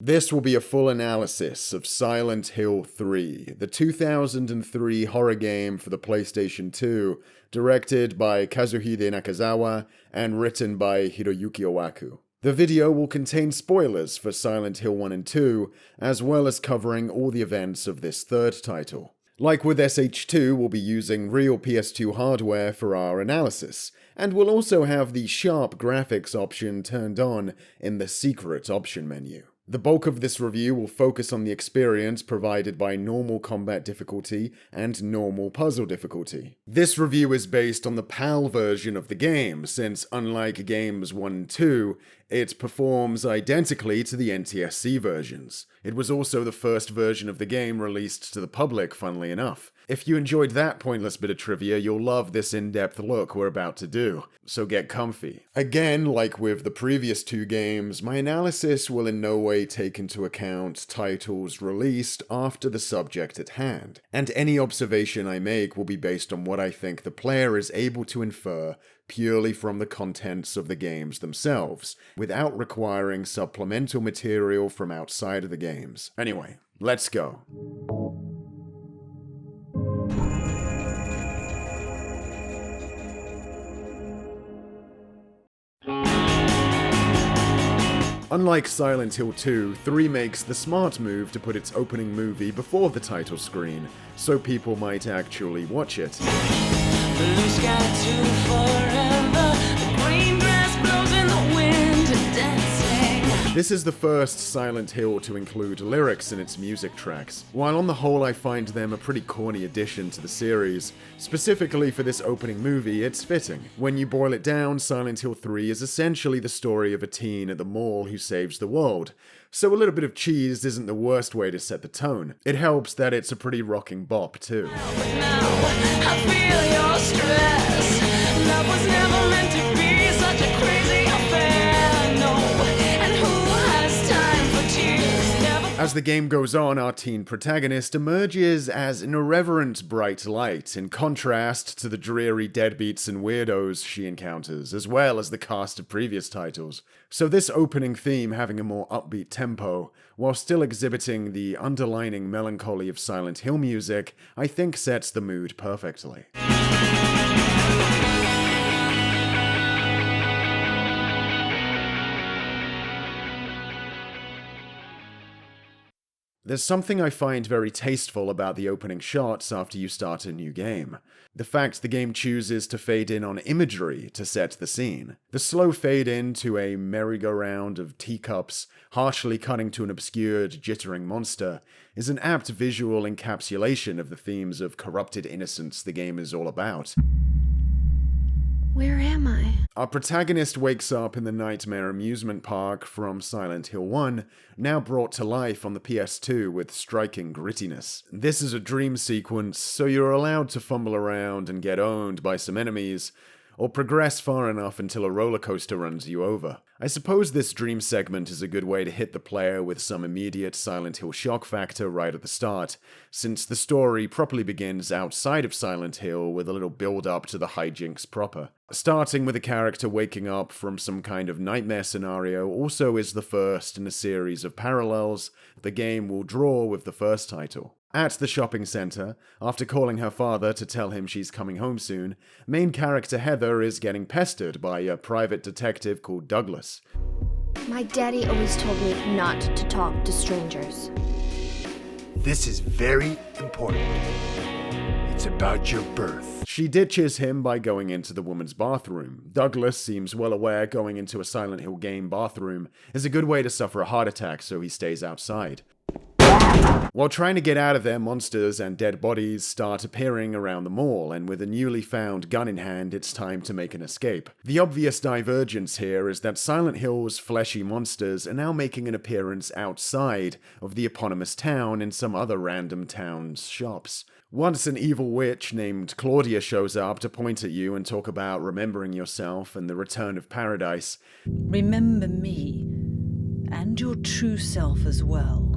This will be a full analysis of Silent Hill 3, the 2003 horror game for the PlayStation 2, directed by Kazuhide Nakazawa and written by Hiroyuki Owaku. The video will contain spoilers for Silent Hill 1 and 2, as well as covering all the events of this third title. Like with SH2, we'll be using real PS2 hardware for our analysis, and we'll also have the sharp graphics option turned on in the secret option menu. The bulk of this review will focus on the experience provided by normal combat difficulty and normal puzzle difficulty. This review is based on the PAL version of the game, since unlike games 1 and 2, it performs identically to the NTSC versions. It was also the first version of the game released to the public, funnily enough. If you enjoyed that pointless bit of trivia, you'll love this in-depth look we're about to do, so get comfy. Again, like with the previous two games, my analysis will in no way take into account titles released after the subject at hand, and any observation I make will be based on what I think the player is able to infer purely from the contents of the games themselves, without requiring supplemental material from outside of the games. Anyway, let's go. Unlike Silent Hill 2, 3 makes the smart move to put its opening movie before the title screen, so people might actually watch it. Blue sky to forever, the green grass blows in the wind, dancing. This is the first Silent Hill to include lyrics in its music tracks. While on the whole I find them a pretty corny addition to the series, specifically for this opening movie, it's fitting. When you boil it down, Silent Hill 3 is essentially the story of a teen at the mall who saves the world. So a little bit of cheese isn't the worst way to set the tone. It helps that it's a pretty rocking bop too. I feel your stress. Love was never meant to be such a crazy affair, no. And who has time for tears? As the game goes on, our teen protagonist emerges as an irreverent bright light, in contrast to the dreary deadbeats and weirdos she encounters, as well as the cast of previous titles. So this opening theme having a more upbeat tempo, while still exhibiting the underlining melancholy of Silent Hill music, I think sets the mood perfectly. There's something I find very tasteful about the opening shots after you start a new game. The fact the game chooses to fade in on imagery to set the scene. The slow fade in to a merry-go-round of teacups, harshly cutting to an obscured, jittering monster, is an apt visual encapsulation of the themes of corrupted innocence the game is all about. Where am I? Our protagonist wakes up in the Nightmare amusement park from Silent Hill 1, now brought to life on the PS2 with striking grittiness. This is a dream sequence, so you're allowed to fumble around and get owned by some enemies, or progress far enough until a roller coaster runs you over. I suppose this dream segment is a good way to hit the player with some immediate Silent Hill shock factor right at the start, since the story properly begins outside of Silent Hill with a little build-up to the hijinks proper. Starting with a character waking up from some kind of nightmare scenario also is the first in a series of parallels the game will draw with the first title. At the shopping center, after calling her father to tell him she's coming home soon, main character Heather is getting pestered by a private detective called Douglas. My daddy always told me not to talk to strangers. This is very important. It's about your birth. She ditches him by going into the woman's bathroom. Douglas seems well aware going into a Silent Hill game bathroom is a good way to suffer a heart attack, so he stays outside. While trying to get out of there, monsters and dead bodies start appearing around the mall, and with a newly found gun in hand, it's time to make an escape. The obvious divergence here is that Silent Hill's fleshy monsters are now making an appearance outside of the eponymous town in some other random town's shops. Once an evil witch named Claudia shows up to point at you and talk about remembering yourself and the return of paradise. Remember me, and your true self as well.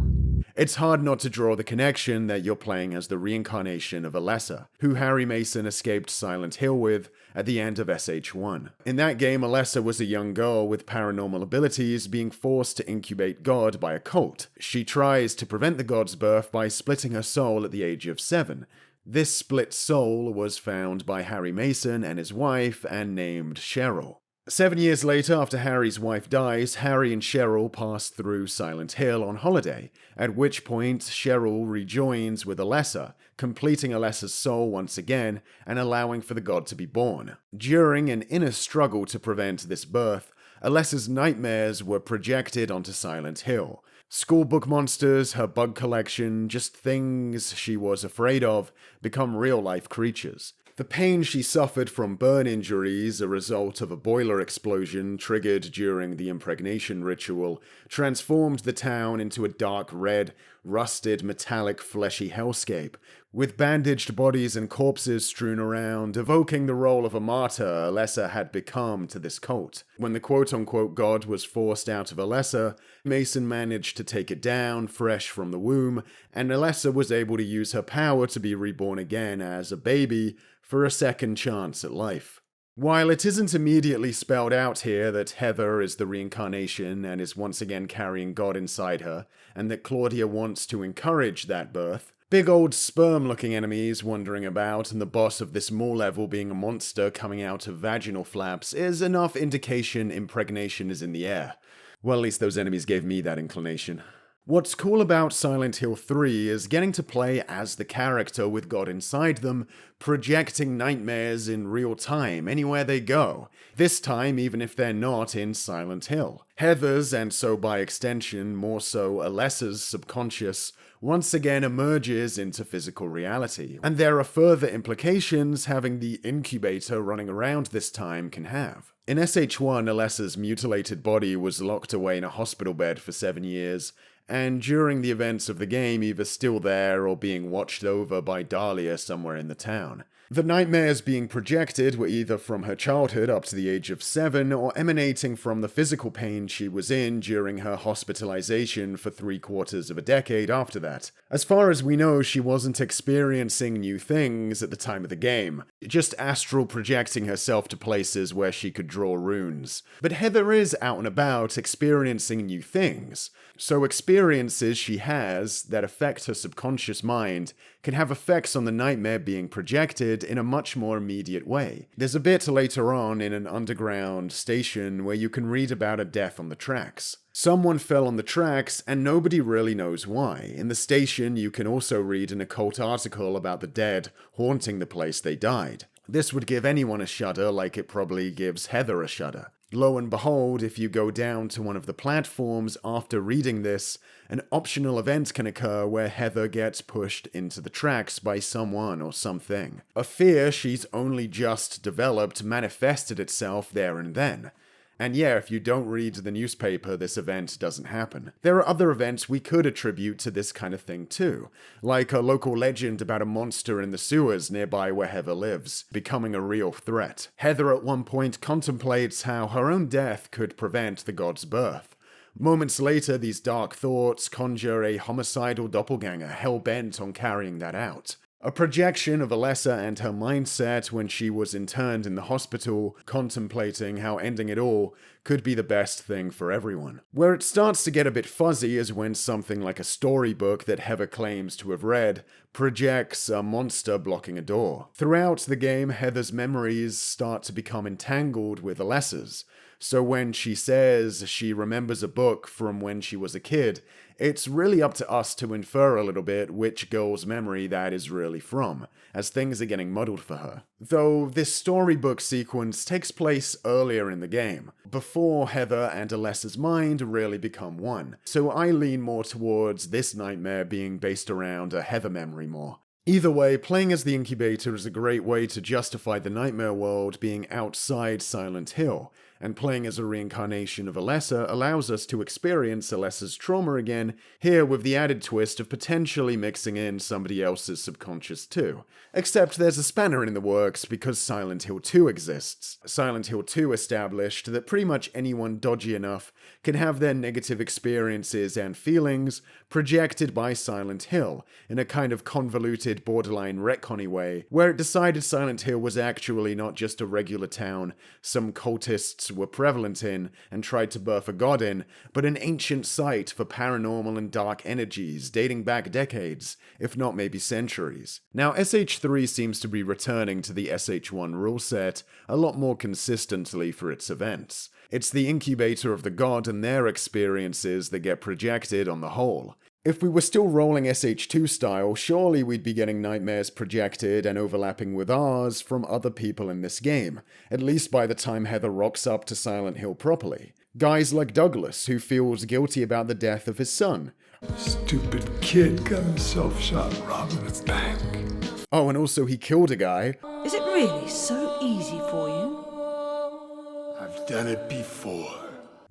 It's hard not to draw the connection that you're playing as the reincarnation of Alessa, who Harry Mason escaped Silent Hill with at the end of SH1. In that game, Alessa was a young girl with paranormal abilities being forced to incubate God by a cult. She tries to prevent the god's birth by splitting her soul at the age of 7. This split soul was found by Harry Mason and his wife and named Cheryl. 7 years later, after Harry's wife dies, Harry and Cheryl pass through Silent Hill on holiday, at which point Cheryl rejoins with Alessa, completing Alessa's soul once again and allowing for the god to be born. During an inner struggle to prevent this birth, Alessa's nightmares were projected onto Silent Hill. Schoolbook monsters, her bug collection, just things she was afraid of, become real-life creatures. The pain she suffered from burn injuries, a result of a boiler explosion triggered during the impregnation ritual, transformed the town into a dark red, rusted, metallic, fleshy hellscape, with bandaged bodies and corpses strewn around, evoking the role of a martyr Alessa had become to this cult. When the quote-unquote god was forced out of Alessa, Mason managed to take it down, fresh from the womb, and Alessa was able to use her power to be reborn again as a baby for a second chance at life. While it isn't immediately spelled out here that Heather is the reincarnation and is once again carrying God inside her, and that Claudia wants to encourage that birth, big old sperm-looking enemies wandering about and the boss of this mall level being a monster coming out of vaginal flaps is enough indication impregnation is in the air. Well, at least those enemies gave me that inclination. What's cool about Silent Hill 3 is getting to play as the character with God inside them, projecting nightmares in real time anywhere they go, this time even if they're not in Silent Hill. Heather's, and so by extension more so Alessa's subconscious, once again emerges into physical reality, and there are further implications having the incubator running around this time can have. In SH1, Alessa's mutilated body was locked away in a hospital bed for 7 years, and during the events of the game either still there or being watched over by Dahlia somewhere in the town. The nightmares being projected were either from her childhood up to the age of 7 or emanating from the physical pain she was in during her hospitalization for 3/4 of a decade after that. As far as we know, she wasn't experiencing new things at the time of the game, just astral projecting herself to places where she could draw runes. But Heather is out and about experiencing new things, so experiences she has that affect her subconscious mind can have effects on the nightmare being projected in a much more immediate way. There's a bit later on in an underground station where you can read about a death on the tracks. Someone fell on the tracks and nobody really knows why. In the station you can also read an occult article about the dead haunting the place they died. This would give anyone a shudder like it probably gives Heather a shudder. Lo and behold, if you go down to one of the platforms after reading this, an optional event can occur where Heather gets pushed into the tracks by someone or something. A fear she's only just developed manifested itself there and then. And yeah, if you don't read the newspaper, this event doesn't happen. There are other events we could attribute to this kind of thing too, like a local legend about a monster in the sewers nearby where Heather lives, becoming a real threat. Heather at one point contemplates how her own death could prevent the god's birth. Moments later, these dark thoughts conjure a homicidal doppelganger hell-bent on carrying that out. A projection of Alessa and her mindset when she was interned in the hospital, contemplating how ending it all could be the best thing for everyone. Where it starts to get a bit fuzzy is when something like a storybook that Heather claims to have read projects a monster blocking a door. Throughout the game, Heather's memories start to become entangled with Alessa's. So when she says she remembers a book from when she was a kid, it's really up to us to infer a little bit which girl's memory that is really from, as things are getting muddled for her. Though this storybook sequence takes place earlier in the game, before Heather and Alessa's mind really become one, so I lean more towards this nightmare being based around a Heather memory more. Either way, playing as the Incubator is a great way to justify the nightmare world being outside Silent Hill, and playing as a reincarnation of Alessa allows us to experience Alessa's trauma again, here with the added twist of potentially mixing in somebody else's subconscious too. Except there's a spanner in the works because Silent Hill 2 exists. Silent Hill 2 established that pretty much anyone dodgy enough can have their negative experiences and feelings projected by Silent Hill in a kind of convoluted borderline retconny way, where it decided Silent Hill was actually not just a regular town some cultists were prevalent in and tried to birth a god in, but an ancient site for paranormal and dark energies dating back decades, if not maybe centuries. Now, SH3 seems to be returning to the SH1 rule set a lot more consistently for its events. It's the incubator of the god and their experiences that get projected on the whole. If we were still rolling SH2 style, surely we'd be getting nightmares projected and overlapping with ours from other people in this game, at least by the time Heather rocks up to Silent Hill properly. Guys like Douglas, who feels guilty about the death of his son. Stupid kid got himself shot robbing a bank. Oh, and also he killed a guy. Is it really so easy for you? I've done it before.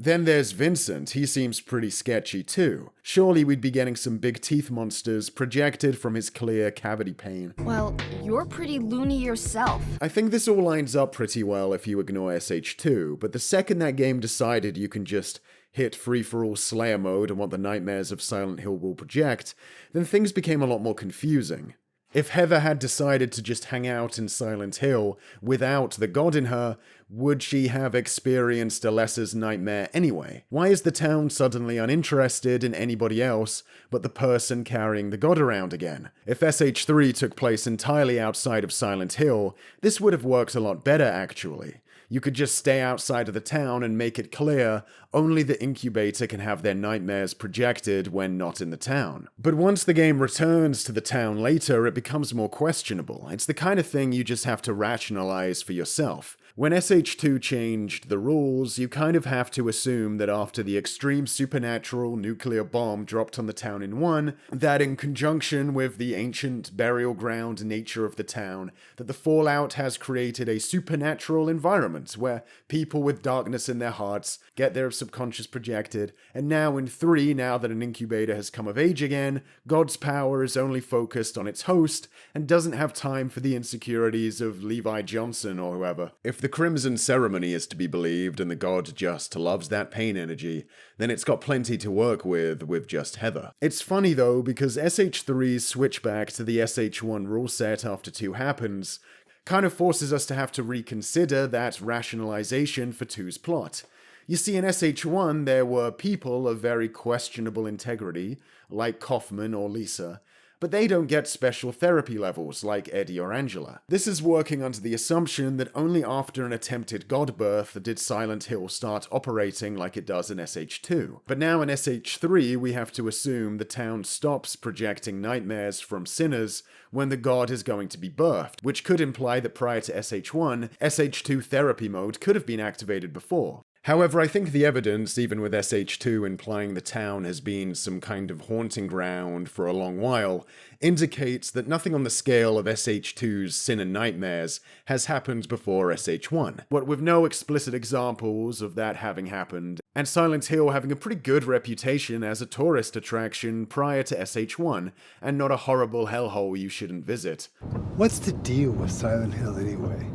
Then there's Vincent, he seems pretty sketchy too. Surely we'd be getting some big teeth monsters projected from his clear cavity pain. Well, you're pretty loony yourself. I think this all lines up pretty well if you ignore SH2, but the second that game decided you can just hit free-for-all Slayer mode and what the nightmares of Silent Hill will project, then things became a lot more confusing. If Heather had decided to just hang out in Silent Hill without the god in her, would she have experienced Alessa's nightmare anyway? Why is the town suddenly uninterested in anybody else but the person carrying the god around again? If SH3 took place entirely outside of Silent Hill, this would have worked a lot better actually. You could just stay outside of the town and make it clear only the incubator can have their nightmares projected when not in the town. But once the game returns to the town later, it becomes more questionable. It's the kind of thing you just have to rationalize for yourself. When SH2 changed the rules, you kind of have to assume that after the extreme supernatural nuclear bomb dropped on the town in 1, that in conjunction with the ancient burial ground nature of the town, that the fallout has created a supernatural environment where people with darkness in their hearts get their subconscious projected, and now in 3, now that an incubator has come of age again, God's power is only focused on its host and doesn't have time for the insecurities of Levi Johnson or whoever. If the Crimson Ceremony is to be believed and the god just loves that pain energy, then it's got plenty to work with just Heather. It's funny though, because SH3's switch back to the SH1 rule set after 2 happens kind of forces us to have to reconsider that rationalization for 2's plot. You see, in SH1, there were people of very questionable integrity, like Kaufman or Lisa, but they don't get special therapy levels like Eddie or Angela. This is working under the assumption that only after an attempted god birth did Silent Hill start operating like it does in SH2. But now in SH3, we have to assume the town stops projecting nightmares from sinners when the god is going to be birthed, which could imply that prior to SH1, SH2 therapy mode could have been activated before. However, I think the evidence, even with SH2 implying the town has been some kind of haunting ground for a long while, indicates that nothing on the scale of SH2's Sin and Nightmares has happened before SH1. What with no explicit examples of that having happened, and Silent Hill having a pretty good reputation as a tourist attraction prior to SH1, and not a horrible hellhole you shouldn't visit. What's the deal with Silent Hill anyway?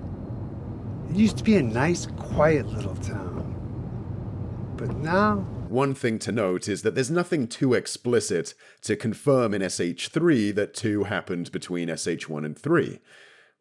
It used to be a nice, quiet little town. But now... One thing to note is that there's nothing too explicit to confirm in SH3 that 2 happened between SH1 and 3.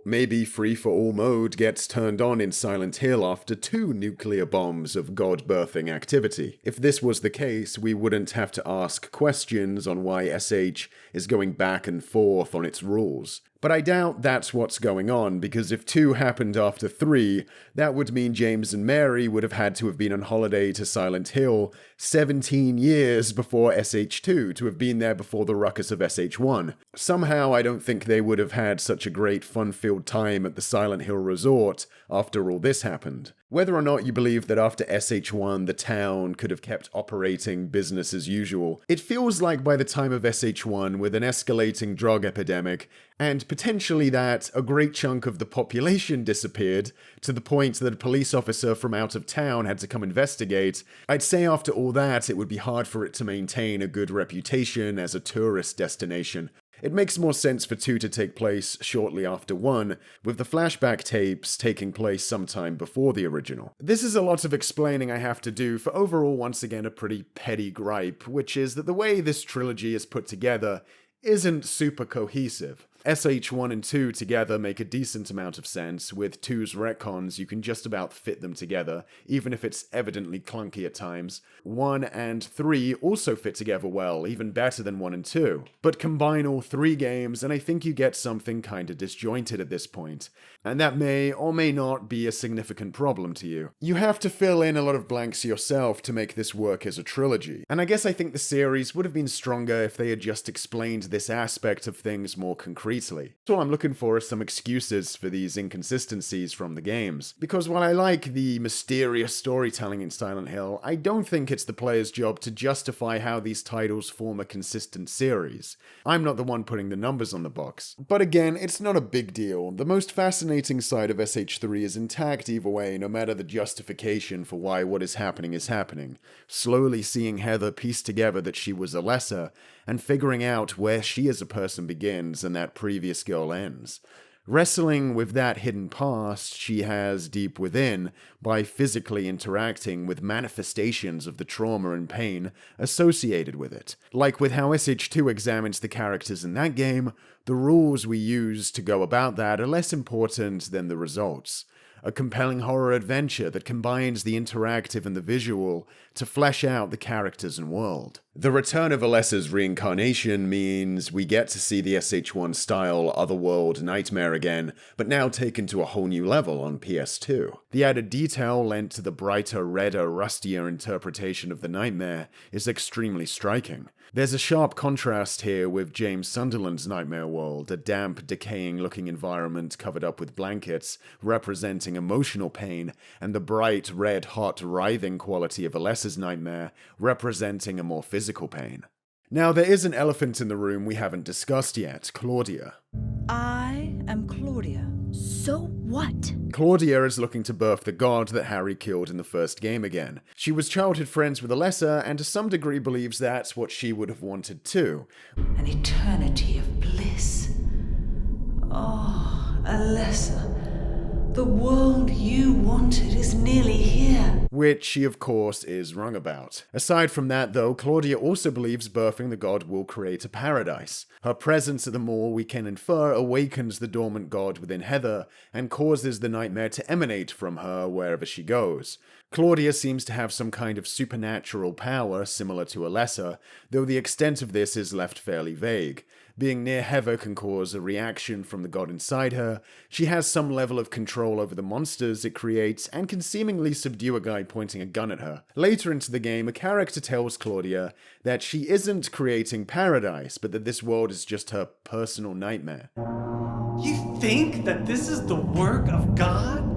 Maybe free-for-all mode gets turned on in Silent Hill after 2 nuclear bombs of god-birthing activity. If this was the case, we wouldn't have to ask questions on why SH is going back and forth on its rules. But I doubt that's what's going on, because if 2 happened after 3, that would mean James and Mary would have had to have been on holiday to Silent Hill 17 years before SH2 to have been there before the ruckus of SH1. Somehow I don't think they would have had such a great fun-filled time at the Silent Hill resort after all this happened. Whether or not you believe that after SH1 the town could have kept operating business as usual, it feels like by the time of SH1, with an escalating drug epidemic, and potentially that a great chunk of the population disappeared, to the point that a police officer from out of town had to come investigate, I'd say after all that it would be hard for it to maintain a good reputation as a tourist destination. It makes more sense for 2 to take place shortly after 1, with the flashback tapes taking place sometime before the original. This is a lot of explaining I have to do for overall once again a pretty petty gripe, which is that the way this trilogy is put together isn't super cohesive. SH1 and 2 together make a decent amount of sense. With 2's retcons, you can just about fit them together, even if it's evidently clunky at times. 1 and 3 also fit together well, even better than 1 and 2. But combine all 3 games, and I think you get something kinda disjointed at this point. And that may or may not be a significant problem to you. You have to fill in a lot of blanks yourself to make this work as a trilogy. And I guess I think the series would have been stronger if they had just explained this aspect of things more concretely. So all I'm looking for is some excuses for these inconsistencies from the games. Because while I like the mysterious storytelling in Silent Hill, I don't think it's the player's job to justify how these titles form a consistent series. I'm not the one putting the numbers on the box. But again, it's not a big deal. The most fascinating side of SH3 is intact either way, no matter the justification for why what is happening is happening. Slowly seeing Heather piece together that she was Alessa, and figuring out where she as a person begins and that previous girl ends. Wrestling with that hidden past she has deep within by physically interacting with manifestations of the trauma and pain associated with it. Like with how SH2 examines the characters in that game, the rules we use to go about that are less important than the results. A compelling horror adventure that combines the interactive and the visual to flesh out the characters and world. The return of Alessa's reincarnation means we get to see the SH1 style Otherworld nightmare again, but now taken to a whole new level on PS2. The added detail lent to the brighter, redder, rustier interpretation of the nightmare is extremely striking. There's a sharp contrast here with James Sunderland's Nightmare World, a damp, decaying-looking environment covered up with blankets, representing emotional pain, and the bright, red, hot, writhing quality of Alessa's nightmare, representing a more physical pain. Now, there is an elephant in the room we haven't discussed yet, Claudia. I am Claudia. So what? Claudia is looking to birth the god that Harry killed in the first game again. She was childhood friends with Alessa, and to some degree believes that's what she would have wanted too. An eternity of bliss. Oh, Alessa, the world you wanted is nearly here. Which she of course is wrong about. Aside from that though, Claudia also believes birthing the god will create a paradise. Her presence at the mall, we can infer, awakens the dormant god within Heather and causes the nightmare to emanate from her wherever she goes. Claudia seems to have some kind of supernatural power similar to Alessa, though the extent of this is left fairly vague. Being near Heather can cause a reaction from the god inside her. She has some level of control over the monsters it creates and can seemingly subdue a guy pointing a gun at her. Later into the game, a character tells Claudia that she isn't creating paradise, but that this world is just her personal nightmare. You think that this is the work of God?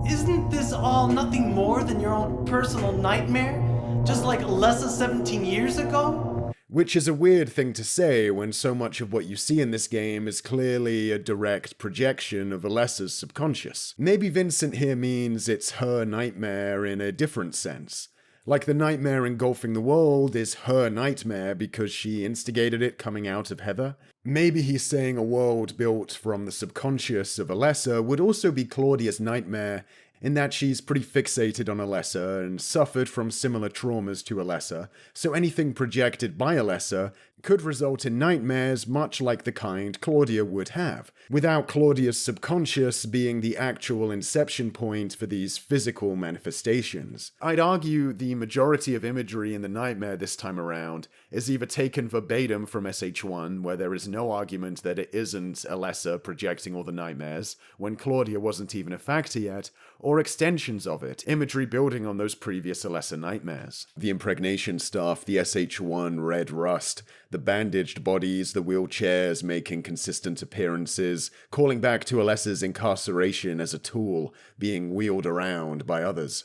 Isn't this all nothing more than your own personal nightmare? Just like Alessa 17 years ago? Which is a weird thing to say when so much of what you see in this game is clearly a direct projection of Alessa's subconscious. Maybe Vincent here means it's her nightmare in a different sense. Like the nightmare engulfing the world is her nightmare because she instigated it coming out of Heather. Maybe he's saying a world built from the subconscious of Alessa would also be Claudia's nightmare, in that she's pretty fixated on Alessa and suffered from similar traumas to Alessa, so anything projected by Alessa could result in nightmares much like the kind Claudia would have, without Claudia's subconscious being the actual inception point for these physical manifestations. I'd argue the majority of imagery in the nightmare this time around is either taken verbatim from SH1, where there is no argument that it isn't Alessa projecting all the nightmares, when Claudia wasn't even a factor yet, or extensions of it, imagery building on those previous Alessa nightmares. The impregnation stuff, the SH1 red rust, The bandaged bodies, the wheelchairs making consistent appearances, calling back to Alessa's incarceration as a tool being wheeled around by others.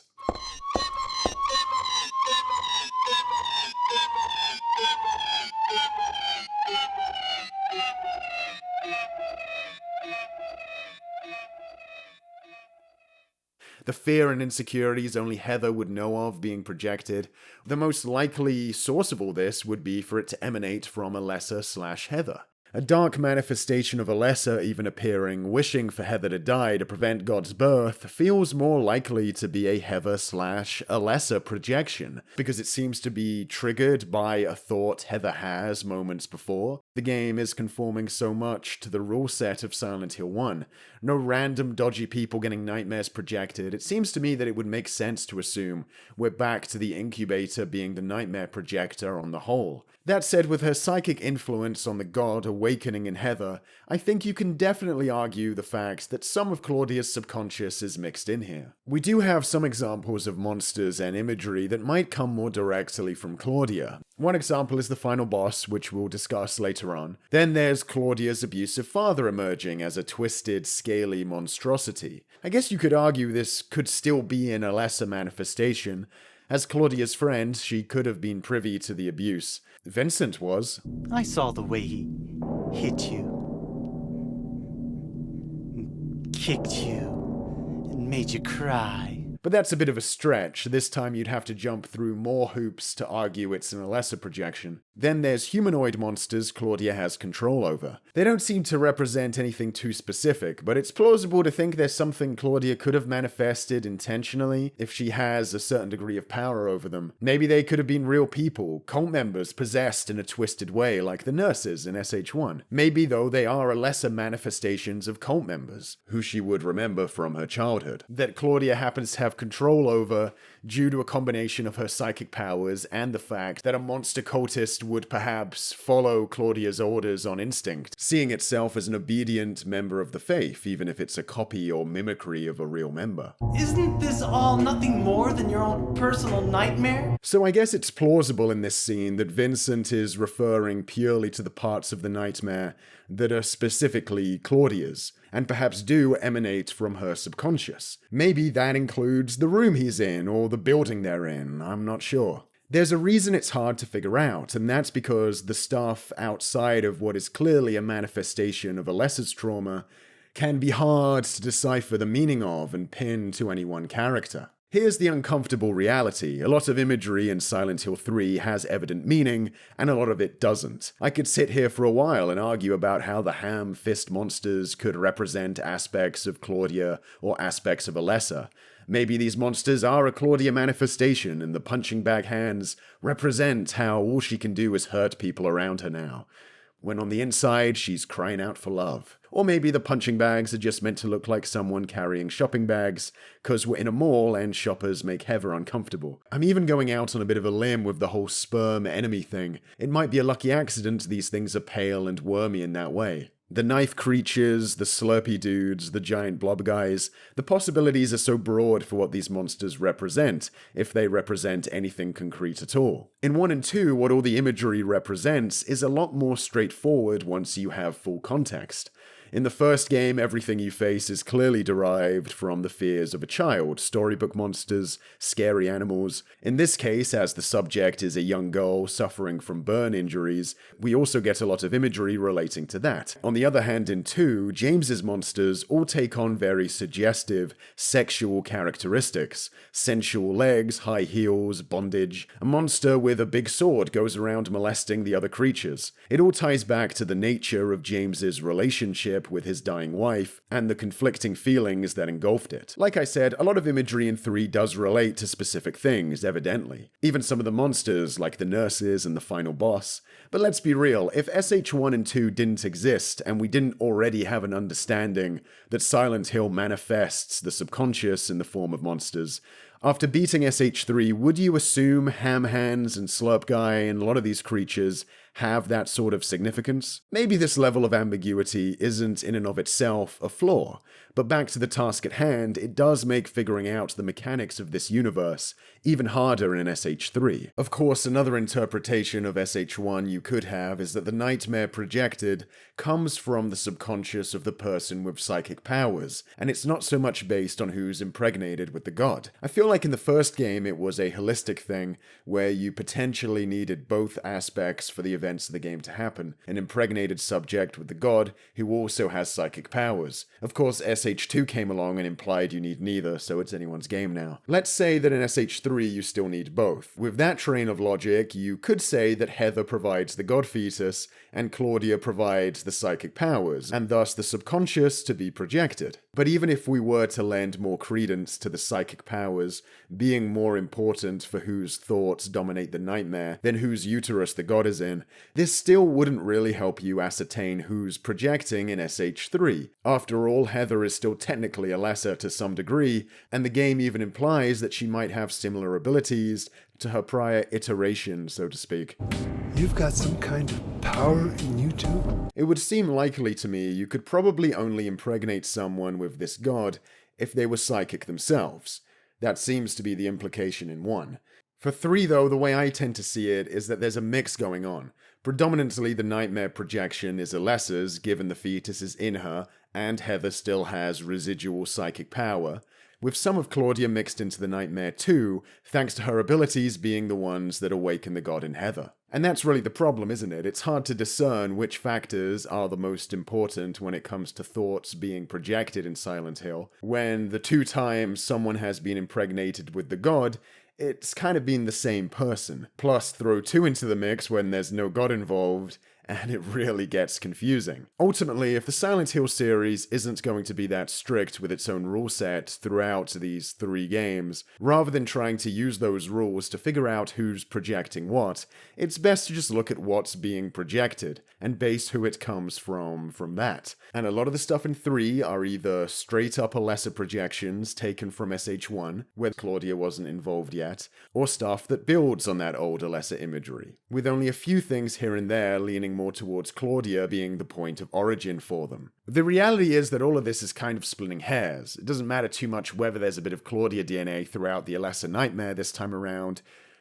The fear and insecurities only Heather would know of being projected. The most likely source of all this would be for it to emanate from Alessa/Heather. A dark manifestation of Alessa even appearing, wishing for Heather to die to prevent God's birth, feels more likely to be a Heather/Alessa projection, because it seems to be triggered by a thought Heather has moments before. The game is conforming so much to the rule set of Silent Hill 1. No random dodgy people getting nightmares projected. It seems to me that it would make sense to assume we're back to the incubator being the nightmare projector on the whole. That said, with her psychic influence on the god awakening in Heather, I think you can definitely argue the fact that some of Claudia's subconscious is mixed in here. We do have some examples of monsters and imagery that might come more directly from Claudia. One example is the final boss, which we'll discuss later on. Then there's Claudia's abusive father emerging as a twisted, scaly monstrosity. I guess you could argue this could still be an Alessa manifestation. As Claudia's friend, she could have been privy to the abuse. Vincent was. I saw the way he hit you, kicked you, and made you cry. But that's a bit of a stretch. This time you'd have to jump through more hoops to argue it's an Alessa projection. Then there's humanoid monsters Claudia has control over. They don't seem to represent anything too specific, but it's plausible to think there's something Claudia could have manifested intentionally if she has a certain degree of power over them. Maybe they could have been real people, cult members possessed in a twisted way like the nurses in SH1. Maybe, though, they are Alessa manifestations of cult members, who she would remember from her childhood, that Claudia happens to have control over due to a combination of her psychic powers and the fact that a monster cultist would perhaps follow Claudia's orders on instinct, seeing itself as an obedient member of the faith, even if it's a copy or mimicry of a real member. Isn't this all nothing more than your own personal nightmare? So I guess it's plausible in this scene that Vincent is referring purely to the parts of the nightmare that are specifically Claudia's, and perhaps do emanate from her subconscious. Maybe that includes the room he's in, or the building they're in, I'm not sure. There's a reason it's hard to figure out, and that's because the stuff outside of what is clearly a manifestation of Alessa's trauma can be hard to decipher the meaning of and pin to any one character. Here's the uncomfortable reality. A lot of imagery in Silent Hill 3 has evident meaning, and a lot of it doesn't. I could sit here for a while and argue about how the ham fist monsters could represent aspects of Claudia or aspects of Alessa. Maybe these monsters are a Claudia manifestation, and the punching bag hands represent how all she can do is hurt people around her now, when on the inside she's crying out for love. Or maybe the punching bags are just meant to look like someone carrying shopping bags, cause we're in a mall and shoppers make Heather uncomfortable. I'm even going out on a bit of a limb with the whole sperm enemy thing. It might be a lucky accident these things are pale and wormy in that way. The knife creatures, the slurpy dudes, the giant blob guys, the possibilities are so broad for what these monsters represent, if they represent anything concrete at all. In 1 and 2, what all the imagery represents is a lot more straightforward once you have full context. In the first game, everything you face is clearly derived from the fears of a child, storybook monsters, scary animals. In this case, as the subject is a young girl suffering from burn injuries, we also get a lot of imagery relating to that. On the other hand, in 2, James's monsters all take on very suggestive sexual characteristics. Sensual legs, high heels, bondage. A monster with a big sword goes around molesting the other creatures. It all ties back to the nature of James's relationship with his dying wife, and the conflicting feelings that engulfed it. Like I said, a lot of imagery in 3 does relate to specific things, evidently. Even some of the monsters, like the nurses and the final boss. But let's be real, if SH1 and 2 didn't exist, and we didn't already have an understanding that Silent Hill manifests the subconscious in the form of monsters, after beating SH3, would you assume Ham Hands and Slurp Guy and a lot of these creatures have that sort of significance? Maybe this level of ambiguity isn't in and of itself a flaw, but back to the task at hand, it does make figuring out the mechanics of this universe even harder in SH3. Of course, another interpretation of SH1 you could have is that the nightmare projected comes from the subconscious of the person with psychic powers, and it's not so much based on who's impregnated with the god. I feel like in the first game it was a holistic thing, where you potentially needed both aspects for the events of the game to happen, an impregnated subject with the god who also has psychic powers. Of course, SH2 came along and implied you need neither, so it's anyone's game now. Let's say that in SH3 you still need both. With that train of logic, you could say that Heather provides the god fetus, and Claudia provides the psychic powers, and thus the subconscious to be projected. But even if we were to lend more credence to the psychic powers being more important for whose thoughts dominate the nightmare than whose uterus the god is in, this still wouldn't really help you ascertain who's projecting in SH3. After all, Heather is still technically a lesser to some degree, and the game even implies that she might have similar abilities to her prior iteration, so to speak. You've got some kind of power in you too? It would seem likely to me you could probably only impregnate someone with this god if they were psychic themselves. That seems to be the implication in 1. For 3, though, the way I tend to see it is that there's a mix going on. Predominantly, the nightmare projection is Alessa's, given the fetus is in her, and Heather still has residual psychic power, with some of Claudia mixed into the nightmare too, thanks to her abilities being the ones that awaken the god in Heather. And that's really the problem, isn't it? It's hard to discern which factors are the most important when it comes to thoughts being projected in Silent Hill, when the 2 times someone has been impregnated with the god, it's kind of been the same person. Plus, throw 2 into the mix when there's no god involved, and it really gets confusing. Ultimately, if the Silent Hill series isn't going to be that strict with its own rule set throughout these 3 games, rather than trying to use those rules to figure out who's projecting what, it's best to just look at what's being projected, and base who it comes from that. And a lot of the stuff in 3 are either straight up Alessa projections taken from SH1, where Claudia wasn't involved yet, or stuff that builds on that old Alessa imagery, with only a few things here and there leaning more towards Claudia being the point of origin for them. The reality is that all of this is kind of splitting hairs. It doesn't matter too much whether there's a bit of Claudia DNA throughout the Alessa nightmare this time around,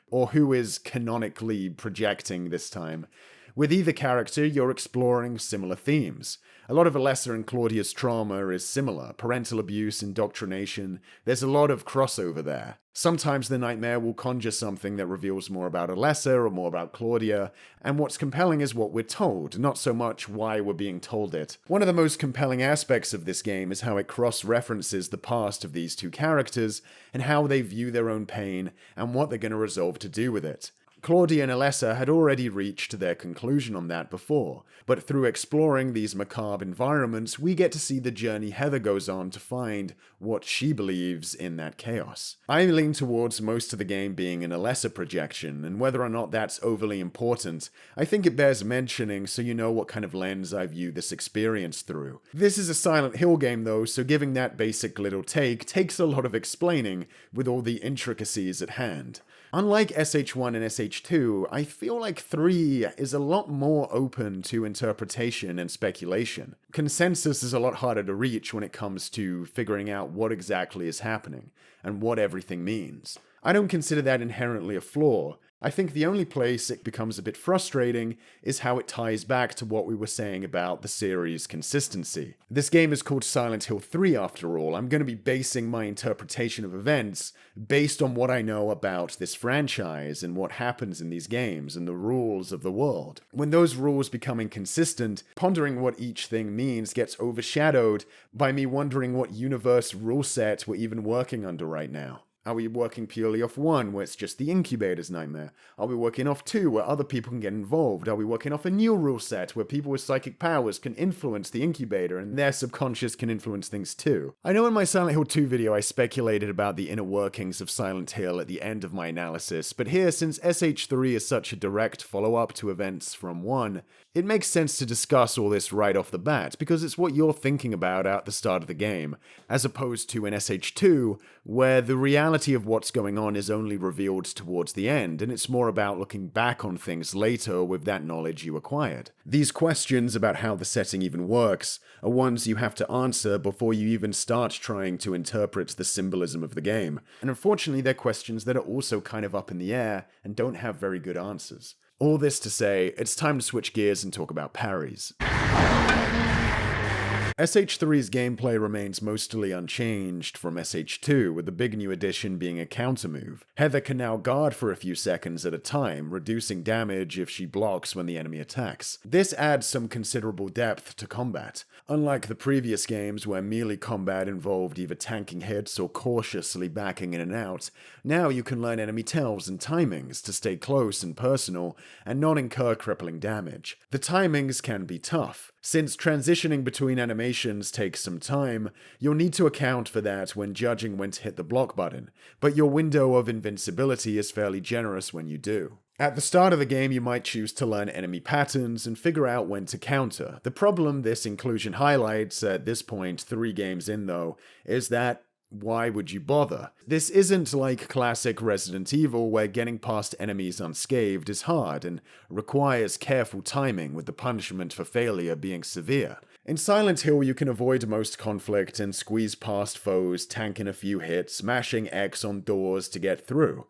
or who is canonically projecting this time. With either character, you're exploring similar themes. A lot of Alessa and Claudia's trauma is similar. Parental abuse, indoctrination. There's a lot of crossover there. Sometimes the nightmare will conjure something that reveals more about Alessa or more about Claudia, and what's compelling is what we're told, not so much why we're being told it. One of the most compelling aspects of this game is how it cross-references the past of these 2 characters, and how they view their own pain, and what they're going to resolve to do with it. Claudia and Alessa had already reached their conclusion on that before, but through exploring these macabre environments, we get to see the journey Heather goes on to find what she believes in that chaos. I lean towards most of the game being an Alessa projection, and whether or not that's overly important, I think it bears mentioning so you know what kind of lens I view this experience through. This is a Silent Hill game though, so giving that basic little take takes a lot of explaining with all the intricacies at hand. Unlike SH1 and SH2, I feel like 3 is a lot more open to interpretation and speculation. Consensus is a lot harder to reach when it comes to figuring out what exactly is happening, and what everything means. I don't consider that inherently a flaw. I think the only place it becomes a bit frustrating is how it ties back to what we were saying about the series' consistency. This game is called Silent Hill 3 after all. I'm going to be basing my interpretation of events based on what I know about this franchise and what happens in these games and the rules of the world. When those rules become inconsistent, pondering what each thing means gets overshadowed by me wondering what universe rule set we're even working under right now. Are we working purely off 1, where it's just the incubator's nightmare? Are we working off 2, where other people can get involved? Are we working off a new rule set, where people with psychic powers can influence the incubator, and their subconscious can influence things too? I know in my Silent Hill 2 video I speculated about the inner workings of Silent Hill at the end of my analysis, but here, since SH3 is such a direct follow-up to events from 1, it makes sense to discuss all this right off the bat, because it's what you're thinking about at the start of the game, as opposed to in SH2, where the reality reality of what's going on is only revealed towards the end, and it's more about looking back on things later with that knowledge you acquired. These questions about how the setting even works are ones you have to answer before you even start trying to interpret the symbolism of the game, and unfortunately they're questions that are also kind of up in the air and don't have very good answers. All this to say, it's time to switch gears and talk about parries. SH3's gameplay remains mostly unchanged from SH2, with the big new addition being a counter move. Heather can now guard for a few seconds at a time, reducing damage if she blocks when the enemy attacks. This adds some considerable depth to combat. Unlike the previous games where melee combat involved either tanking hits or cautiously backing in and out, now you can learn enemy tells and timings to stay close and personal and not incur crippling damage. The timings can be tough. Since transitioning between animations takes some time, you'll need to account for that when judging when to hit the block button, but your window of invincibility is fairly generous when you do. At the start of the game, you might choose to learn enemy patterns and figure out when to counter. The problem this inclusion highlights, at this point 3 games in though, is that why would you bother? This isn't like classic Resident Evil where getting past enemies unscathed is hard and requires careful timing, with the punishment for failure being severe. In Silent Hill you can avoid most conflict and squeeze past foes, tanking a few hits, smashing X on doors to get through.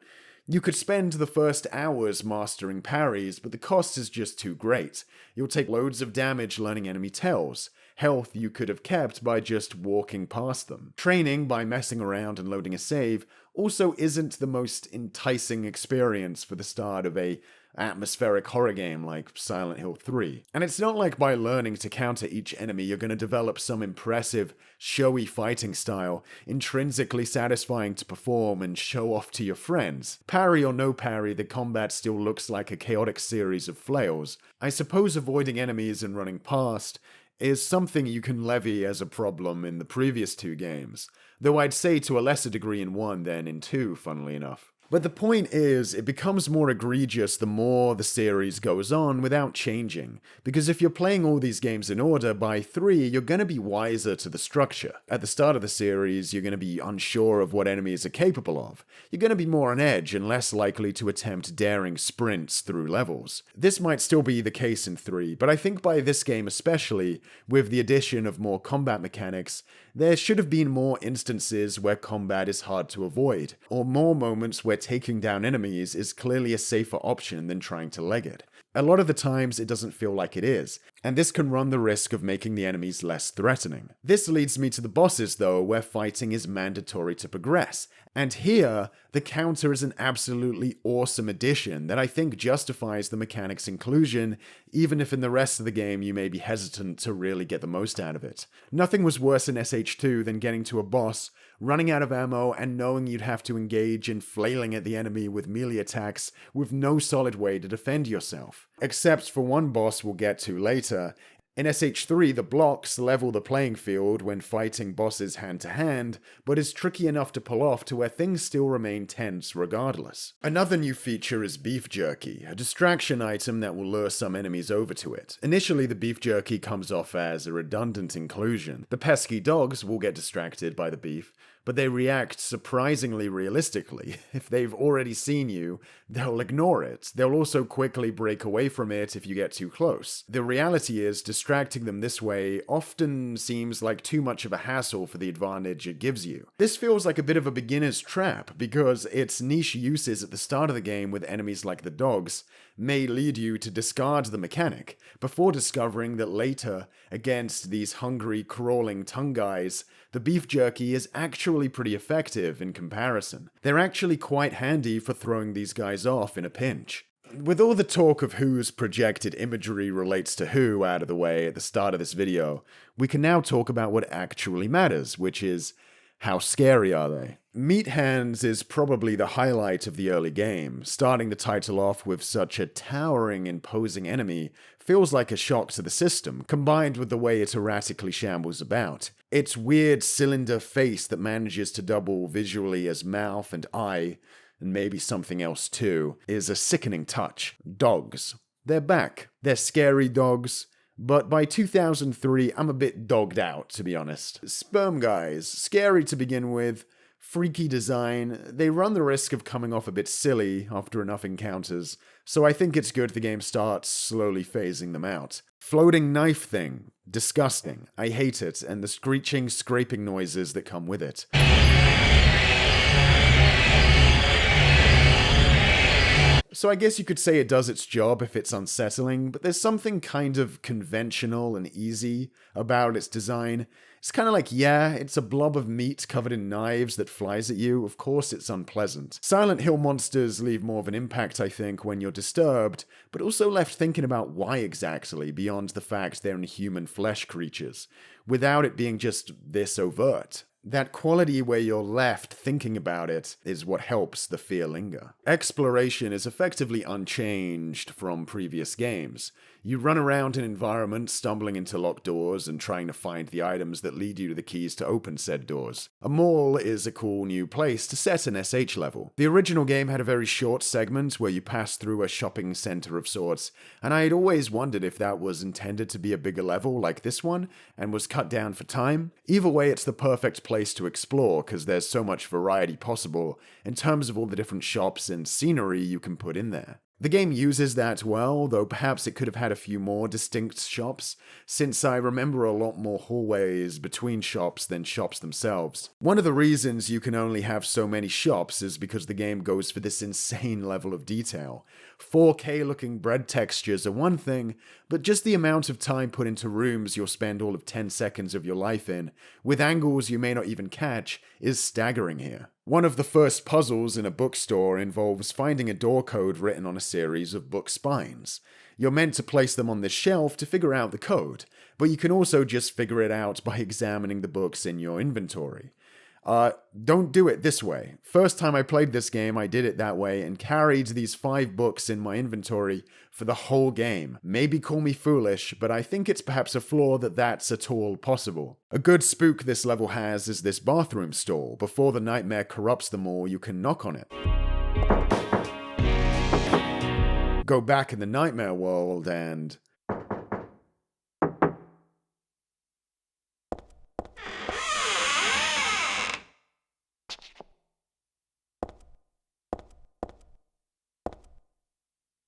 You could spend the first hours mastering parries, but the cost is just too great. You'll take loads of damage learning enemy tells. Health you could have kept by just walking past them. Training by messing around and loading a save also isn't the most enticing experience for the start of a atmospheric horror game like Silent Hill 3. And it's not like by learning to counter each enemy you're going to develop some impressive, showy fighting style, intrinsically satisfying to perform and show off to your friends. Parry or no parry, the combat still looks like a chaotic series of flails. I suppose avoiding enemies and running past is something you can levy as a problem in the previous 2 games, though I'd say to a lesser degree in 1 than in 2, funnily enough. But the point is, it becomes more egregious the more the series goes on without changing, because if you're playing all these games in order, by 3, you're going to be wiser to the structure. At the start of the series, you're going to be unsure of what enemies are capable of. You're going to be more on edge and less likely to attempt daring sprints through levels. This might still be the case in 3, but I think by this game especially, with the addition of more combat mechanics, there should have been more instances where combat is hard to avoid, or more moments where taking down enemies is clearly a safer option than trying to leg it. A lot of the times it doesn't feel like it is, and this can run the risk of making the enemies less threatening. This leads me to the bosses though, where fighting is mandatory to progress, and here, the counter is an absolutely awesome addition that I think justifies the mechanic's inclusion, even if in the rest of the game you may be hesitant to really get the most out of it. Nothing was worse in SH2 than getting to a boss, running out of ammo, and knowing you'd have to engage in flailing at the enemy with melee attacks with no solid way to defend yourself. Except for one boss we'll get to later. In SH3, the blocks level the playing field when fighting bosses hand to hand, but is tricky enough to pull off to where things still remain tense regardless. Another new feature is beef jerky, a distraction item that will lure some enemies over to it. Initially, the beef jerky comes off as a redundant inclusion. The pesky dogs will get distracted by the beef, but they react surprisingly realistically. If they've already seen you, they'll ignore it. They'll also quickly break away from it if you get too close. The reality is, distracting them this way often seems like too much of a hassle for the advantage it gives you. This feels like a bit of a beginner's trap, because its niche uses at the start of the game with enemies like the dogs may lead you to discard the mechanic, before discovering that later, against these hungry, crawling tongue guys, the beef jerky is actually pretty effective in comparison. They're actually quite handy for throwing these guys off in a pinch. With all the talk of whose projected imagery relates to who out of the way at the start of this video, we can now talk about what actually matters, which is, how scary are they? Meat Hands is probably the highlight of the early game. Starting the title off with such a towering, imposing enemy feels like a shock to the system, combined with the way it erratically shambles about. Its weird cylinder face that manages to double visually as mouth and eye, and maybe something else too, is a sickening touch. Dogs. They're back. They're scary dogs. But by 2003, I'm a bit dogged out, to be honest. Sperm guys, scary to begin with, freaky design, they run the risk of coming off a bit silly after enough encounters, so I think it's good the game starts slowly phasing them out. Floating knife thing, disgusting. I hate it, and the screeching, scraping noises that come with it. So I guess you could say it does its job if it's unsettling, but there's something kind of conventional and easy about its design. It's kind of like, yeah, it's a blob of meat covered in knives that flies at you. Of course it's unpleasant. Silent Hill monsters leave more of an impact, I think, when you're disturbed, but also left thinking about why exactly, beyond the fact they're inhuman flesh creatures, without it being just this overt. That quality where you're left thinking about it is what helps the fear linger. Exploration is effectively unchanged from previous games. You run around an environment, stumbling into locked doors and trying to find the items that lead you to the keys to open said doors. A mall is a cool new place to set an SH level. The original game had a very short segment where you pass through a shopping center of sorts, and I had always wondered if that was intended to be a bigger level like this one, and was cut down for time. Either way, it's the perfect place to explore, because there's so much variety possible in terms of all the different shops and scenery you can put in there. The game uses that well, though perhaps it could have had a few more distinct shops, since I remember a lot more hallways between shops than shops themselves. One of the reasons you can only have so many shops is because the game goes for this insane level of detail. 4K looking bread textures are one thing, but just the amount of time put into rooms you'll spend all of 10 seconds of your life in, with angles you may not even catch, is staggering here. One of the first puzzles in a bookstore involves finding a door code written on a series of book spines. You're meant to place them on this shelf to figure out the code, but you can also just figure it out by examining the books in your inventory. Don't do it this way. First time I played this game, I did it that way and carried these 5 books in my inventory for the whole game. Maybe call me foolish, but I think it's perhaps a flaw that's at all possible. A good spook this level has is this bathroom stall. Before the nightmare corrupts them all, you can knock on it. Go back in the nightmare world and...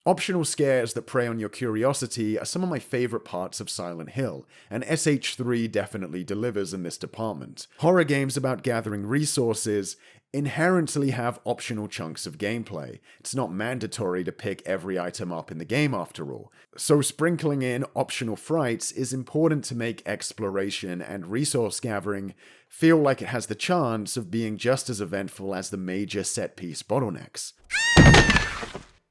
Optional scares that prey on your curiosity are some of my favorite parts of Silent Hill, and SH3 definitely delivers in this department. Horror games about gathering resources inherently have optional chunks of gameplay. It's not mandatory to pick every item up in the game after all. So sprinkling in optional frights is important to make exploration and resource gathering feel like it has the chance of being just as eventful as the major set-piece bottlenecks.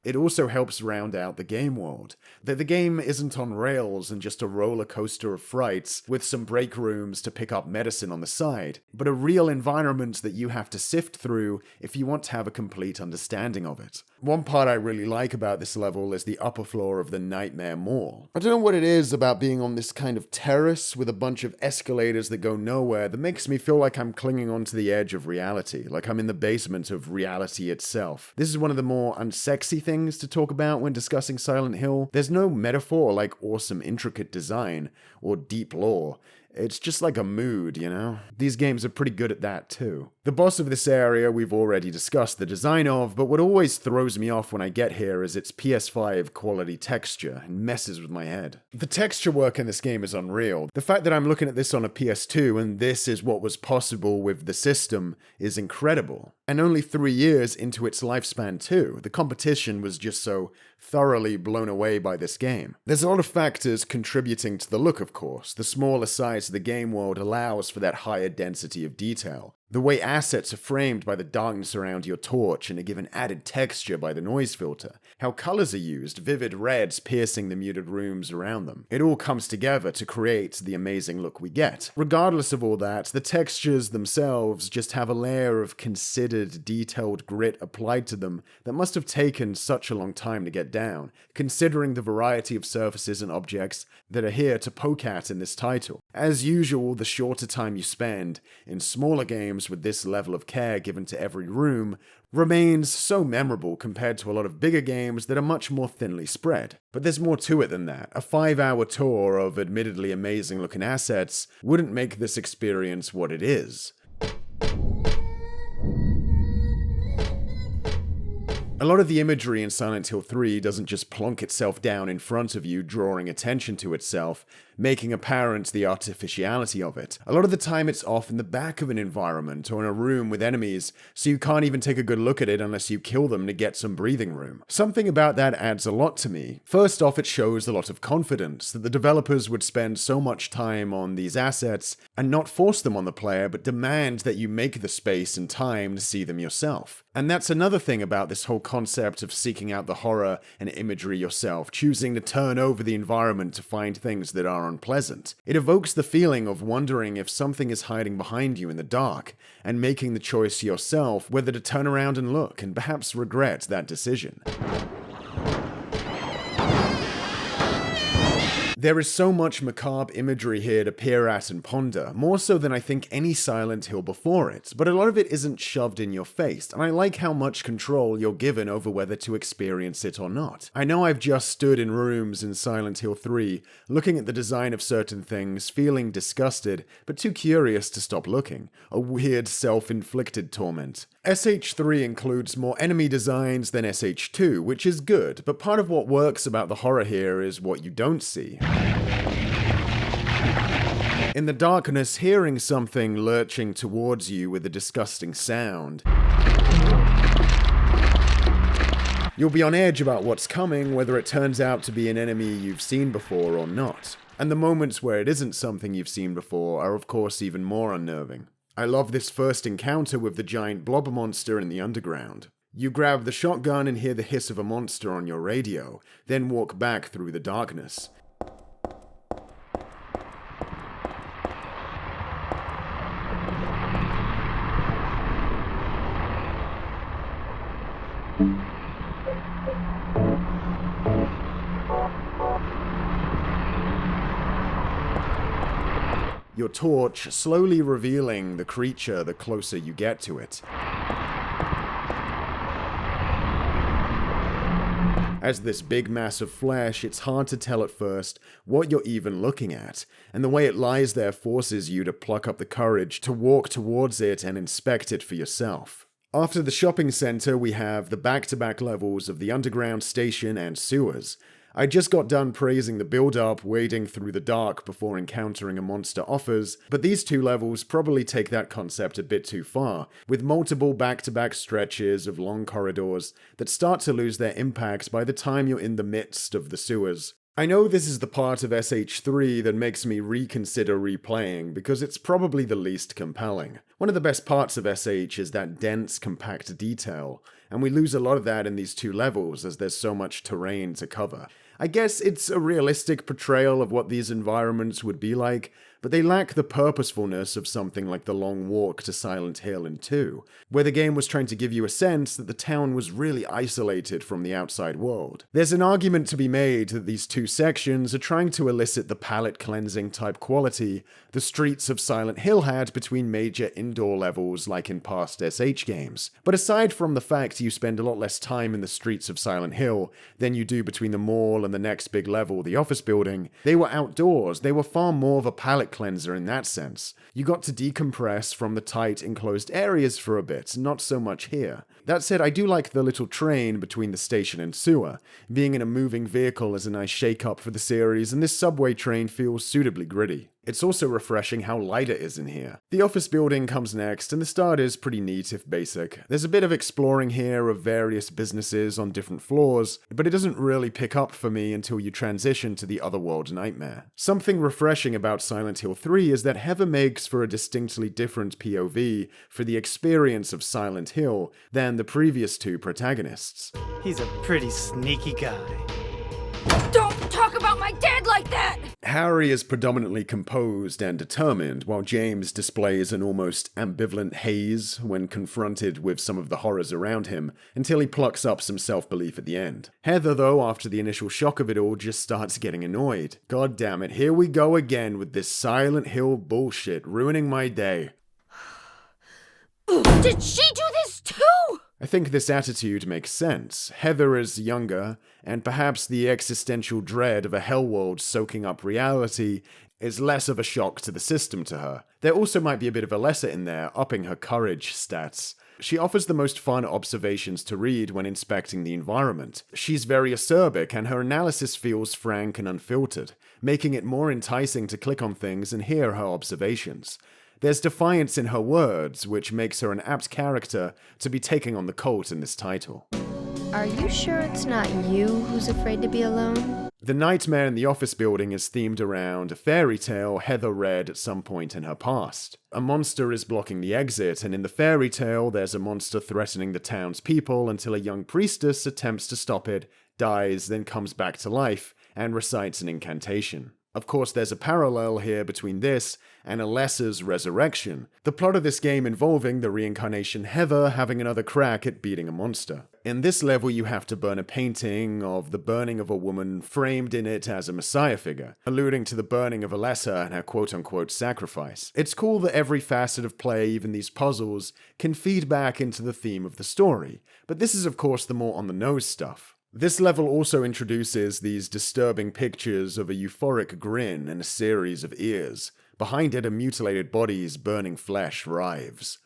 It also helps round out the game world, that the game isn't on rails and just a roller coaster of frights with some break rooms to pick up medicine on the side, but a real environment that you have to sift through if you want to have a complete understanding of it. One part I really like about this level is the upper floor of the Nightmare Mall. I don't know what it is about being on this kind of terrace with a bunch of escalators that go nowhere that makes me feel like I'm clinging onto the edge of reality, like I'm in the basement of reality itself. This is one of the more unsexy things to talk about when discussing Silent Hill. There's no metaphor like awesome intricate design or deep lore. It's just like a mood, you know? These games are pretty good at that too. The boss of this area we've already discussed the design of, but what always throws me off when I get here is its PS5 quality texture and messes with my head. The texture work in this game is unreal. The fact that I'm looking at this on a PS2 and this is what was possible with the system is incredible. And only 3 years into its lifespan too. The competition was just so thoroughly blown away by this game. There's a lot of factors contributing to the look, of course. The smaller size of the game world allows for that higher density of detail. The way assets are framed by the darkness around your torch and are given added texture by the noise filter. How colors are used, vivid reds piercing the muted rooms around them. It all comes together to create the amazing look we get. Regardless of all that, the textures themselves just have a layer of considered, detailed grit applied to them that must have taken such a long time to get down, considering the variety of surfaces and objects that are here to poke at in this title. As usual, the shorter time you spend in smaller games with this level of care given to every room remains so memorable compared to a lot of bigger games that are much more thinly spread. But there's more to it than that. A 5-hour tour of admittedly amazing looking assets wouldn't make this experience what it is. A lot of the imagery in Silent Hill 3 doesn't just plonk itself down in front of you, drawing attention to itself, making apparent the artificiality of it. A lot of the time it's off in the back of an environment or in a room with enemies, so you can't even take a good look at it unless you kill them to get some breathing room. Something about that adds a lot to me. First off, it shows a lot of confidence that the developers would spend so much time on these assets and not force them on the player, but demand that you make the space and time to see them yourself. And that's another thing about this whole concept of seeking out the horror and imagery yourself, choosing to turn over the environment to find things that are unpleasant. It evokes the feeling of wondering if something is hiding behind you in the dark, and making the choice yourself whether to turn around and look, and perhaps regret that decision. There is so much macabre imagery here to peer at and ponder, more so than I think any Silent Hill before it, but a lot of it isn't shoved in your face, and I like how much control you're given over whether to experience it or not. I know I've just stood in rooms in Silent Hill 3, looking at the design of certain things, feeling disgusted, but too curious to stop looking. A weird self-inflicted torment. SH3 includes more enemy designs than SH2, which is good, but part of what works about the horror here is what you don't see. In the darkness, hearing something lurching towards you with a disgusting sound. You'll be on edge about what's coming, whether it turns out to be an enemy you've seen before or not. And the moments where it isn't something you've seen before are of course even more unnerving. I love this first encounter with the giant blob monster in the underground. You grab the shotgun and hear the hiss of a monster on your radio, then walk back through the darkness. Your torch slowly revealing the creature the closer you get to it. As this big mass of flesh, it's hard to tell at first what you're even looking at, and the way it lies there forces you to pluck up the courage to walk towards it and inspect it for yourself. After the shopping center, we have the back-to-back levels of the underground station and sewers. I just got done praising the build-up, wading through the dark before encountering a monster offers, but these two levels probably take that concept a bit too far, with multiple back-to-back stretches of long corridors that start to lose their impact by the time you're in the midst of the sewers. I know this is the part of SH3 that makes me reconsider replaying, because it's probably the least compelling. One of the best parts of SH is that dense, compact detail, and we lose a lot of that in these two levels as there's so much terrain to cover. I guess it's a realistic portrayal of what these environments would be like, but they lack the purposefulness of something like The Long Walk to Silent Hill in 2, where the game was trying to give you a sense that the town was really isolated from the outside world. There's an argument to be made that these two sections are trying to elicit the palate cleansing type quality the streets of Silent Hill had between major indoor levels like in past SH games. But aside from the fact you spend a lot less time in the streets of Silent Hill than you do between the mall and the next big level, the office building, they were outdoors. They were far more of a palate cleanser in that sense. You got to decompress from the tight enclosed areas for a bit, not so much here. That said, I do like the little train between the station and sewer. Being in a moving vehicle is a nice shake-up for the series, and this subway train feels suitably gritty. It's also refreshing how light it is in here. The office building comes next, and the start is pretty neat if basic. There's a bit of exploring here of various businesses on different floors, but it doesn't really pick up for me until you transition to the otherworld nightmare. Something refreshing about Silent Hill 3 is that Heather makes for a distinctly different POV for the experience of Silent Hill than the previous two protagonists. He's a pretty sneaky guy. Don't talk about my dad like that! Harry is predominantly composed and determined, while James displays an almost ambivalent haze when confronted with some of the horrors around him, until he plucks up some self-belief at the end. Heather, though, after the initial shock of it all, just starts getting annoyed. God damn it, here we go again with this Silent Hill bullshit, ruining my day. Did she do this too? I think this attitude makes sense. Heather is younger, and perhaps the existential dread of a hell world soaking up reality is less of a shock to the system to her. There also might be a bit of a lesser in there, upping her courage stats. She offers the most fun observations to read when inspecting the environment. She's very acerbic, and her analysis feels frank and unfiltered, making it more enticing to click on things and hear her observations. There's defiance in her words, which makes her an apt character to be taking on the cult in this title. Are you sure it's not you who's afraid to be alone? The nightmare in the office building is themed around a fairy tale Heather read at some point in her past. A monster is blocking the exit, and in the fairy tale, there's a monster threatening the town's people until a young priestess attempts to stop it, dies, then comes back to life, and recites an incantation. Of course, there's a parallel here between this and Alessa's resurrection, the plot of this game involving the reincarnation Heather having another crack at beating a monster. In this level, you have to burn a painting of the burning of a woman framed in it as a messiah figure, alluding to the burning of Alessa and her quote-unquote sacrifice. It's cool that every facet of play, even these puzzles, can feed back into the theme of the story, but this is of course the more on-the-nose stuff. This level also introduces these disturbing pictures of a euphoric grin and a series of ears. Behind it, a mutilated body's burning flesh writhes.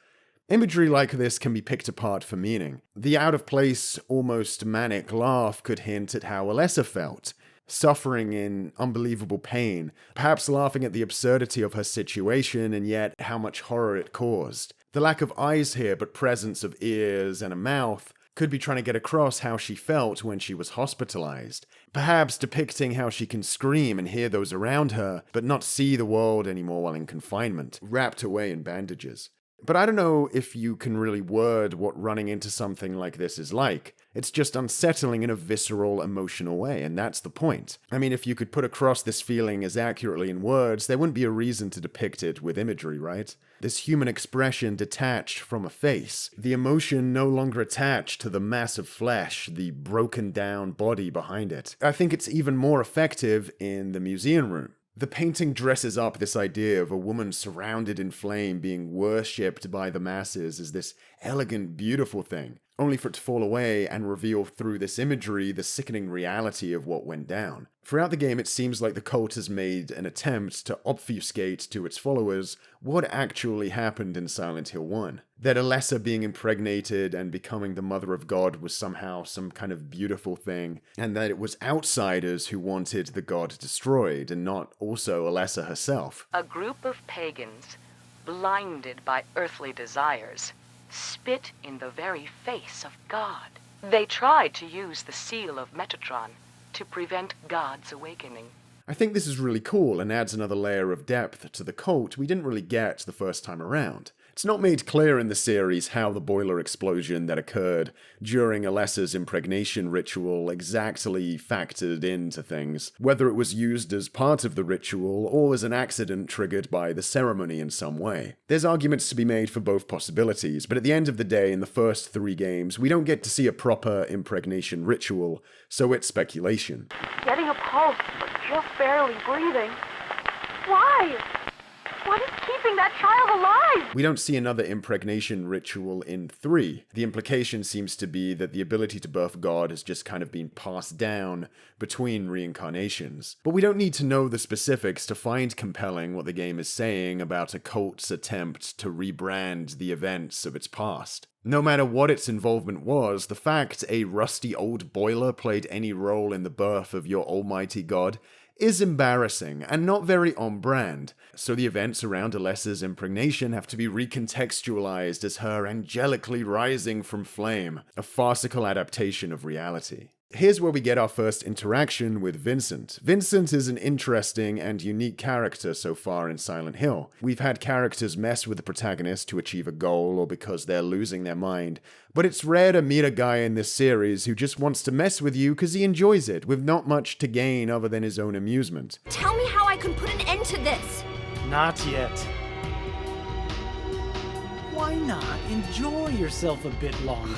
Imagery like this can be picked apart for meaning. The out-of-place, almost manic laugh could hint at how Alessa felt, suffering in unbelievable pain, perhaps laughing at the absurdity of her situation and yet how much horror it caused. The lack of eyes here, but presence of ears and a mouth, could be trying to get across how she felt when she was hospitalized, perhaps depicting how she can scream and hear those around her, but not see the world anymore while in confinement, wrapped away in bandages. But I don't know if you can really word what running into something like this is like. It's just unsettling in a visceral, emotional way, and that's the point. I mean, if you could put across this feeling as accurately in words, there wouldn't be a reason to depict it with imagery, right? This human expression detached from a face, the emotion no longer attached to the mass of flesh, the broken down body behind it. I think it's even more effective in the museum room. The painting dresses up this idea of a woman surrounded in flame being worshipped by the masses as this elegant, beautiful thing, only for it to fall away and reveal through this imagery the sickening reality of what went down. Throughout the game, it seems like the cult has made an attempt to obfuscate to its followers what actually happened in Silent Hill 1. That Alessa being impregnated and becoming the mother of God was somehow some kind of beautiful thing, and that it was outsiders who wanted the god destroyed, and not also Alessa herself. A group of pagans, blinded by earthly desires, spit in the very face of God. They tried to use the seal of Metatron to prevent God's awakening. I think this is really cool and adds another layer of depth to the cult we didn't really get the first time around. It's not made clear in the series how the boiler explosion that occurred during Alessa's impregnation ritual exactly factored into things, whether it was used as part of the ritual or as an accident triggered by the ceremony in some way. There's arguments to be made for both possibilities, but at the end of the day, in the first 3 games, we don't get to see a proper impregnation ritual, so it's speculation. Getting a pulse, but just barely breathing. Why? What is keeping that child alive? We don't see another impregnation ritual in 3. The implication seems to be that the ability to birth God has just kind of been passed down between reincarnations. But we don't need to know the specifics to find compelling what the game is saying about a cult's attempt to rebrand the events of its past. No matter what its involvement was, the fact a rusty old boiler played any role in the birth of your almighty God is embarrassing and not very on-brand, so the events around Alessa's impregnation have to be recontextualized as her angelically rising from flame, a farcical adaptation of reality. Here's where we get our first interaction with Vincent. Vincent is an interesting and unique character so far in Silent Hill. We've had characters mess with the protagonist to achieve a goal or because they're losing their mind, but it's rare to meet a guy in this series who just wants to mess with you because he enjoys it, with not much to gain other than his own amusement. Tell me how I can put an end to this! Not yet. Why not enjoy yourself a bit longer?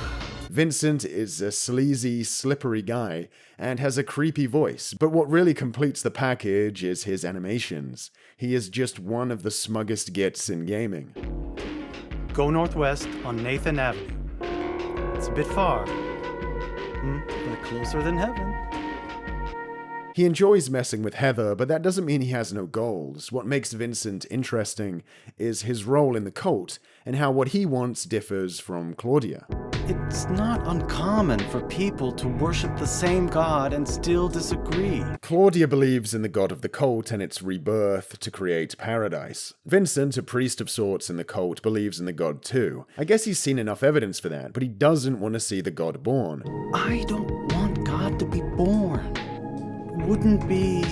Vincent is a sleazy, slippery guy, and has a creepy voice, but what really completes the package is his animations. He is just one of the smuggest gits in gaming. Go northwest on Nathan Avenue. It's a bit far, but closer than heaven. He enjoys messing with Heather, but that doesn't mean he has no goals. What makes Vincent interesting is his role in the cult, and how what he wants differs from Claudia. It's not uncommon for people to worship the same God and still disagree. Claudia believes in the god of the cult and its rebirth to create paradise. Vincent, a priest of sorts in the cult, believes in the god too. I guess he's seen enough evidence for that, but he doesn't want to see the god born. I don't want God to be born. Wouldn't be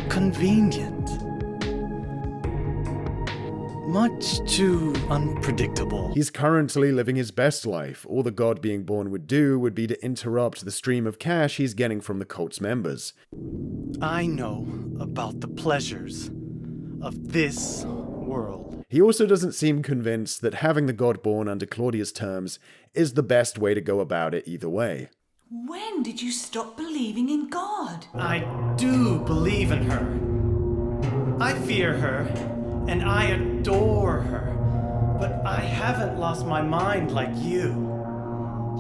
convenient. Much too unpredictable. He's currently living his best life. All the god being born would do would be to interrupt the stream of cash he's getting from the cult's members. I know about the pleasures of this world. He also doesn't seem convinced that having the god born under Claudia's terms is the best way to go about it either way. When did you stop believing in God? I do believe in her. I fear her, and I adore her. But I haven't lost my mind like you.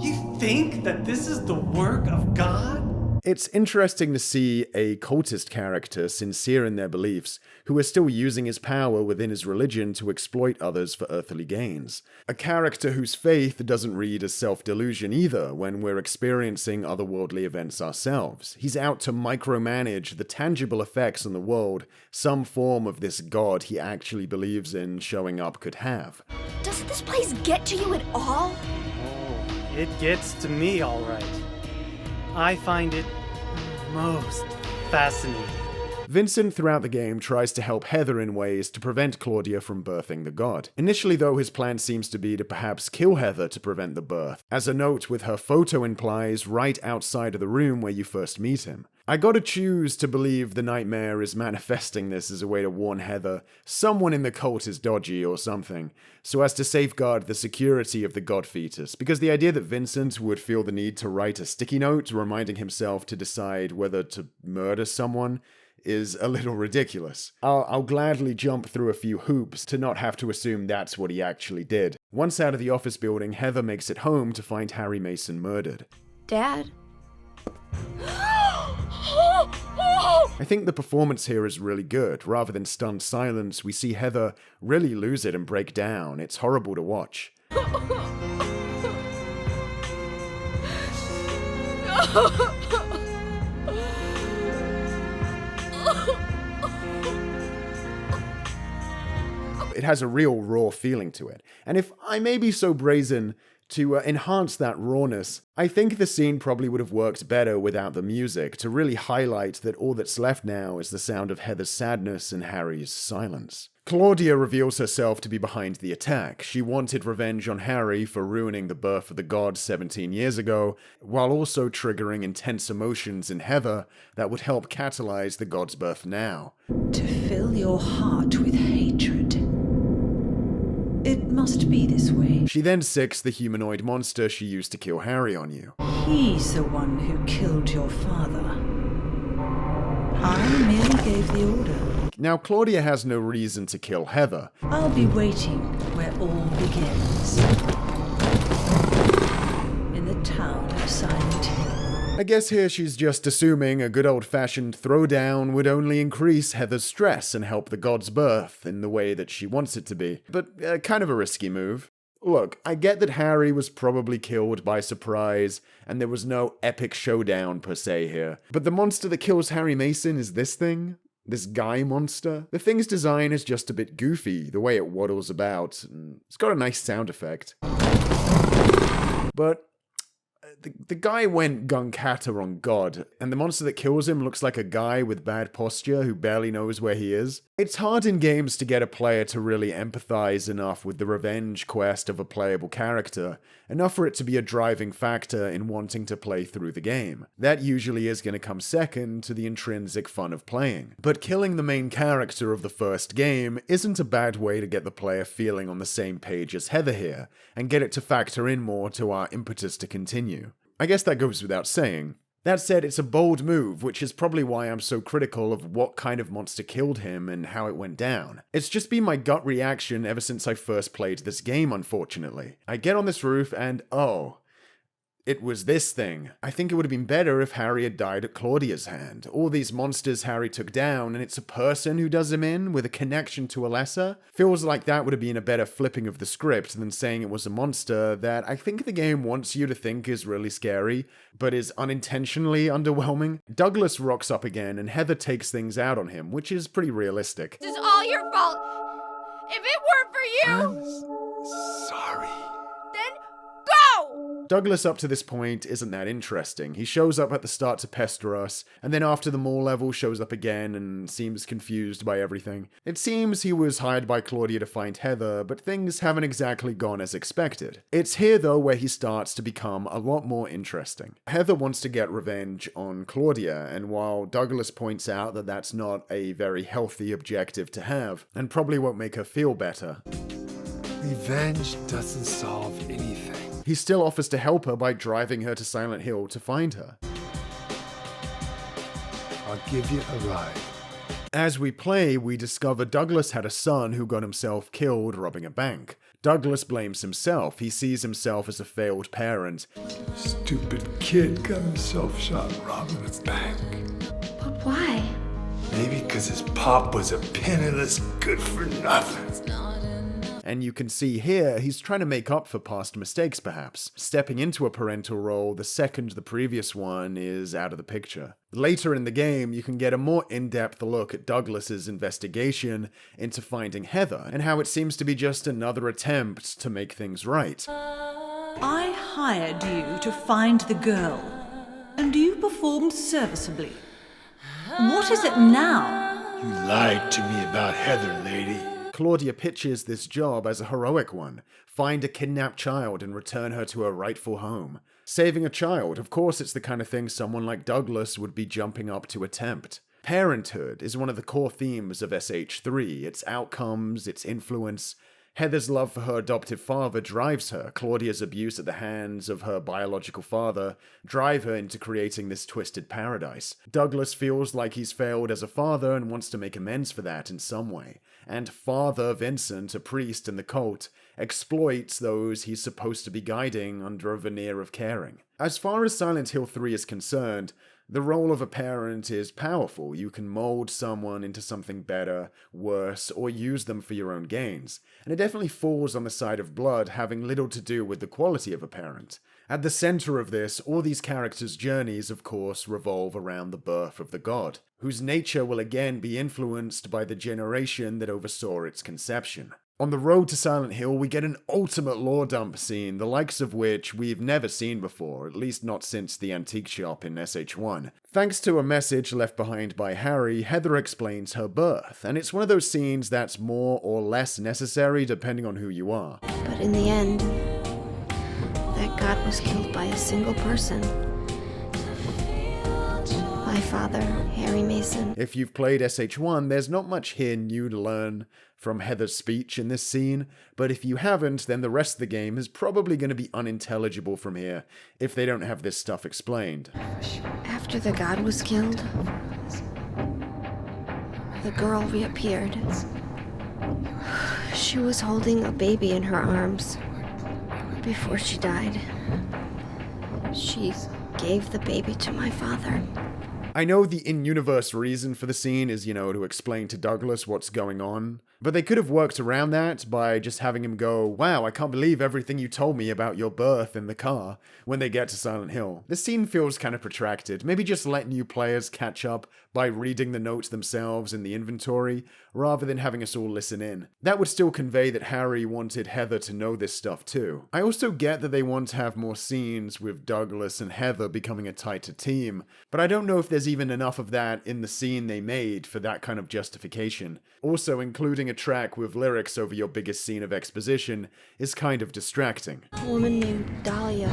You think that this is the work of God? It's interesting to see a cultist character sincere in their beliefs, who are still using his power within his religion to exploit others for earthly gains. A character whose faith doesn't read as self-delusion either when we're experiencing otherworldly events ourselves. He's out to micromanage the tangible effects on the world some form of this god he actually believes in showing up could have. Does this place get to you at all? Oh, it gets to me all right. I find it most fascinating. Vincent throughout the game tries to help Heather in ways to prevent Claudia from birthing the god. Initially though, his plan seems to be to perhaps kill Heather to prevent the birth, as a note with her photo implies right outside of the room where you first meet him. I gotta choose to believe the nightmare is manifesting this as a way to warn Heather someone in the cult is dodgy or something, so as to safeguard the security of the god fetus, because the idea that Vincent would feel the need to write a sticky note reminding himself to decide whether to murder someone is a little ridiculous. I'll gladly jump through a few hoops to not have to assume that's what he actually did. Once out of the office building, Heather makes it home to find Harry Mason murdered. Dad? I think the performance here is really good. Rather than stunned silence, we see Heather really lose it and break down. It's horrible to watch. It has a real raw feeling to it. And if I may be so brazen to enhance that rawness, I think the scene probably would have worked better without the music, to really highlight that all that's left now is the sound of Heather's sadness and Harry's silence. Claudia reveals herself to be behind the attack. She wanted revenge on Harry for ruining the birth of the god 17 years ago, while also triggering intense emotions in Heather that would help catalyze the god's birth now. To fill your heart with hatred. It must be this way. She then sicks the humanoid monster she used to kill Harry on you. He's the one who killed your father. I merely gave the order. Now, Claudia has no reason to kill Heather. I'll be waiting where all begins. In the town of Silent Hill. I guess here she's just assuming a good old-fashioned throwdown would only increase Heather's stress and help the god's birth in the way that she wants it to be. But kind of a risky move. Look, I get that Harry was probably killed by surprise, and there was no epic showdown per se here. But the monster that kills Harry Mason is this thing? This guy monster? The thing's design is just a bit goofy, the way it waddles about. It's got a nice sound effect. But the guy went gung-kata on God, and the monster that kills him looks like a guy with bad posture who barely knows where he is. It's hard in games to get a player to really empathize enough with the revenge quest of a playable character, enough for it to be a driving factor in wanting to play through the game. That usually is going to come second to the intrinsic fun of playing. But killing the main character of the first game isn't a bad way to get the player feeling on the same page as Heather here, and get it to factor in more to our impetus to continue. I guess that goes without saying. That said, it's a bold move, which is probably why I'm so critical of what kind of monster killed him and how it went down. It's just been my gut reaction ever since I first played this game, unfortunately. I get on this roof and, oh, It was this thing. I think it would have been better if Harry had died at Claudia's hand. All these monsters Harry took down, and it's a person who does him in with a connection to Alessa. Feels like that would have been a better flipping of the script than saying it was a monster that I think the game wants you to think is really scary, but is unintentionally underwhelming. Douglas rocks up again, and Heather takes things out on him, which is pretty realistic. This is all your fault. If it weren't for you, Sorry. then go! Douglas up to this point isn't that interesting. He shows up at the start to pester us, and then after the mall level shows up again and seems confused by everything. It seems he was hired by Claudia to find Heather, but things haven't exactly gone as expected. It's here though where he starts to become a lot more interesting. Heather wants to get revenge on Claudia, and while Douglas points out that that's not a very healthy objective to have, and probably won't make her feel better, Revenge doesn't solve anything. he still offers to help her by driving her to Silent Hill to find her. I'll give you a ride. As we play, we discover Douglas had a son who got himself killed robbing a bank. Douglas blames himself. He sees himself as a failed parent. Stupid kid got himself shot robbing a bank. But why? Maybe because his pop was a penniless good-for-nothing. And you can see here, he's trying to make up for past mistakes perhaps, stepping into a parental role the second the previous one is out of the picture. Later in the game, you can get a more in-depth look at Douglas's investigation into finding Heather, and how it seems to be just another attempt to make things right. I hired you to find the girl, and you performed serviceably. What is it now? You lied to me about Heather, lady. Claudia pitches this job as a heroic one. Find a kidnapped child and return her to her rightful home. Saving a child, of course it's the kind of thing someone like Douglas would be jumping up to attempt. Parenthood is one of the core themes of SH3, its outcomes, its influence. Heather's love for her adoptive father drives her. Claudia's abuse at the hands of her biological father drive her into creating this twisted paradise. Douglas feels like he's failed as a father and wants to make amends for that in some way. And Father Vincent, a priest in the cult, exploits those he's supposed to be guiding under a veneer of caring. As far as Silent Hill 3 is concerned, the role of a parent is powerful. You can mold someone into something better, worse, or use them for your own gains. And it definitely falls on the side of blood, having little to do with the quality of a parent. At the center of this, all these characters' journeys, of course, revolve around the birth of the god, whose nature will again be influenced by the generation that oversaw its conception. On the road to Silent Hill, we get an ultimate lore dump scene, the likes of which we've never seen before, at least not since the antique shop in SH1. Thanks to a message left behind by Harry, Heather explains her birth, and it's one of those scenes that's more or less necessary depending on who you are. But in the end, that god was killed by a single person. My father, Harry Mason. If you've played SH1, there's not much here new to learn from Heather's speech in this scene, but if you haven't, then the rest of the game is probably going to be unintelligible from here if they don't have this stuff explained. After the god was killed, the girl reappeared. She was holding a baby in her arms before she died. She gave the baby to my father. I know the in-universe reason for the scene is, to explain to Douglas what's going on, but they could have worked around that by just having him go, "Wow, I can't believe everything you told me about your birth in the car," when they get to Silent Hill. This scene feels kind of protracted. Maybe just let new players catch up by reading the notes themselves in the inventory, rather than having us all listen in. That would still convey that Harry wanted Heather to know this stuff too. I also get that they want to have more scenes with Douglas and Heather becoming a tighter team, but I don't know if there's even enough of that in the scene they made for that kind of justification. Also, including a track with lyrics over your biggest scene of exposition is kind of distracting. A woman named Dahlia.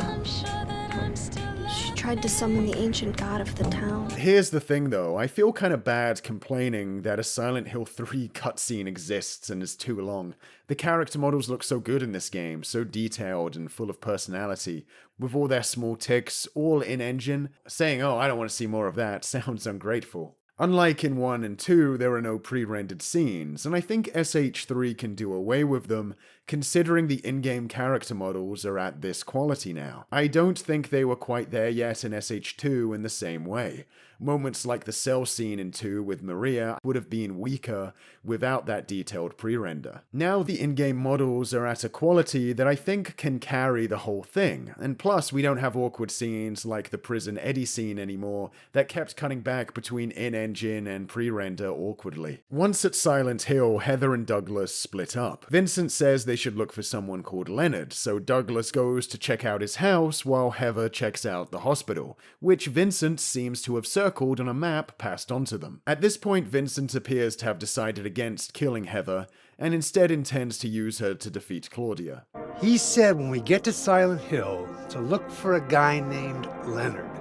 She tried to summon the ancient god of the town. Here's the thing though, I feel kind of bad complaining that a Silent Hill 3 cutscene exists and is too long. The character models look so good in this game, so detailed and full of personality, with all their small ticks, all in-engine. Saying, "Oh, I don't want to see more of that," sounds ungrateful. Unlike in 1 and 2, there are no pre-rendered scenes, and I think SH3 can do away with them, considering the in-game character models are at this quality now. I don't think they were quite there yet in SH2 in the same way. Moments like the cell scene in 2 with Maria would have been weaker without that detailed pre-render. Now the in-game models are at a quality that I think can carry the whole thing, and plus we don't have awkward scenes like the prison Eddie scene anymore that kept cutting back between in-engine and pre-render awkwardly. Once at Silent Hill, Heather and Douglas split up. Vincent says they should look for someone called Leonard, so Douglas goes to check out his house while Heather checks out the hospital, which Vincent seems to have circled on a map passed on to them. At this point, Vincent appears to have decided against killing Heather, and instead intends to use her to defeat Claudia. He said when we get to Silent Hill to look for a guy named Leonard,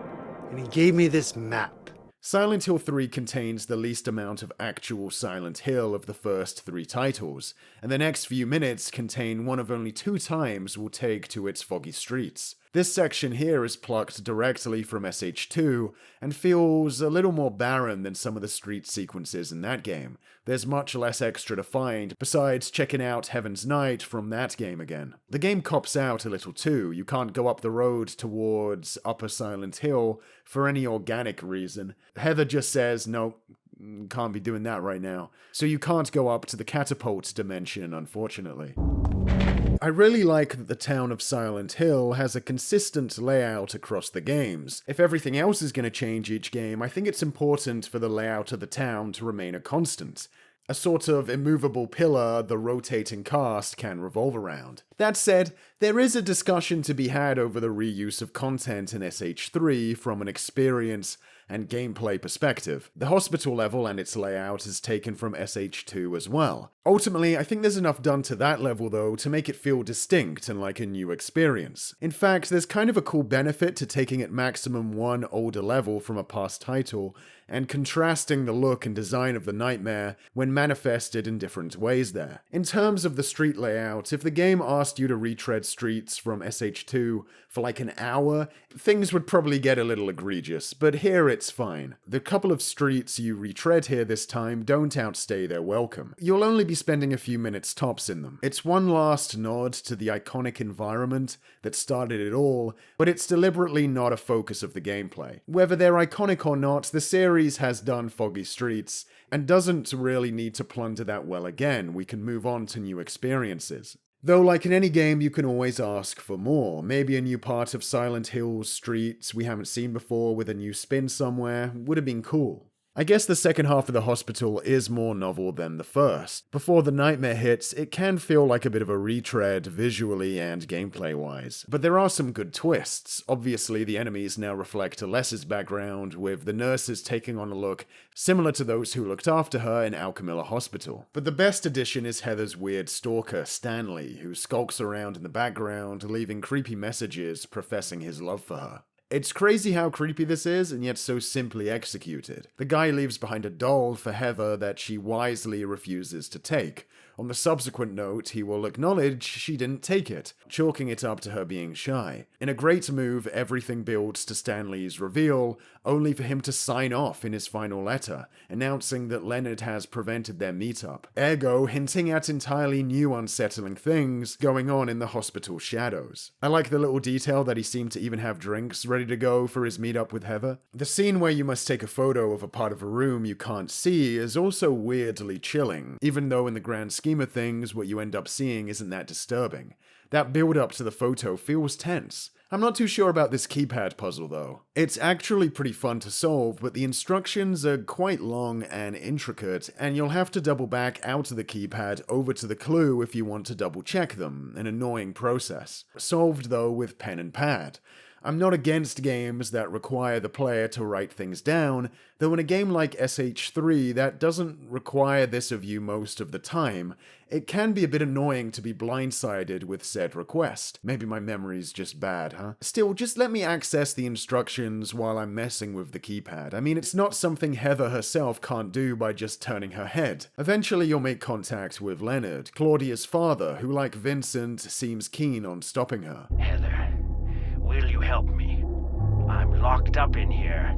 and he gave me this map. Silent Hill 3 contains the least amount of actual Silent Hill of the first 3 titles, and the next few minutes contain one of only 2 times we'll take to its foggy streets. This section here is plucked directly from SH2, and feels a little more barren than some of the street sequences in that game. There's much less extra to find, besides checking out Heaven's Night from that game again. The game cops out a little too. You can't go up the road towards Upper Silent Hill for any organic reason. Heather just says, nope, can't be doing that right now. So you can't go up to the catapult dimension, unfortunately. I really like that the town of Silent Hill has a consistent layout across the games. If everything else is going to change each game, I think it's important for the layout of the town to remain a constant. A sort of immovable pillar the rotating cast can revolve around. That said, there is a discussion to be had over the reuse of content in SH3 from an experience and gameplay perspective. The hospital level and its layout is taken from SH2 as well. Ultimately, I think there's enough done to that level though to make it feel distinct and like a new experience. In fact, there's kind of a cool benefit to taking at maximum one older level from a past title and contrasting the look and design of the nightmare when manifested in different ways there. In terms of the street layout, if the game asked you to retread streets from SH2 for like an hour, things would probably get a little egregious, but here it's fine. The couple of streets you retread here this time don't outstay their welcome. You'll only be spending a few minutes tops in them. It's one last nod to the iconic environment that started it all, but it's deliberately not a focus of the gameplay. Whether they're iconic or not, the series has done foggy streets, and doesn't really need to plunder that well again. We can move on to new experiences. Though, like in any game, you can always ask for more. Maybe a new part of Silent Hill's streets we haven't seen before with a new spin somewhere would have been cool. I guess the second half of the hospital is more novel than the first. Before the nightmare hits, it can feel like a bit of a retread visually and gameplay-wise. But there are some good twists. Obviously, the enemies now reflect Alessa's background, with the nurses taking on a look similar to those who looked after her in Alchemilla Hospital. But the best addition is Heather's weird stalker, Stanley, who skulks around in the background, leaving creepy messages professing his love for her. It's crazy how creepy this is, and yet so simply executed. The guy leaves behind a doll for Heather that she wisely refuses to take. On the subsequent note, he will acknowledge she didn't take it, chalking it up to her being shy. In a great move, everything builds to Stanley's reveal, only for him to sign off in his final letter, announcing that Leonard has prevented their meetup, ergo hinting at entirely new unsettling things going on in the hospital shadows. I like the little detail that he seemed to even have drinks ready to go for his meetup with Heather. The scene where you must take a photo of a part of a room you can't see is also weirdly chilling, even though in the grand scheme of things what you end up seeing isn't that disturbing. That build up to the photo feels tense. I'm not too sure about this keypad puzzle though. It's actually pretty fun to solve, but the instructions are quite long and intricate, and you'll have to double back out of the keypad over to the clue if you want to double check them, an annoying process. Solved though with pen and pad. I'm not against games that require the player to write things down, though in a game like SH3 that doesn't require this of you most of the time, it can be a bit annoying to be blindsided with said request. Maybe my memory's just bad, huh? Still, just let me access the instructions while I'm messing with the keypad. I mean, it's not something Heather herself can't do by just turning her head. Eventually you'll make contact with Leonard, Claudia's father, who like Vincent seems keen on stopping her. Heather, will you help me? I'm locked up in here,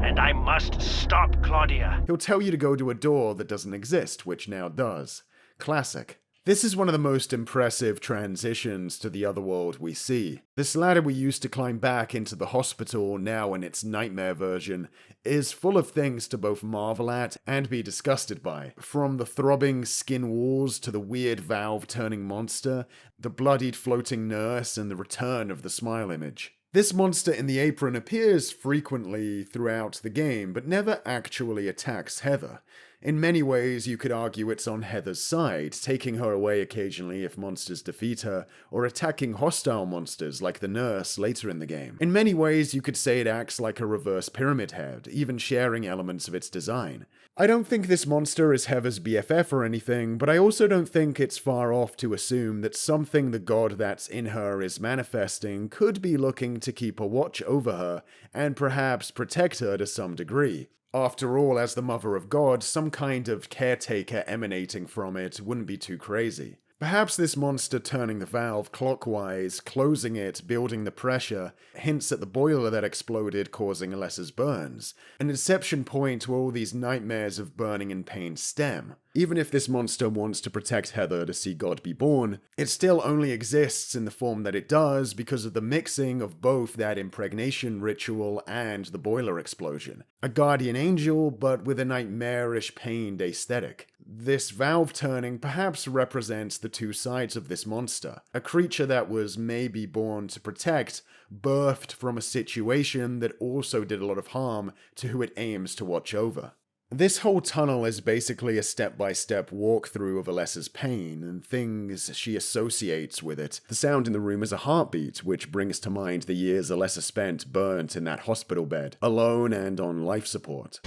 and I must stop Claudia. He'll tell you to go to a door that doesn't exist, which now does. Classic. This is one of the most impressive transitions to the otherworld we see. This ladder we used to climb back into the hospital, now in its nightmare version, is full of things to both marvel at and be disgusted by. From the throbbing skin walls to the weird valve-turning monster, the bloodied floating nurse, and the return of the smile image. This monster in the apron appears frequently throughout the game, but never actually attacks Heather. In many ways, you could argue it's on Heather's side, taking her away occasionally if monsters defeat her, or attacking hostile monsters like the nurse later in the game. In many ways, you could say it acts like a reverse Pyramid Head, even sharing elements of its design. I don't think this monster is Heather's BFF or anything, but I also don't think it's far off to assume that something the god that's in her is manifesting could be looking to keep a watch over her, and perhaps protect her to some degree. After all, as the Mother of God, some kind of caretaker emanating from it wouldn't be too crazy. Perhaps this monster turning the valve clockwise, closing it, building the pressure, hints at the boiler that exploded causing Alessa's burns, an inception point where all these nightmares of burning and pain stem. Even if this monster wants to protect Heather to see God be born, it still only exists in the form that it does because of the mixing of both that impregnation ritual and the boiler explosion. A guardian angel, but with a nightmarish pained aesthetic. This valve turning perhaps represents the two sides of this monster, a creature that was maybe born to protect, birthed from a situation that also did a lot of harm to who it aims to watch over. This whole tunnel is basically a step-by-step walkthrough of Alessa's pain and things she associates with it. The sound in the room is a heartbeat, which brings to mind the years Alessa spent burnt in that hospital bed, alone and on life support.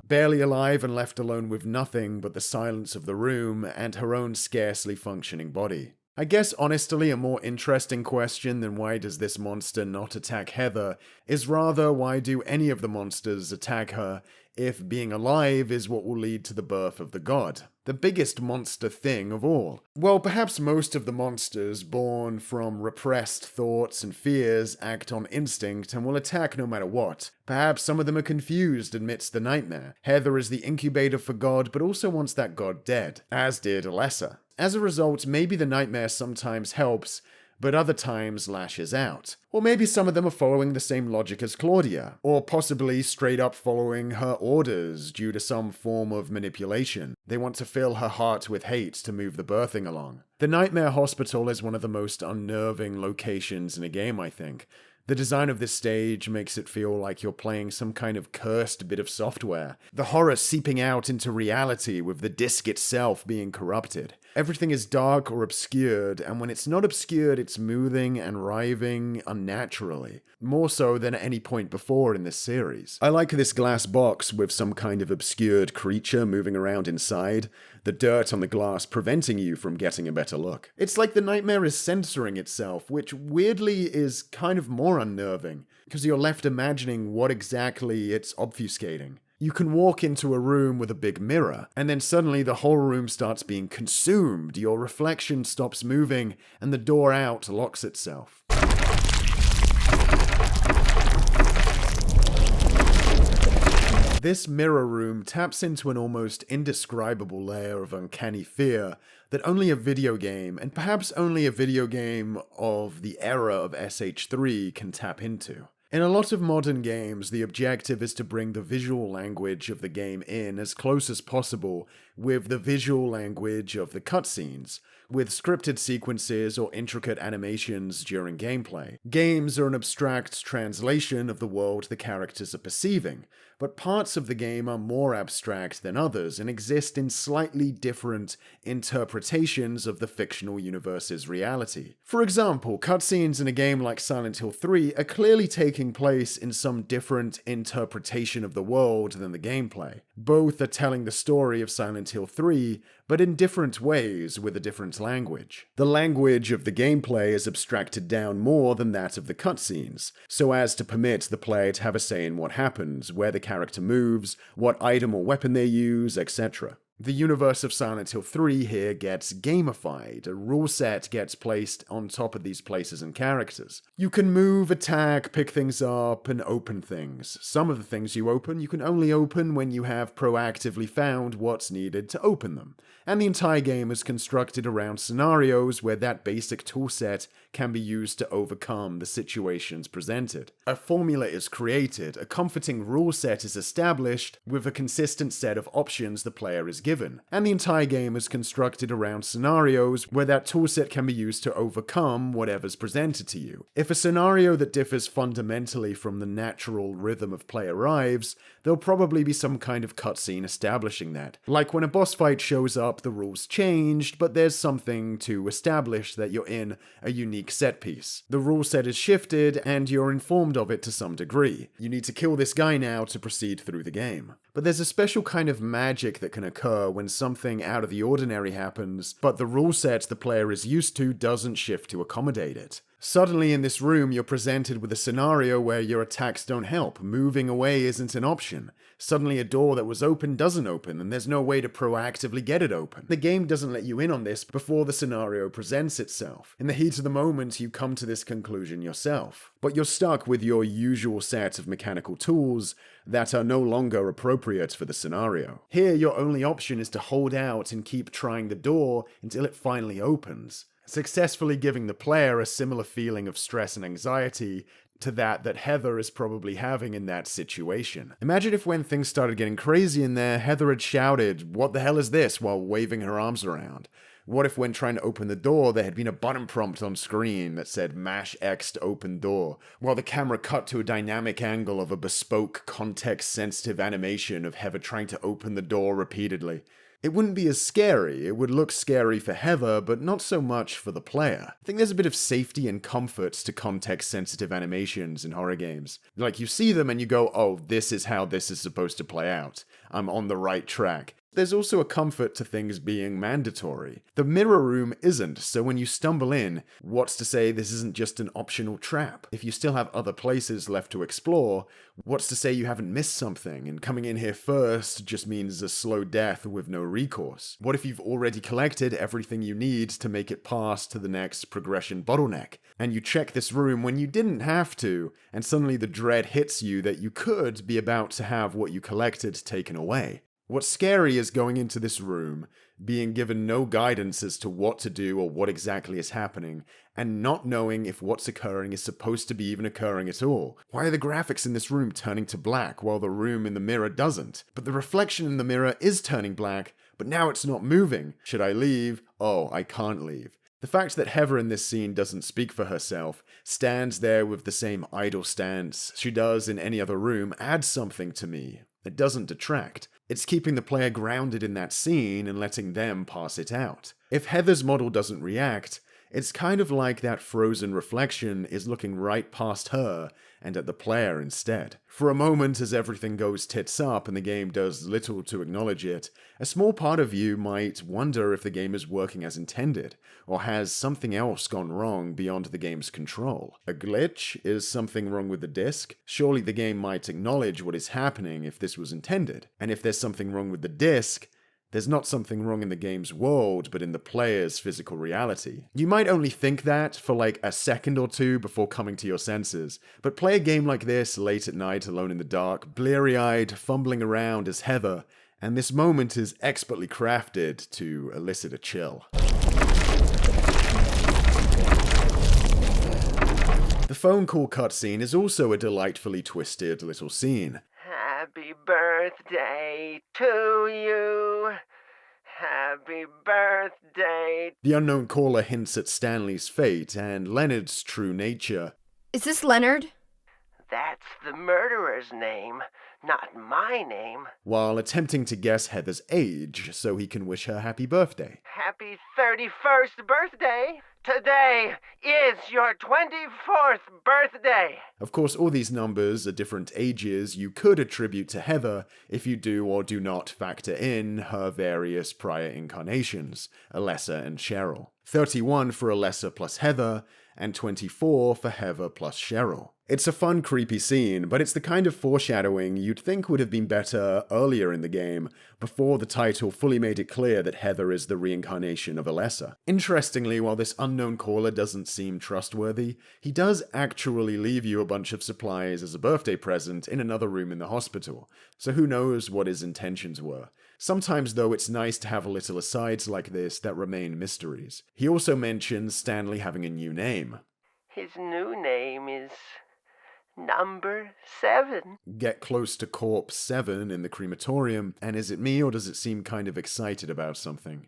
Barely alive and left alone with nothing but the silence of the room and her own scarcely functioning body. I guess honestly a more interesting question than why does this monster not attack Heather is rather why do any of the monsters attack her if being alive is what will lead to the birth of the god? The biggest monster thing of all. Well, perhaps most of the monsters born from repressed thoughts and fears act on instinct and will attack no matter what. Perhaps some of them are confused amidst the nightmare. Heather is the incubator for God, but also wants that god dead, as did Alessa. As a result, maybe the nightmare sometimes helps, but other times lashes out. Or maybe some of them are following the same logic as Claudia, or possibly straight up following her orders due to some form of manipulation. They want to fill her heart with hate to move the birthing along. The Nightmare Hospital is one of the most unnerving locations in a game, I think. The design of this stage makes it feel like you're playing some kind of cursed bit of software. The horror seeping out into reality with the disc itself being corrupted. Everything is dark or obscured, and when it's not obscured, it's moving and writhing unnaturally. More so than at any point before in this series. I like this glass box with some kind of obscured creature moving around inside, the dirt on the glass preventing you from getting a better look. It's like the nightmare is censoring itself, which weirdly is kind of more unnerving, because you're left imagining what exactly it's obfuscating. You can walk into a room with a big mirror, and then suddenly the whole room starts being consumed, your reflection stops moving, and the door out locks itself. This mirror room taps into an almost indescribable layer of uncanny fear that only a video game, and perhaps only a video game of the era of SH3, can tap into. In a lot of modern games, the objective is to bring the visual language of the game in as close as possible with the visual language of the cutscenes, with scripted sequences or intricate animations during gameplay. Games are an abstract translation of the world the characters are perceiving, but parts of the game are more abstract than others and exist in slightly different interpretations of the fictional universe's reality. For example, cutscenes in a game like Silent Hill 3 are clearly taking place in some different interpretation of the world than the gameplay. Both are telling the story of Silent Hill 3, but in different ways with a different language. The language of the gameplay is abstracted down more than that of the cutscenes, so as to permit the player to have a say in what happens, where the character moves, what item or weapon they use, etc. The universe of Silent Hill 3 here gets gamified. A rule set gets placed on top of these places and characters. You can move, attack, pick things up, and open things. Some of the things you open, you can only open when you have proactively found what's needed to open them. And the entire game is constructed around scenarios where that basic toolset can be used to overcome the situations presented. A formula is created, a comforting rule set is established, with a consistent set of options the player is given, and the entire game is constructed around scenarios where that toolset can be used to overcome whatever's presented to you. If a scenario that differs fundamentally from the natural rhythm of play arrives, there'll probably be some kind of cutscene establishing that. Like when a boss fight shows up, the rules changed, but there's something to establish that you're in a unique set piece. The rule set is shifted, and you're informed of it to some degree. You need to kill this guy now to proceed through the game. But there's a special kind of magic that can occur when something out of the ordinary happens, but the rule set the player is used to doesn't shift to accommodate it. Suddenly in this room, you're presented with a scenario where your attacks don't help. Moving away isn't an option. Suddenly a door that was open doesn't open, and there's no way to proactively get it open. The game doesn't let you in on this before the scenario presents itself. In the heat of the moment, you come to this conclusion yourself. But you're stuck with your usual set of mechanical tools that are no longer appropriate for the scenario. Here, your only option is to hold out and keep trying the door until it finally opens, successfully giving the player a similar feeling of stress and anxiety to that Heather is probably having in that situation. Imagine if when things started getting crazy in there, Heather had shouted, "What the hell is this?" while waving her arms around. What if when trying to open the door, there had been a button prompt on screen that said mash X to open door, while the camera cut to a dynamic angle of a bespoke, context-sensitive animation of Heather trying to open the door repeatedly? It wouldn't be as scary. It would look scary for Heather, but not so much for the player. I think there's a bit of safety and comfort to context-sensitive animations in horror games. Like, you see them and you go, oh, this is how this is supposed to play out. I'm on the right track. There's also a comfort to things being mandatory. The mirror room isn't, so when you stumble in, what's to say this isn't just an optional trap? If you still have other places left to explore, what's to say you haven't missed something, and coming in here first just means a slow death with no recourse? What if you've already collected everything you need to make it past to the next progression bottleneck, and you check this room when you didn't have to, and suddenly the dread hits you that you could be about to have what you collected taken away? What's scary is going into this room, being given no guidance as to what to do or what exactly is happening, and not knowing if what's occurring is supposed to be even occurring at all. Why are the graphics in this room turning to black while the room in the mirror doesn't? But the reflection in the mirror is turning black, but now it's not moving. Should I leave? Oh, I can't leave. The fact that Heather in this scene doesn't speak for herself, stands there with the same idle stance she does in any other room, adds something to me. It doesn't detract. It's keeping the player grounded in that scene and letting them pass it out. If Heather's model doesn't react, it's kind of like that frozen reflection is looking right past her and at the player instead. For a moment, as everything goes tits up and the game does little to acknowledge it, a small part of you might wonder if the game is working as intended, or has something else gone wrong beyond the game's control. A glitch? Is something wrong with the disc? Surely the game might acknowledge what is happening if this was intended. And if there's something wrong with the disc, there's not something wrong in the game's world, but in the player's physical reality. You might only think that for like a second or two before coming to your senses, but play a game like this late at night alone in the dark, bleary-eyed, fumbling around as Heather, and this moment is expertly crafted to elicit a chill. The phone call cutscene is also a delightfully twisted little scene. Happy birthday to you. Happy birthday. The unknown caller hints at Stanley's fate and Leonard's true nature. Is this Leonard? That's the murderer's name, not my name. While attempting to guess Heather's age so he can wish her happy birthday. Happy 31st birthday. Today is your 24th birthday. Of course, all these numbers are different ages you could attribute to Heather if you do or do not factor in her various prior incarnations, Alessa and Cheryl. 31 for Alessa plus Heather, and 24 for Heather plus Cheryl. It's a fun, creepy scene, but it's the kind of foreshadowing you'd think would have been better earlier in the game, before the title fully made it clear that Heather is the reincarnation of Alessa. Interestingly, while this unknown caller doesn't seem trustworthy, he does actually leave you a bunch of supplies as a birthday present in another room in the hospital, so who knows what his intentions were. Sometimes, though, it's nice to have little asides like this that remain mysteries. He also mentions Stanley having a new name. His new name is Number 7. Get close to Corpse 7 in the crematorium, and is it me or does it seem kind of excited about something?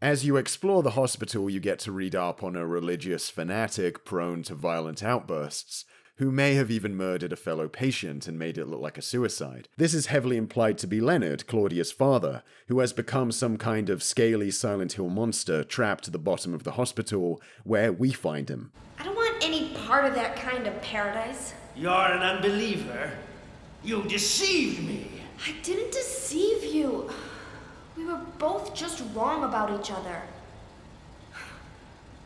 As you explore the hospital, you get to read up on a religious fanatic prone to violent outbursts, who may have even murdered a fellow patient and made it look like a suicide. This is heavily implied to be Leonard, Claudia's father, who has become some kind of scaly Silent Hill monster trapped at the bottom of the hospital, where we find him. I don't want any part of that kind of paradise. You're an unbeliever. You deceived me. I didn't deceive you. We were both just wrong about each other.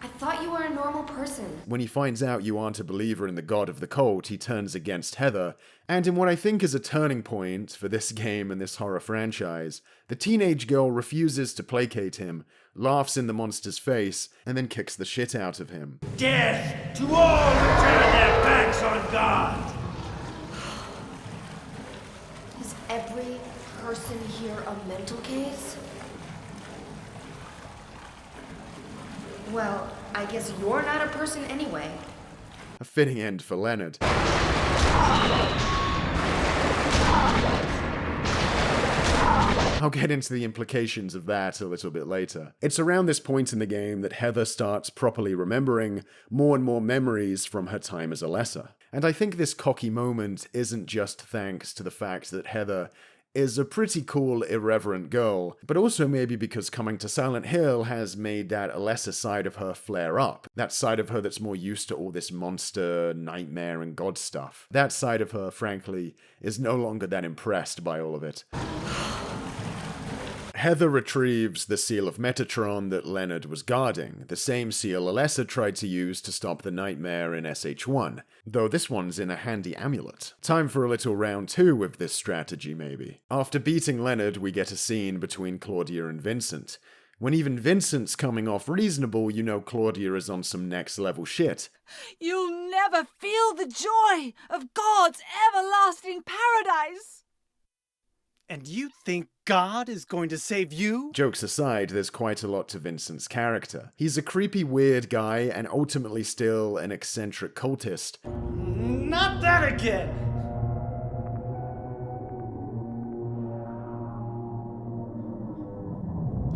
I thought you were a normal person. When he finds out you aren't a believer in the god of the cult, he turns against Heather, and in what I think is a turning point for this game and this horror franchise, the teenage girl refuses to placate him, laughs in the monster's face, and then kicks the shit out of him. Death to all who turn their backs on God! Is every person here a mental case? Well, I guess you're not a person anyway. A fitting end for Leonard. I'll get into the implications of that a little bit later. It's around this point in the game that Heather starts properly remembering more and more memories from her time as Alessa. And I think this cocky moment isn't just thanks to the fact that Heather is a pretty cool, irreverent girl, but also maybe because coming to Silent Hill has made that Alessa side of her flare up. That side of her that's more used to all this monster, nightmare, and god stuff. That side of her, frankly, is no longer that impressed by all of it. Heather retrieves the seal of Metatron that Leonard was guarding, the same seal Alessa tried to use to stop the nightmare in SH1, though this one's in a handy amulet. Time for a little round 2 with this strategy, maybe. After beating Leonard, we get a scene between Claudia and Vincent. When even Vincent's coming off reasonable, you know Claudia is on some next level shit. You'll never feel the joy of God's everlasting paradise! And you think God is going to save you? Jokes aside, there's quite a lot to Vincent's character. He's a creepy, weird guy, and ultimately still an eccentric cultist. Not that again!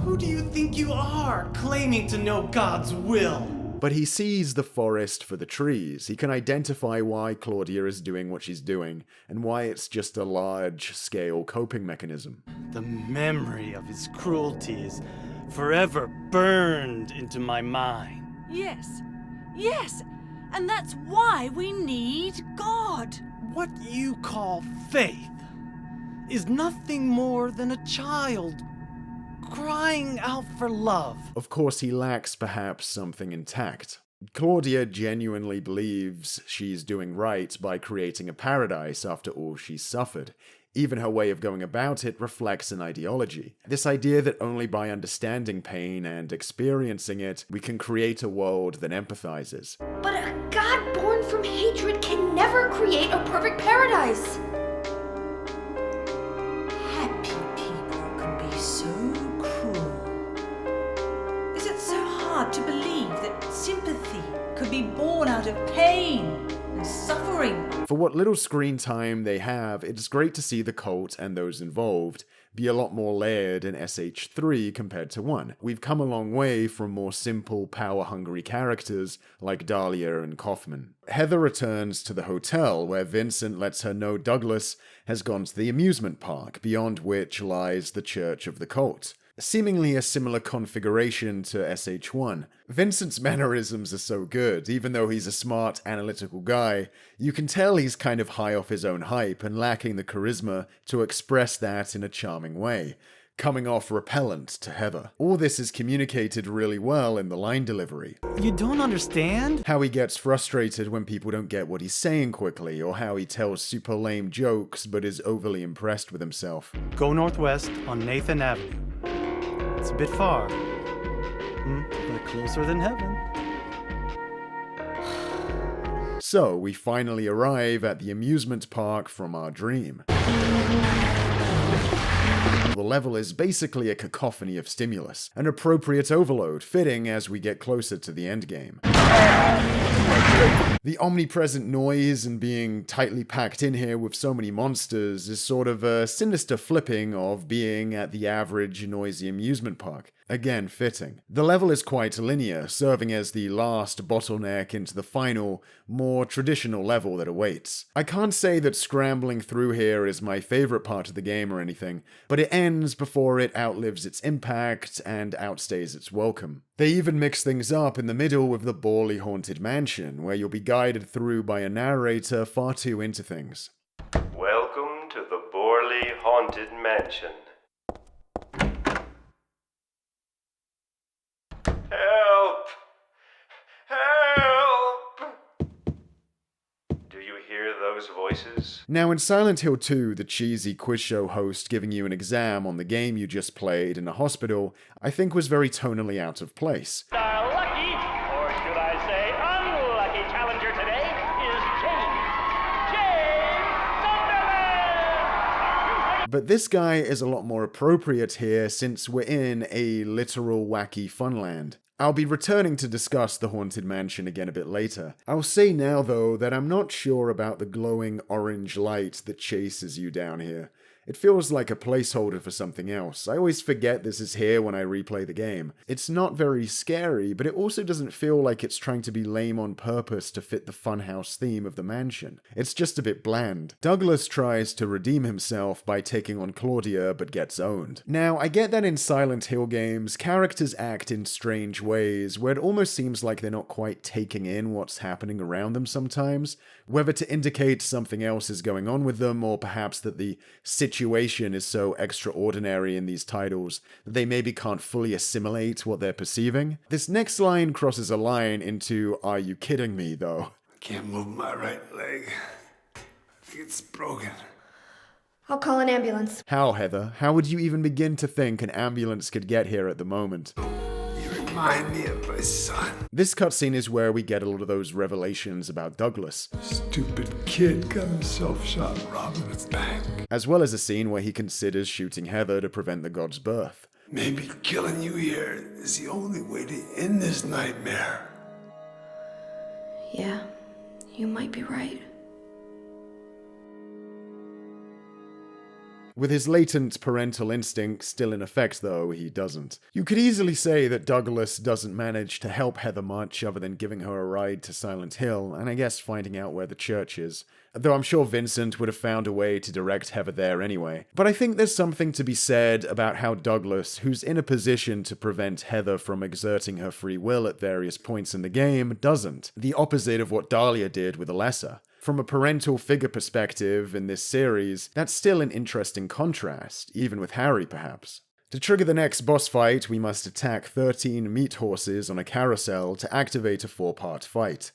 Who do you think you are, claiming to know God's will? But he sees the forest for the trees. He can identify why Claudia is doing what she's doing, and why it's just a large-scale coping mechanism. The memory of his cruelty is forever burned into my mind. Yes, and that's why we need God. What you call faith is nothing more than a child crying out for love. Of course, he lacks perhaps something intact. Claudia genuinely believes she's doing right by creating a paradise after all she's suffered. Even her way of going about it reflects an ideology. This idea that only by understanding pain and experiencing it, we can create a world that empathizes. But a god born from hatred can never create a perfect paradise. Happy people can be so cruel. Is it so hard to believe that sympathy could be born out of pain and suffering? For what little screen time they have, it's great to see the cult and those involved be a lot more layered in SH3 compared to 1. We've come a long way from more simple, power-hungry characters like Dahlia and Kaufman. Heather returns to the hotel where Vincent lets her know Douglas has gone to the amusement park, beyond which lies the church of the cult. seemingly a similar configuration to SH1. Vincent's mannerisms are so good, even though he's a smart, analytical guy, you can tell he's kind of high off his own hype and lacking the charisma to express that in a charming way, coming off repellent to Heather. All this is communicated really well in the line delivery. You don't understand? How he gets frustrated when people don't get what he's saying quickly, or how he tells super lame jokes but is overly impressed with himself. Go northwest on Nathan Avenue. It's a bit far, but closer than heaven. So, we finally arrive at the amusement park from our dream. The level is basically a cacophony of stimulus, an appropriate overload fitting as we get closer to the endgame. The omnipresent noise and being tightly packed in here with so many monsters is sort of a sinister flipping of being at the average noisy amusement park. Again, fitting. The level is quite linear, serving as the last bottleneck into the final, more traditional level that awaits. I can't say that scrambling through here is my favorite part of the game or anything, but it ends before it outlives its impact and outstays its welcome. They even mix things up in the middle with the Borley Haunted Mansion, where you'll be guided through by a narrator far too into things. Welcome to the Borley Haunted Mansion. Help! Help! Do you hear those voices? Now, in Silent Hill 2, the cheesy quiz show host giving you an exam on the game you just played in a hospital, I think was very tonally out of place. Our lucky, or should I say unlucky challenger today is James Sunderland! But this guy is a lot more appropriate here since we're in a literal wacky funland. I'll be returning to discuss the Haunted Mansion again a bit later. I'll say now though that I'm not sure about the glowing orange light that chases you down here. It feels like a placeholder for something else. I always forget this is here when I replay the game. It's not very scary, but it also doesn't feel like it's trying to be lame on purpose to fit the funhouse theme of the mansion. It's just a bit bland. Douglas tries to redeem himself by taking on Claudia, but gets owned. Now, I get that in Silent Hill games, characters act in strange ways, where it almost seems like they're not quite taking in what's happening around them sometimes, whether to indicate something else is going on with them, or perhaps that the situation is so extraordinary in these titles that they maybe can't fully assimilate what they're perceiving. This next line crosses a line into "Are you kidding me," though? I can't move my right leg. I think it's broken. I'll call an ambulance. How, Heather? How would you even begin to think an ambulance could get here at the moment? Remind me of my son. This cutscene is where we get a lot of those revelations about Douglas. Stupid kid got himself shot robbing his bank. As well as a scene where he considers shooting Heather to prevent the god's birth. Maybe killing you here is the only way to end this nightmare. Yeah, you might be right. With his latent parental instinct still in effect, though, he doesn't. You could easily say that Douglas doesn't manage to help Heather much other than giving her a ride to Silent Hill, and I guess finding out where the church is. Though I'm sure Vincent would have found a way to direct Heather there anyway. But I think there's something to be said about how Douglas, who's in a position to prevent Heather from exerting her free will at various points in the game, doesn't. The opposite of what Dahlia did with Alessa. From a parental figure perspective in this series, that's still an interesting contrast, even with Harry perhaps. To trigger the next boss fight, we must attack 13 meat horses on a carousel to activate a 4-part fight.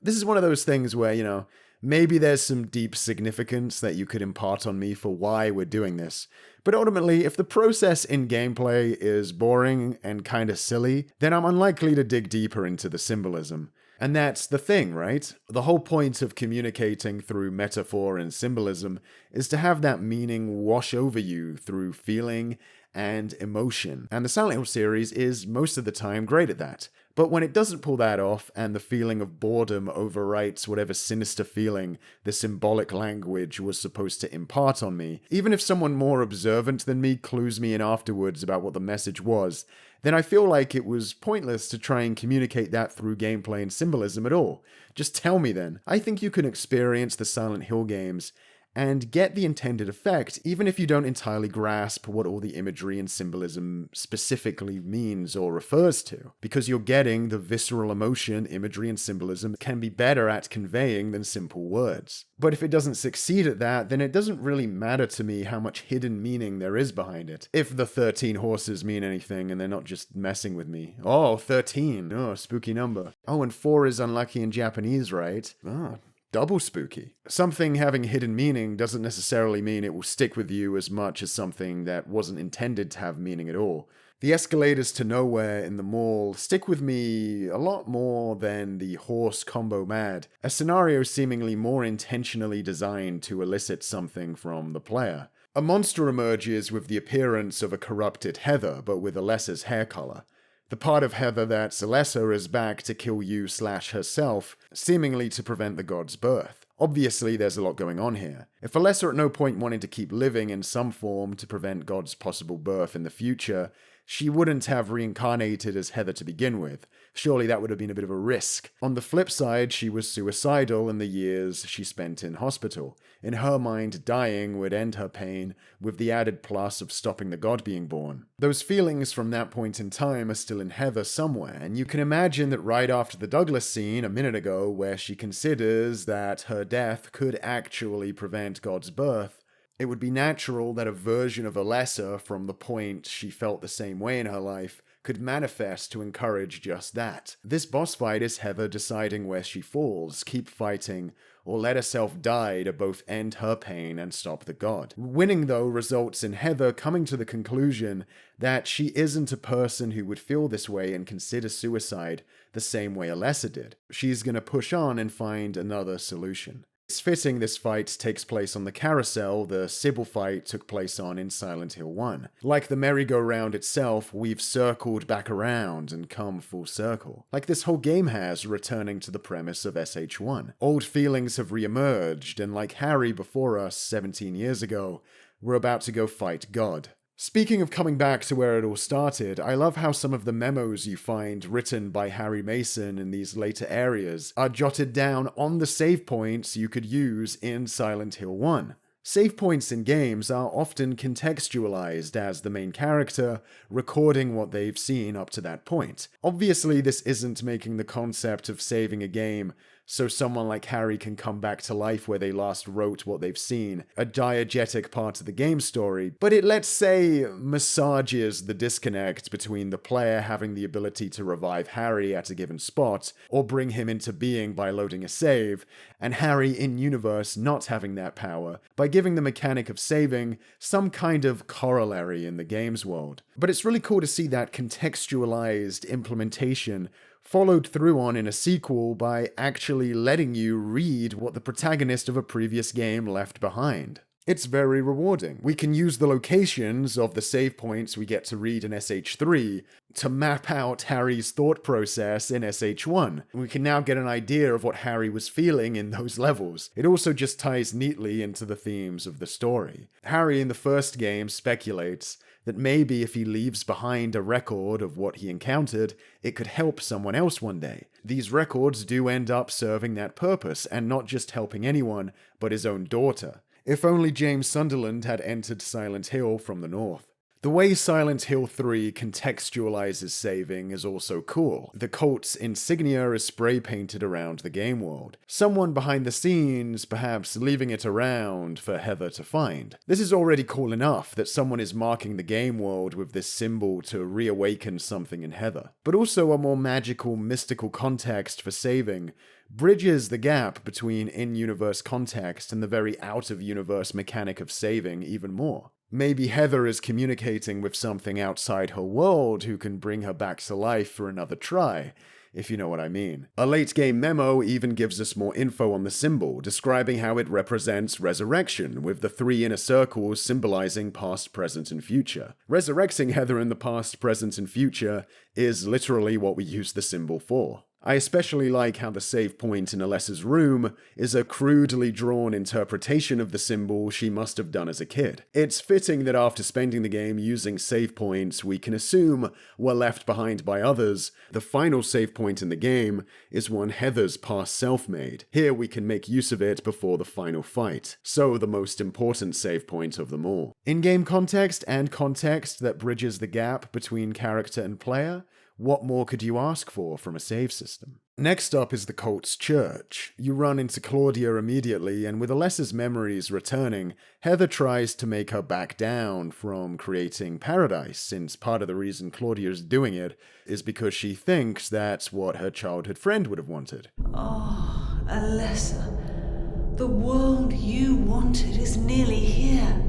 This is one of those things where, maybe there's some deep significance that you could impart on me for why we're doing this. But ultimately, if the process in gameplay is boring and kinda silly, then I'm unlikely to dig deeper into the symbolism. And that's the thing, right? The whole point of communicating through metaphor and symbolism is to have that meaning wash over you through feeling and emotion. And the Silent Hill series is most of the time great at that. But when it doesn't pull that off and the feeling of boredom overwrites whatever sinister feeling the symbolic language was supposed to impart on me, even if someone more observant than me clues me in afterwards about what the message was, then I feel like it was pointless to try and communicate that through gameplay and symbolism at all. Just tell me then. I think you can experience the Silent Hill games and get the intended effect, even if you don't entirely grasp what all the imagery and symbolism specifically means or refers to, because you're getting the visceral emotion, imagery, and symbolism can be better at conveying than simple words. But if it doesn't succeed at that, then it doesn't really matter to me how much hidden meaning there is behind it. If the 13 horses mean anything and they're not just messing with me. Oh, 13. Oh, spooky number. Oh, and 4 is unlucky in Japanese, right? Oh, double spooky. Something having hidden meaning doesn't necessarily mean it will stick with you as much as something that wasn't intended to have meaning at all. The escalators to nowhere in the mall stick with me a lot more than the horse combo mad, a scenario seemingly more intentionally designed to elicit something from the player. A monster emerges with the appearance of a corrupted Heather, but with Alessa's hair color. The part of Heather that's Alessa is back to kill you/herself, seemingly to prevent the god's birth. Obviously, there's a lot going on here. If Alessa at no point wanted to keep living in some form to prevent God's possible birth in the future, she wouldn't have reincarnated as Heather to begin with. Surely that would have been a bit of a risk. On the flip side, she was suicidal in the years she spent in hospital. In her mind, dying would end her pain, with the added plus of stopping the god being born. Those feelings from that point in time are still in Heather somewhere, and you can imagine that right after the Douglas scene a minute ago, where she considers that her death could actually prevent God's birth, it would be natural that a version of Alessa from the point she felt the same way in her life could manifest to encourage just that. This boss fight is Heather deciding where she falls, keep fighting, or let herself die to both end her pain and stop the god. Winning, though, results in Heather coming to the conclusion that she isn't a person who would feel this way and consider suicide the same way Alessa did. She's gonna push on and find another solution. It's fitting this fight takes place on the carousel the Sybil fight took place on in Silent Hill 1. Like the merry-go-round itself, we've circled back around and come full circle. Like this whole game has, returning to the premise of SH1. Old feelings have re-emerged, and like Harry before us 17 years ago, we're about to go fight God. Speaking of coming back to where it all started, I love how some of the memos you find written by Harry Mason in these later areas are jotted down on the save points you could use in Silent Hill 1. Save points in games are often contextualized as the main character recording what they've seen up to that point. Obviously, this isn't making the concept of saving a game so someone like Harry can come back to life where they last wrote what they've seen, a diegetic part of the game story, but it, let's say, massages the disconnect between the player having the ability to revive Harry at a given spot, or bring him into being by loading a save, and Harry in-universe not having that power, by giving the mechanic of saving some kind of corollary in the game's world. But it's really cool to see that contextualized implementation followed through on in a sequel by actually letting you read what the protagonist of a previous game left behind. It's very rewarding. We can use the locations of the save points we get to read in SH3 to map out Harry's thought process in SH1. We can now get an idea of what Harry was feeling in those levels. It also just ties neatly into the themes of the story. Harry in the first game speculates that maybe if he leaves behind a record of what he encountered, it could help someone else one day. These records do end up serving that purpose, and not just helping anyone, but his own daughter. If only James Sunderland had entered Silent Hill from the north. The way Silent Hill 3 contextualizes saving is also cool. The cult's insignia is spray painted around the game world. Someone behind the scenes perhaps leaving it around for Heather to find. This is already cool enough that someone is marking the game world with this symbol to reawaken something in Heather. But also a more magical, mystical context for saving bridges the gap between in-universe context and the very out-of-universe mechanic of saving even more. Maybe Heather is communicating with something outside her world who can bring her back to life for another try, if you know what I mean. A late-game memo even gives us more info on the symbol, describing how it represents resurrection, with the 3 inner circles symbolizing past, present, and future. Resurrecting Heather in the past, present, and future is literally what we use the symbol for. I especially like how the save point in Alessa's room is a crudely drawn interpretation of the symbol she must have done as a kid. It's fitting that after spending the game using save points we can assume were left behind by others, the final save point in the game is one Heather's past self made. Here we can make use of it before the final fight, so the most important save point of them all. In-game context and context that bridges the gap between character and player, what more could you ask for from a save system? Next up is the cult's church. You run into Claudia immediately, and with Alessa's memories returning, Heather tries to make her back down from creating paradise, since part of the reason Claudia is doing it is because she thinks that's what her childhood friend would have wanted. Oh, Alessa, the world you wanted is nearly here.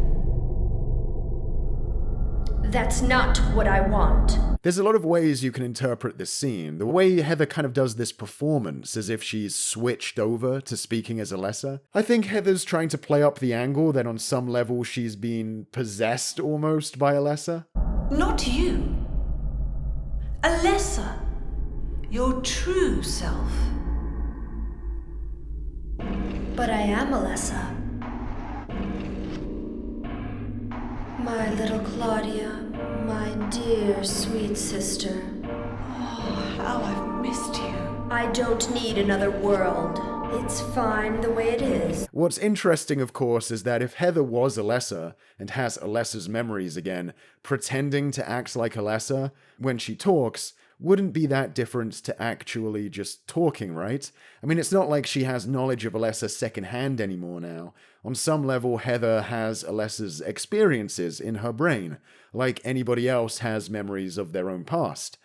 That's not what I want. There's a lot of ways you can interpret this scene. The way Heather kind of does this performance as if she's switched over to speaking as Alessa. I think Heather's trying to play up the angle that on some level she's been possessed almost by Alessa. Not you. Alessa, your true self. But I am Alessa. My little Claudia, my dear sweet sister. Oh, how I've missed you. I don't need another world. It's fine the way it is. What's interesting, of course, is that if Heather was Alessa and has Alessa's memories again, pretending to act like Alessa when she talks wouldn't be that different to actually just talking, right? I mean, it's not like she has knowledge of Alessa secondhand anymore now. On some level, Heather has Alessa's experiences in her brain, like anybody else has memories of their own past.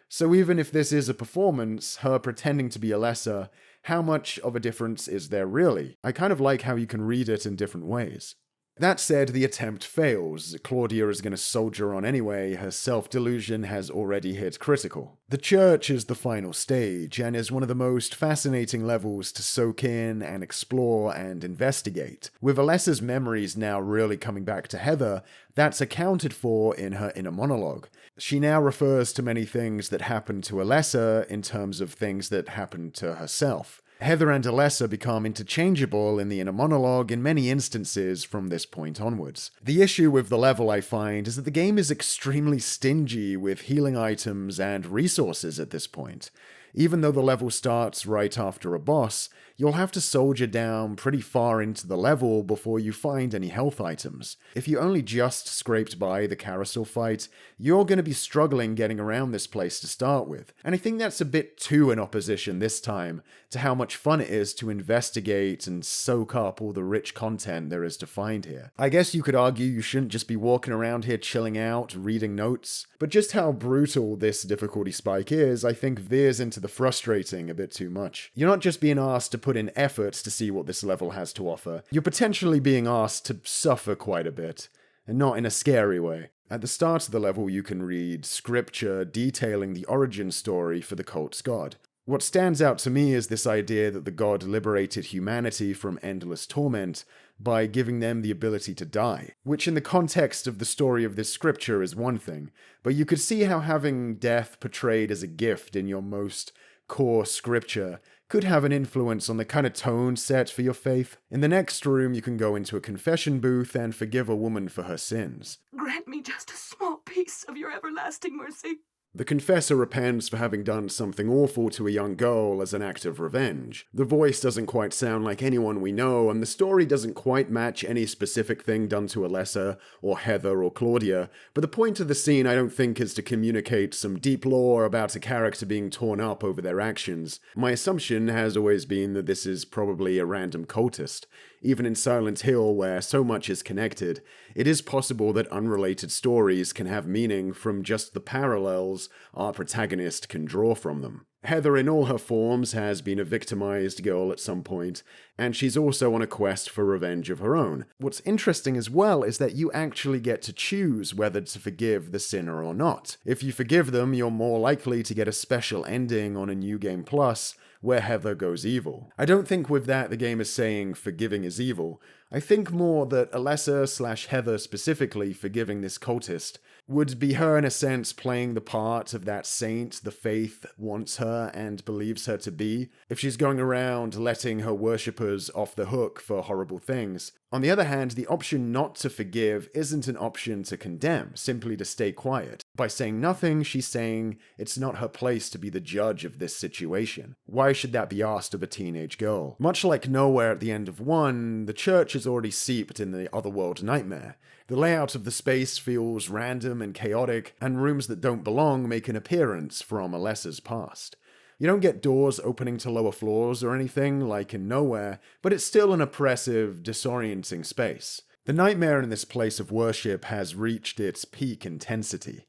So even if this is a performance, her pretending to be Alessa, how much of a difference is there really? I kind of like how you can read it in different ways. That said, the attempt fails. Claudia is going to soldier on anyway, her self-delusion has already hit critical. The church is the final stage, and is one of the most fascinating levels to soak in and explore and investigate. With Alessa's memories now really coming back to Heather, that's accounted for in her inner monologue. She now refers to many things that happened to Alessa in terms of things that happened to herself. Heather and Alessa become interchangeable in the inner monologue in many instances from this point onwards. The issue with the level, I find, is that the game is extremely stingy with healing items and resources at this point. Even though the level starts right after a boss, you'll have to soldier down pretty far into the level before you find any health items. If you only just scraped by the carousel fight, you're going to be struggling getting around this place to start with. And I think that's a bit too in opposition this time to how much fun it is to investigate and soak up all the rich content there is to find here. I guess you could argue you shouldn't just be walking around here chilling out, reading notes, but just how brutal this difficulty spike is, I think veers into the frustrating a bit too much. You're not just being asked to put in effort to see what this level has to offer, you're potentially being asked to suffer quite a bit, and not in a scary way. At the start of the level you can read scripture detailing the origin story for the cult's god. What stands out to me is this idea that the god liberated humanity from endless torment by giving them the ability to die, which in the context of the story of this scripture is one thing, but you could see how having death portrayed as a gift in your most core scripture could have an influence on the kind of tone set for your faith. In the next room, you can go into a confession booth and forgive a woman for her sins. Grant me just a small piece of your everlasting mercy. The confessor repents for having done something awful to a young girl as an act of revenge. The voice doesn't quite sound like anyone we know, and the story doesn't quite match any specific thing done to Alessa, or Heather, or Claudia, but the point of the scene I don't think is to communicate some deep lore about a character being torn up over their actions. My assumption has always been that this is probably a random cultist. Even in Silent Hill, where so much is connected, it is possible that unrelated stories can have meaning from just the parallels our protagonist can draw from them. Heather in all her forms has been a victimized girl at some point, and she's also on a quest for revenge of her own. What's interesting as well is that you actually get to choose whether to forgive the sinner or not. If you forgive them, you're more likely to get a special ending on a New Game Plus, where Heather goes evil. I don't think with that the game is saying forgiving is evil. I think more that Alessa / Heather specifically forgiving this cultist would be her in a sense playing the part of that saint the faith wants her and believes her to be, if she's going around letting her worshippers off the hook for horrible things. On the other hand, the option not to forgive isn't an option to condemn, simply to stay quiet. By saying nothing, she's saying it's not her place to be the judge of this situation. Why should that be asked of a teenage girl? Much like Nowhere at the end of 1, the church is already seeped in the otherworld nightmare. The layout of the space feels random and chaotic, and rooms that don't belong make an appearance from Alessa's past. You don't get doors opening to lower floors or anything like in Nowhere, but it's still an oppressive, disorienting space. The nightmare in this place of worship has reached its peak intensity.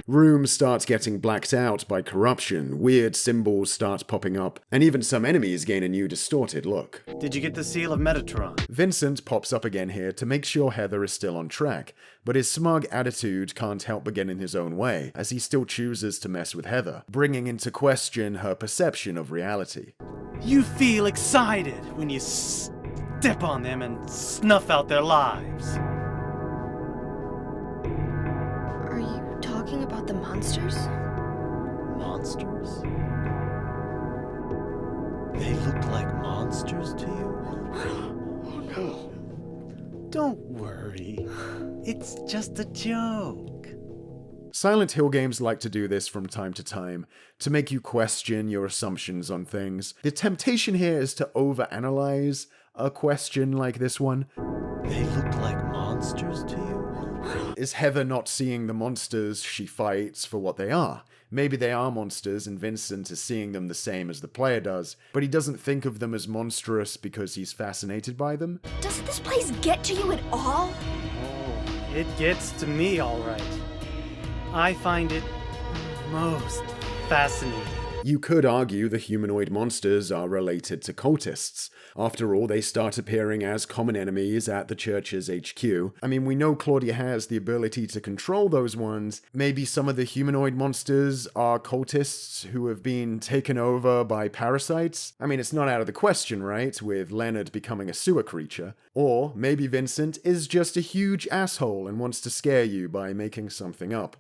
Rooms start getting blacked out by corruption, weird symbols start popping up, and even some enemies gain a new distorted look. Did you get the seal of Metatron? Vincent pops up again here to make sure Heather is still on track, but his smug attitude can't help but get in his own way, as he still chooses to mess with Heather, bringing into question her perception of reality. You feel excited when you step on them and snuff out their lives. Are you talking about the monsters? Monsters? They look like monsters to you? Oh no. Don't worry. It's just a joke. Silent Hill games like to do this from time to time, to make you question your assumptions on things. The temptation here is to overanalyze a question like this one. They look like monsters to you? Is Heather not seeing the monsters she fights for what they are? Maybe they are monsters and Vincent is seeing them the same as the player does, but he doesn't think of them as monstrous because he's fascinated by them? Does this place get to you at all? Oh, it gets to me all right. I find it most fascinating. You could argue the humanoid monsters are related to cultists. After all, they start appearing as common enemies at the church's HQ. I mean, we know Claudia has the ability to control those ones. Maybe some of the humanoid monsters are cultists who have been taken over by parasites? I mean, it's not out of the question, right? With Leonard becoming a sewer creature. Or maybe Vincent is just a huge asshole and wants to scare you by making something up.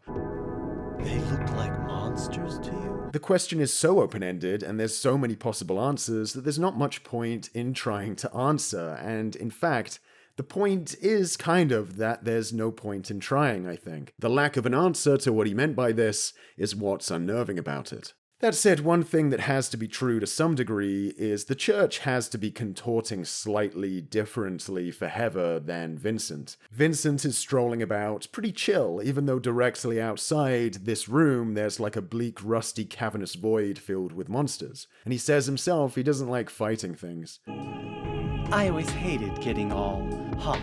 They look like monsters to you? The question is so open-ended, and there's so many possible answers, that there's not much point in trying to answer, and in fact, the point is kind of that there's no point in trying, I think. The lack of an answer to what he meant by this is what's unnerving about it. That said, one thing that has to be true to some degree is the church has to be contorting slightly differently for Heather than Vincent. Vincent is strolling about pretty chill, even though directly outside this room there's like a bleak, rusty, cavernous void filled with monsters. And he says himself he doesn't like fighting things. I always hated getting all hot,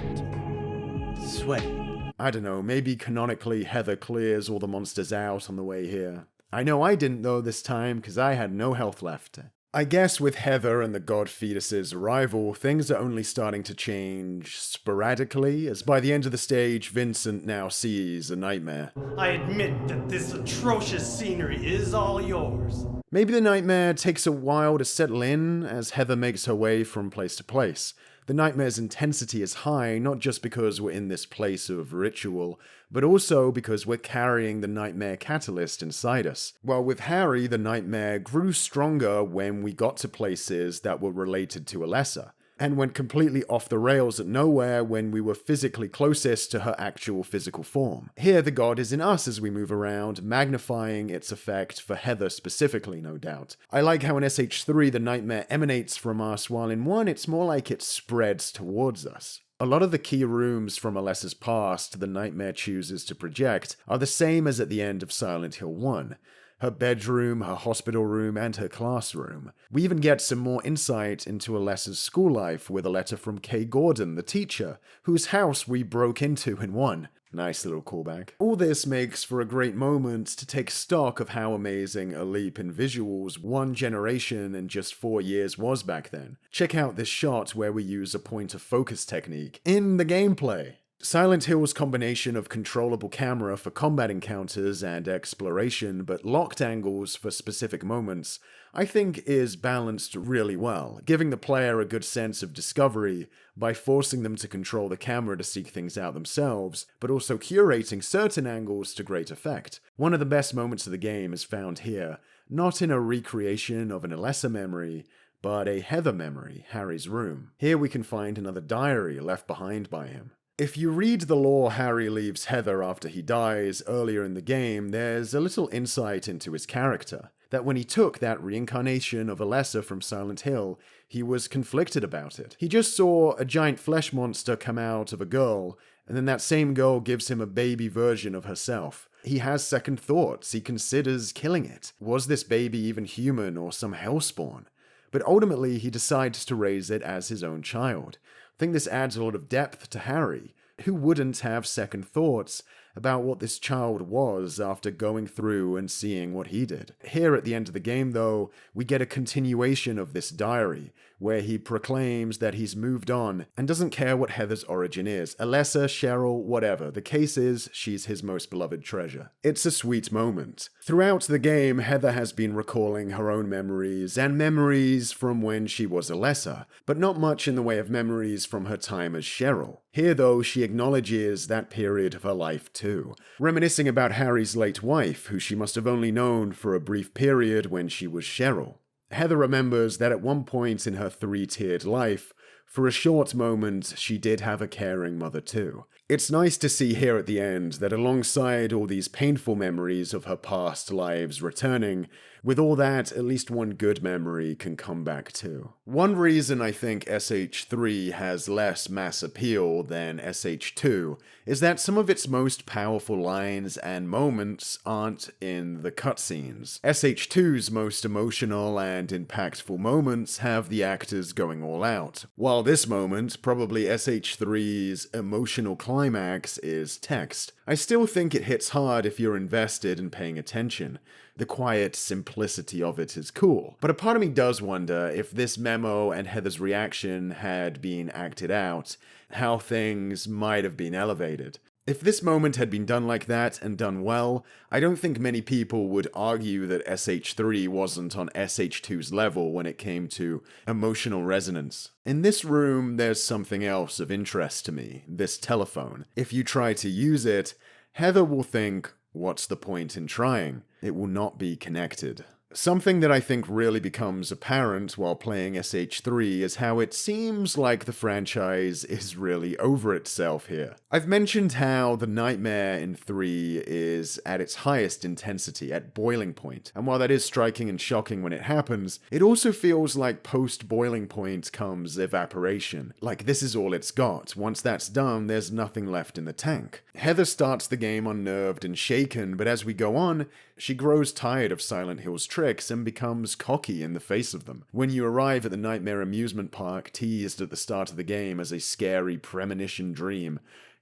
sweaty. I don't know, maybe canonically Heather clears all the monsters out on the way here. I know I didn't though this time, because I had no health left. I guess with Heather and the god fetus's arrival, things are only starting to change sporadically, as by the end of the stage, Vincent now sees a nightmare. I admit that this atrocious scenery is all yours. Maybe the nightmare takes a while to settle in as Heather makes her way from place to place. The nightmare's intensity is high, not just because we're in this place of ritual, but also because we're carrying the nightmare catalyst inside us. While with Harry, the nightmare grew stronger when we got to places that were related to Alessa, and went completely off the rails at Nowhere when we were physically closest to her actual physical form. Here, the god is in us as we move around, magnifying its effect for Heather specifically, no doubt. I like how in SH3 the nightmare emanates from us, while in 1 it's more like it spreads towards us. A lot of the key rooms from Alessa's past the nightmare chooses to project are the same as at the end of Silent Hill 1. Her bedroom, her hospital room, and her classroom. We even get some more insight into Alessa's school life with a letter from Kay Gordon, the teacher, whose house we broke into in 1. Nice little callback. All this makes for a great moment to take stock of how amazing a leap in visuals one generation in just 4 years was back then. Check out this shot where we use a point of focus technique in the gameplay. Silent Hill's combination of controllable camera for combat encounters and exploration, but locked angles for specific moments, I think is balanced really well, giving the player a good sense of discovery by forcing them to control the camera to seek things out themselves, but also curating certain angles to great effect. One of the best moments of the game is found here, not in a recreation of an Alessa memory, but a Heather memory, Harry's room. Here we can find another diary left behind by him. If you read the lore Harry leaves Heather after he dies earlier in the game, there's a little insight into his character. That when he took that reincarnation of Alessa from Silent Hill, he was conflicted about it. He just saw a giant flesh monster come out of a girl, and then that same girl gives him a baby version of herself. He has second thoughts. He considers killing it. Was this baby even human or some hellspawn? But ultimately, he decides to raise it as his own child. I think this adds a lot of depth to Harry. Who wouldn't have second thoughts about what this child was after going through and seeing what he did? Here at the end of the game, though, we get a continuation of this diary, where he proclaims that he's moved on and doesn't care what Heather's origin is. Alessa, Cheryl, whatever. The case is, she's his most beloved treasure. It's a sweet moment. Throughout the game, Heather has been recalling her own memories, and memories from when she was Alessa, but not much in the way of memories from her time as Cheryl. Here, though, she acknowledges that period of her life too, reminiscing about Harry's late wife, who she must have only known for a brief period when she was Cheryl. Heather remembers that at one point in her three-tiered life, for a short moment, she did have a caring mother too. It's nice to see here at the end that alongside all these painful memories of her past lives returning, with all that, at least one good memory can come back too. One reason I think SH3 has less mass appeal than SH2 is that some of its most powerful lines and moments aren't in the cutscenes. SH2's most emotional and impactful moments have the actors going all out, while this moment, probably SH3's emotional climax, is text. I still think it hits hard if you're invested in paying attention. The quiet simplicity of it is cool. But a part of me does wonder if this memo and Heather's reaction had been acted out, how things might have been elevated. If this moment had been done like that and done well, I don't think many people would argue that SH3 wasn't on SH2's level when it came to emotional resonance. In this room, there's something else of interest to me, this telephone. If you try to use it, Heather will think, what's the point in trying? It will not be connected. Something that I think really becomes apparent while playing SH3 is how it seems like the franchise is really over itself here. I've mentioned how the nightmare in 3 is at its highest intensity, at boiling point, and while that is striking and shocking when it happens, it also feels like post-boiling point comes evaporation. Like this is all it's got. Once that's done, there's nothing left in the tank. Heather starts the game unnerved and shaken, but as we go on, she grows tired of Silent Hill's tricks and becomes cocky in the face of them. When you arrive at the Nightmare amusement park teased at the start of the game as a scary premonition dream,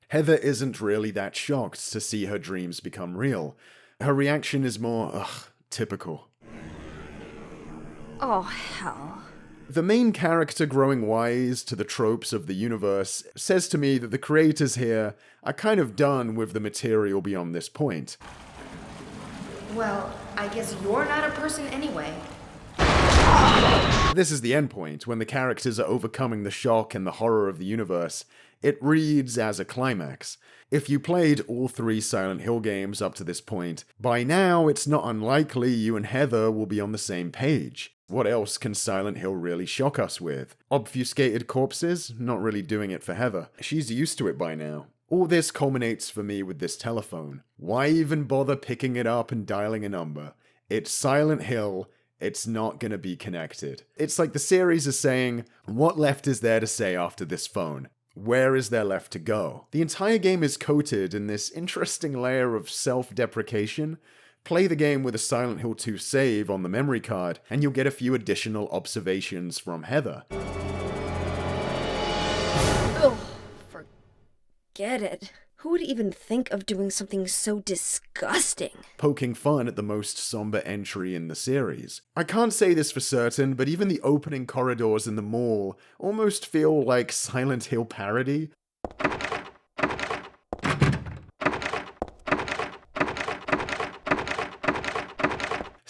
Heather isn't really that shocked to see her dreams become real. Her reaction is more, typical. Oh, hell. The main character growing wise to the tropes of the universe says to me that the creators here are kind of done with the material beyond this point. Well, I guess you're not a person anyway. This is the endpoint, when the characters are overcoming the shock and the horror of the universe. It reads as a climax. If you played all 3 Silent Hill games up to this point, by now it's not unlikely you and Heather will be on the same page. What else can Silent Hill really shock us with? Obfuscated corpses? Not really doing it for Heather. She's used to it by now. All this culminates for me with this telephone. Why even bother picking it up and dialing a number? It's Silent Hill. It's not gonna be connected. It's like the series is saying, what left is there to say after this phone? Where is there left to go? The entire game is coated in this interesting layer of self-deprecation. Play the game with a Silent Hill 2 save on the memory card, and you'll get a few additional observations from Heather. Forget it. Who would even think of doing something so disgusting? Poking fun at the most somber entry in the series. I can't say this for certain, but even the opening corridors in the mall almost feel like Silent Hill parody.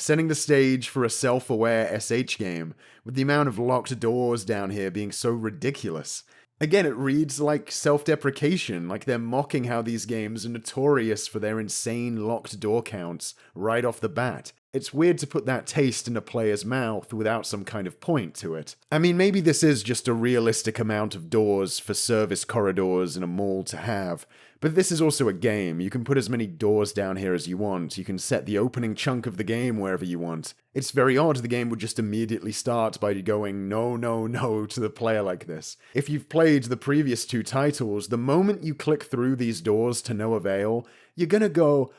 setting the stage for a self-aware SH game, with the amount of locked doors down here being so ridiculous. Again, it reads like self-deprecation, like they're mocking how these games are notorious for their insane locked door counts right off the bat. It's weird to put that taste in a player's mouth without some kind of point to it. I mean, maybe this is just a realistic amount of doors for service corridors in a mall to have, but this is also a game. You can put as many doors down here as you want. You can set the opening chunk of the game wherever you want. It's very odd the game would just immediately start by going no, no, no to the player like this. If you've played the previous two titles, the moment you click through these doors to no avail, you're gonna go,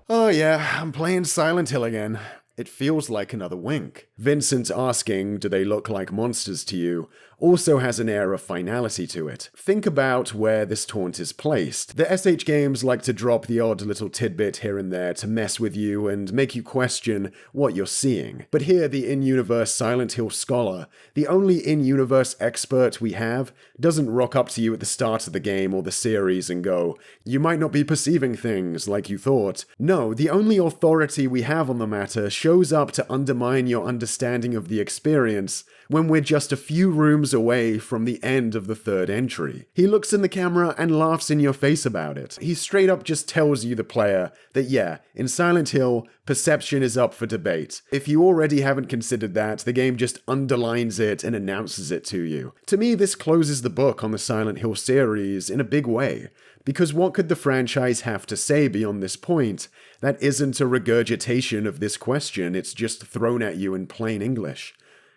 oh yeah, I'm playing Silent Hill again. It feels like another wink. Vincent asking, do they look like monsters to you, also has an air of finality to it. Think about where this taunt is placed. The SH games like to drop the odd little tidbit here and there to mess with you and make you question what you're seeing. But here, the in-universe Silent Hill scholar, the only in-universe expert we have, doesn't rock up to you at the start of the game or the series and go, you might not be perceiving things like you thought. No, the only authority we have on the matter shows up to undermine your understanding of the experience when we're just a few rooms away from the end of the third entry. He looks in the camera and laughs in your face about it. He straight up just tells you, the player, that yeah, in Silent Hill, perception is up for debate. If you already haven't considered that, the game just underlines it and announces it to you. To me, this closes the book on the Silent Hill series in a big way. Because what could the franchise have to say beyond this point that isn't a regurgitation of this question? It's just thrown at you in plain English.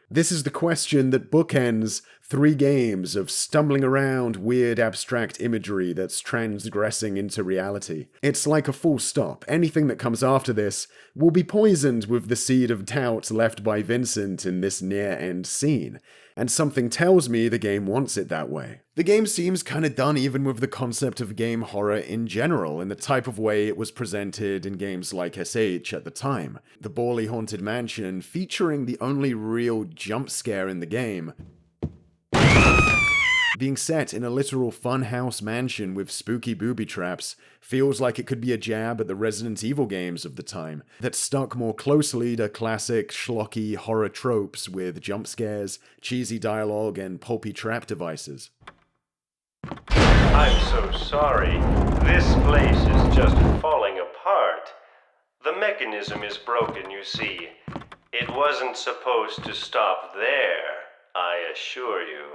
This is the question that bookends 3 games of stumbling around weird abstract imagery that's transgressing into reality. It's like a full stop. Anything that comes after this will be poisoned with the seed of doubt left by Vincent in this near-end scene. And something tells me the game wants it that way. The game seems kinda done even with the concept of game horror in general, in the type of way it was presented in games like SH at the time. The Borley Haunted Mansion, featuring the only real jump scare in the game, being set in a literal funhouse mansion with spooky booby traps, feels like it could be a jab at the Resident Evil games of the time, that stuck more closely to classic schlocky horror tropes with jump scares, cheesy dialogue, and pulpy trap devices. I'm so sorry. This place is just falling apart. The mechanism is broken, you see. It wasn't supposed to stop there, I assure you.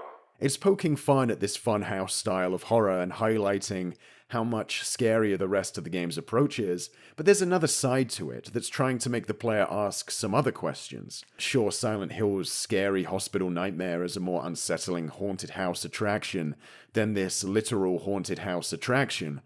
It's poking fun at this funhouse style of horror and highlighting how much scarier the rest of the game's approach is, but there's another side to it that's trying to make the player ask some other questions. Sure, Silent Hill's scary hospital nightmare is a more unsettling haunted house attraction than this literal haunted house attraction,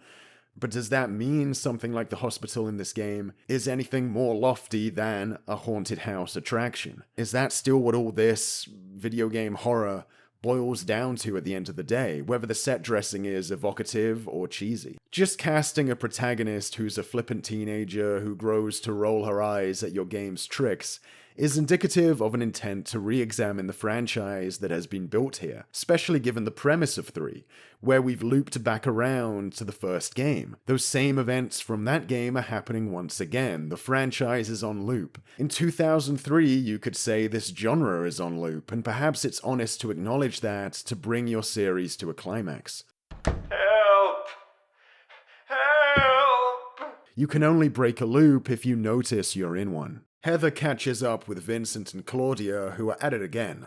but does that mean something like the hospital in this game is anything more lofty than a haunted house attraction? Is that still what all this video game horror boils down to at the end of the day, whether the set dressing is evocative or cheesy? Just casting a protagonist who's a flippant teenager who grows to roll her eyes at your game's tricks is indicative of an intent to re-examine the franchise that has been built here, especially given the premise of 3, where we've looped back around to the first game. Those same events from that game are happening once again. The franchise is on loop. In 2003, you could say this genre is on loop, and perhaps it's honest to acknowledge that to bring your series to a climax. Help! Help! You can only break a loop if you notice you're in one. Heather catches up with Vincent and Claudia, who are at it again.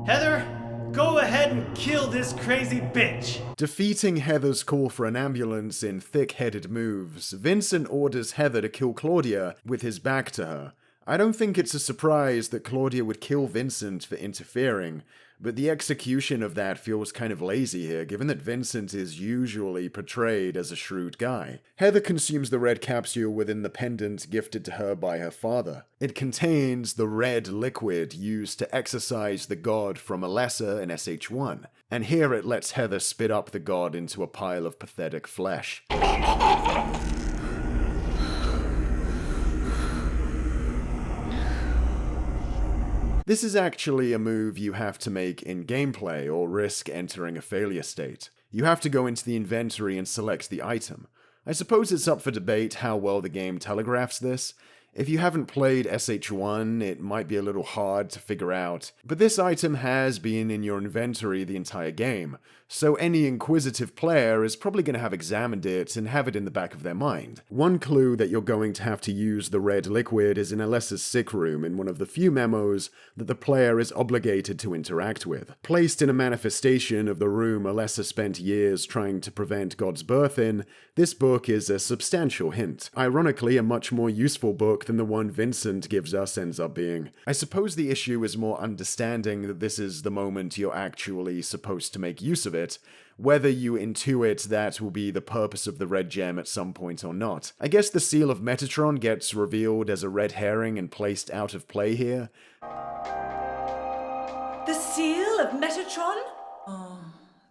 Heather, go ahead and kill this crazy bitch! Defeating Heather's call for an ambulance in thick-headed moves, Vincent orders Heather to kill Claudia with his back to her. I don't think it's a surprise that Claudia would kill Vincent for interfering, but the execution of that feels kind of lazy here, given that Vincent is usually portrayed as a shrewd guy. Heather consumes the red capsule within the pendant gifted to her by her father. It contains the red liquid used to exorcise the god from Alessa in SH1, and here it lets Heather spit up the god into a pile of pathetic flesh. This is actually a move you have to make in gameplay or risk entering a failure state. You have to go into the inventory and select the item. I suppose it's up for debate how well the game telegraphs this. If you haven't played SH1, it might be a little hard to figure out, but this item has been in your inventory the entire game, so any inquisitive player is probably going to have examined it and have it in the back of their mind. One clue that you're going to have to use the red liquid is in Alessa's sick room in one of the few memos that the player is obligated to interact with. Placed in a manifestation of the room Alessa spent years trying to prevent God's birth in, this book is a substantial hint. Ironically, a much more useful book than the one Vincent gives us ends up being. I suppose the issue is more understanding that this is the moment you're actually supposed to make use of it, whether you intuit that will be the purpose of the red gem at some point or not. I guess the seal of Metatron gets revealed as a red herring and placed out of play here. The seal of Metatron? Oh,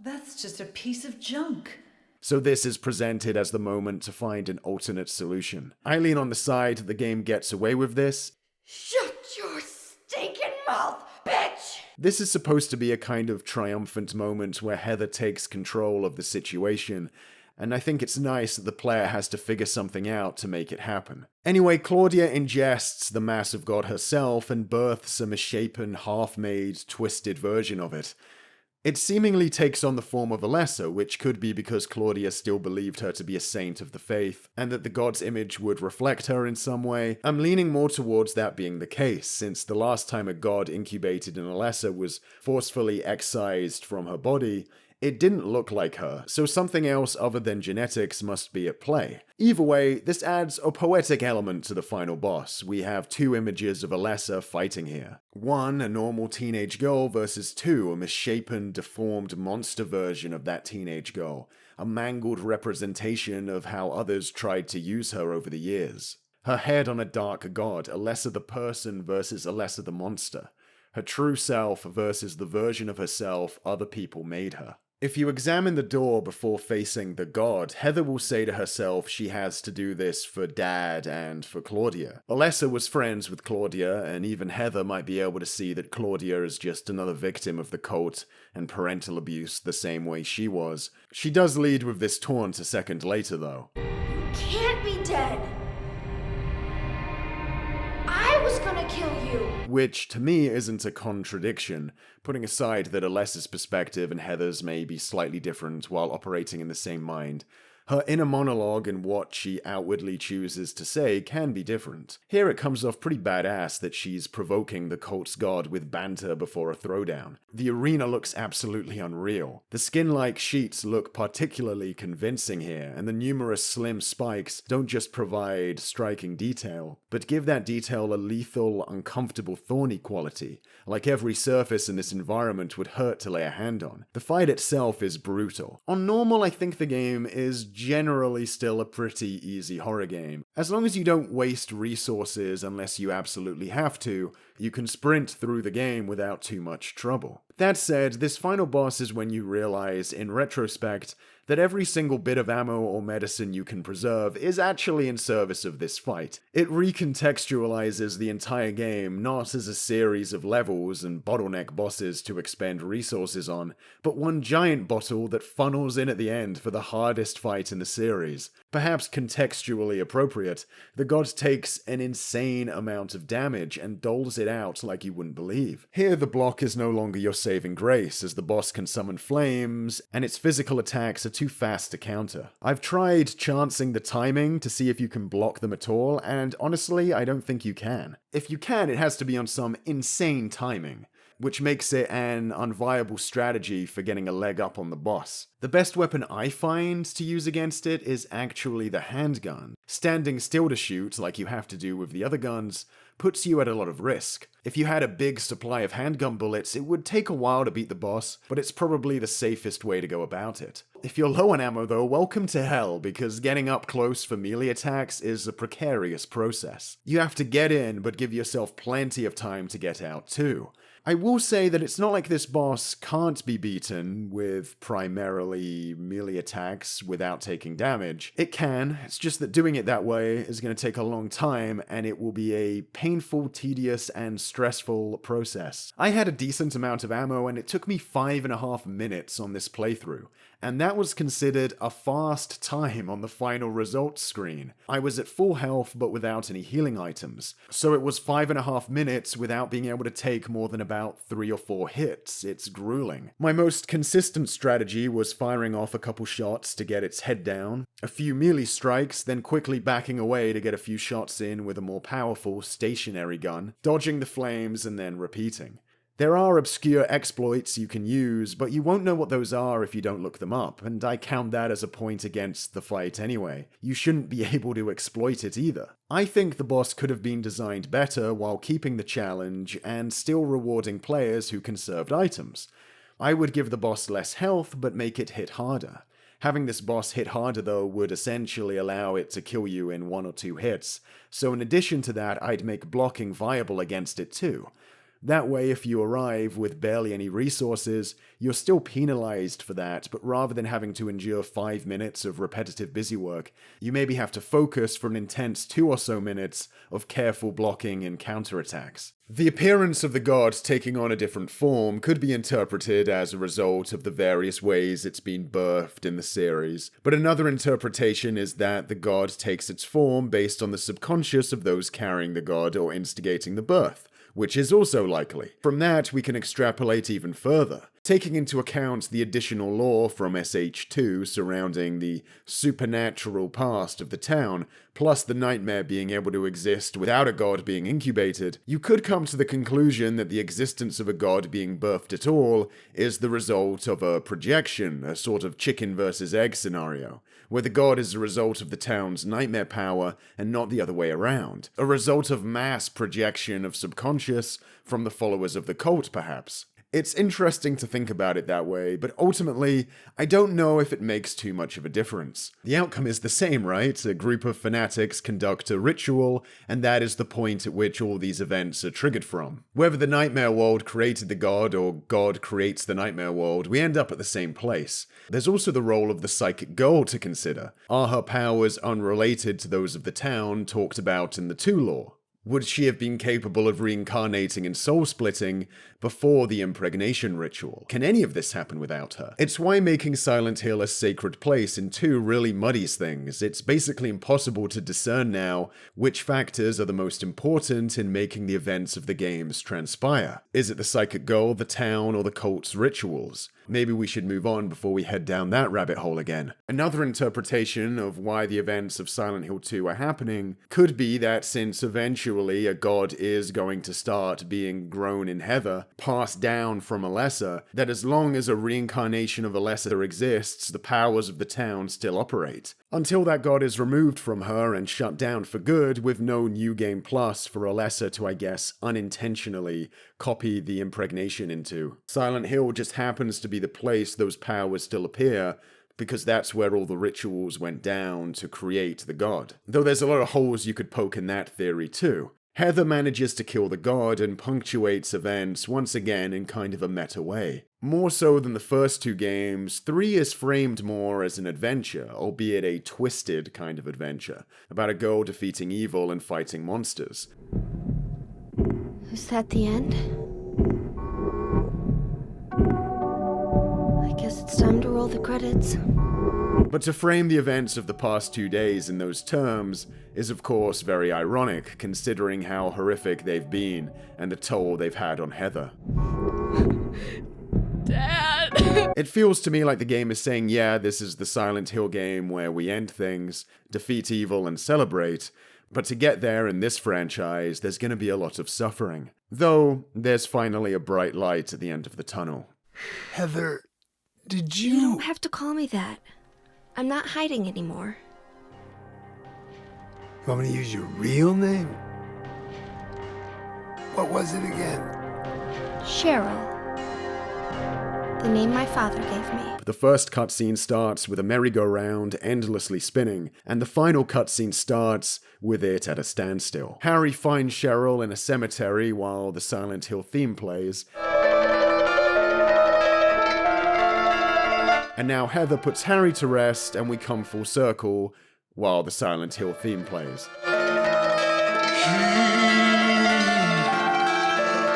that's just a piece of junk. So this is presented as the moment to find an alternate solution. I lean on the side that the game gets away with this. Shut your stinking mouth, bitch! This is supposed to be a kind of triumphant moment where Heather takes control of the situation, and I think it's nice that the player has to figure something out to make it happen. Anyway, Claudia ingests the mass of God herself and births a misshapen, half-made, twisted version of it. It seemingly takes on the form of Alessa, which could be because Claudia still believed her to be a saint of the faith, and that the god's image would reflect her in some way. I'm leaning more towards that being the case, since the last time a god incubated in Alessa was forcefully excised from her body, it didn't look like her, so something else other than genetics must be at play. Either way, this adds a poetic element to the final boss. We have two images of Alessa fighting here. One, a normal teenage girl, versus two, a misshapen, deformed monster version of that teenage girl. A mangled representation of how others tried to use her over the years. Her head on a dark god, Alessa the person versus Alessa the monster. Her true self versus the version of herself other people made her. If you examine the door before facing the god, Heather will say to herself she has to do this for Dad and for Claudia. Alessa was friends with Claudia, and even Heather might be able to see that Claudia is just another victim of the cult and parental abuse the same way she was. She does lead with this taunt a second later, though. You can't be dead! I was gonna kill you! Which, to me, isn't a contradiction, putting aside that Alessa's perspective and Heather's may be slightly different while operating in the same mind. Her inner monologue and what she outwardly chooses to say can be different. Here it comes off pretty badass that she's provoking the cult's god with banter before a throwdown. The arena looks absolutely unreal. The skin-like sheets look particularly convincing here, and the numerous slim spikes don't just provide striking detail, but give that detail a lethal, uncomfortable, thorny quality, like every surface in this environment would hurt to lay a hand on. The fight itself is brutal. On normal, I think the game is generally still a pretty easy horror game. As long as you don't waste resources unless you absolutely have to, you can sprint through the game without too much trouble. That said, this final boss is when you realize, in retrospect, that every single bit of ammo or medicine you can preserve is actually in service of this fight. It recontextualizes the entire game not as a series of levels and bottleneck bosses to expend resources on, but one giant bottle that funnels in at the end for the hardest fight in the series. Perhaps contextually appropriate, the god takes an insane amount of damage and doles it out like you wouldn't believe. Here the block is no longer your saving grace, as the boss can summon flames, and its physical attacks are too fast to counter. I've tried chancing the timing to see if you can block them at all, and honestly, I don't think you can. If you can, it has to be on some insane timing, which makes it an unviable strategy for getting a leg up on the boss. The best weapon I find to use against it is actually the handgun. Standing still to shoot, like you have to do with the other guns, puts you at a lot of risk. If you had a big supply of handgun bullets, it would take a while to beat the boss, but it's probably the safest way to go about it. If you're low on ammo though, welcome to hell, because getting up close for melee attacks is a precarious process. You have to get in, but give yourself plenty of time to get out too. I will say that it's not like this boss can't be beaten with primarily melee attacks without taking damage. It can, it's just that doing it that way is going to take a long time, and it will be a painful, tedious, and stressful process. I had a decent amount of ammo, and it took me 5.5 minutes on this playthrough, and that was considered a fast time on the final results screen. I was at full health but without any healing items, so it was 5.5 minutes without being able to take more than about 3 or 4 hits. It's grueling. My most consistent strategy was firing off a couple shots to get its head down, a few melee strikes, then quickly backing away to get a few shots in with a more powerful stationary gun, dodging the flames and then repeating. There are obscure exploits you can use, but you won't know what those are if you don't look them up, and I count that as a point against the fight anyway. You shouldn't be able to exploit it either. I think the boss could have been designed better while keeping the challenge and still rewarding players who conserved items. I would give the boss less health, but make it hit harder. Having this boss hit harder though would essentially allow it to kill you in 1 or 2 hits, so in addition to that I'd make blocking viable against it too. That way, if you arrive with barely any resources, you're still penalized for that, but rather than having to endure 5 minutes of repetitive busywork, you maybe have to focus for an intense 2 or so minutes of careful blocking and counterattacks. The appearance of the god taking on a different form could be interpreted as a result of the various ways it's been birthed in the series, but another interpretation is that the god takes its form based on the subconscious of those carrying the god or instigating the birth, which is also likely. From that, we can extrapolate even further. Taking into account the additional lore from SH2 surrounding the supernatural past of the town, plus the nightmare being able to exist without a god being incubated, you could come to the conclusion that the existence of a god being birthed at all is the result of a projection, a sort of chicken versus egg scenario, where the god is a result of the town's nightmare power and not the other way around. A result of mass projection of subconscious from the followers of the cult, perhaps. It's interesting to think about it that way, but ultimately, I don't know if it makes too much of a difference. The outcome is the same, right? A group of fanatics conduct a ritual, and that is the point at which all these events are triggered from. Whether the nightmare world created the god or God creates the nightmare world, we end up at the same place. There's also the role of the psychic girl to consider. Are her powers unrelated to those of the town talked about in the 2 lore? Would she have been capable of reincarnating and soul-splitting before the impregnation ritual? Can any of this happen without her? It's why making Silent Hill a sacred place in 2 really muddies things. It's basically impossible to discern now which factors are the most important in making the events of the games transpire. Is it the psychic girl, the town, or the cult's rituals? Maybe we should move on before we head down that rabbit hole again. Another interpretation of why the events of Silent Hill 2 are happening could be that since eventually a god is going to start being grown in Heather, passed down from Alessa, that as long as a reincarnation of Alessa exists, the powers of the town still operate. Until that god is removed from her and shut down for good, with no New Game Plus for Alessa to, I guess, unintentionally copy the impregnation into. Silent Hill just happens to be the place those powers still appear, because that's where all the rituals went down to create the god. Though there's a lot of holes you could poke in that theory too. Heather manages to kill the god and punctuates events once again in kind of a meta way. More so than the first 2 games, 3 is framed more as an adventure, albeit a twisted kind of adventure, about a girl defeating evil and fighting monsters. Is that the end? I guess it's time to roll the credits. But to frame the events of the past 2 days in those terms is of course very ironic, considering how horrific they've been and the toll they've had on Heather. Dad! It feels to me like the game is saying, yeah, this is the Silent Hill game where we end things, defeat evil and celebrate, but to get there in this franchise, there's gonna be a lot of suffering. Though, there's finally a bright light at the end of the tunnel. Heather, did You don't have to call me that. I'm not hiding anymore. You want me to use your real name? What was it again? Cheryl. The name my father gave me. The first cutscene starts with a merry-go-round endlessly spinning, and the final cutscene starts with it at a standstill. Harry finds Cheryl in a cemetery while the Silent Hill theme plays. And now Heather puts Harry to rest, and we come full circle while the Silent Hill theme plays.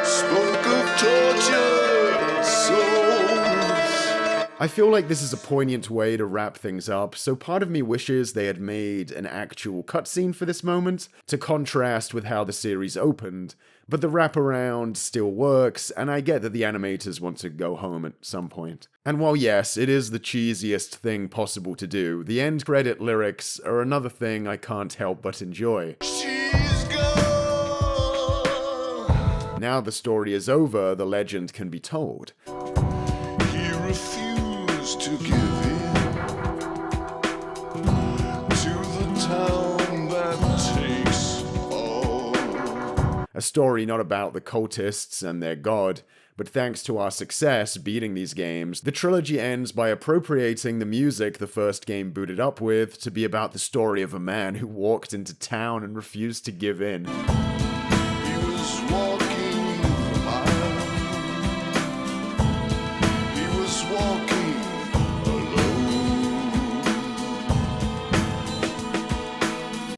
Spoke of tortured souls I feel like this is a poignant way to wrap things up, so part of me wishes they had made an actual cutscene for this moment, to contrast with how the series opened, but the wraparound still works, and I get that the animators want to go home at some point. And while yes, it is the cheesiest thing possible to do, the end credit lyrics are another thing I can't help but enjoy. Now the story is over, the legend can be told. He refused to give in to the town that takes all. A story not about the cultists and their god, but thanks to our success beating these games, the trilogy ends by appropriating the music the first game booted up with to be about the story of a man who walked into town and refused to give in. He was walking for miles. He was walking alone.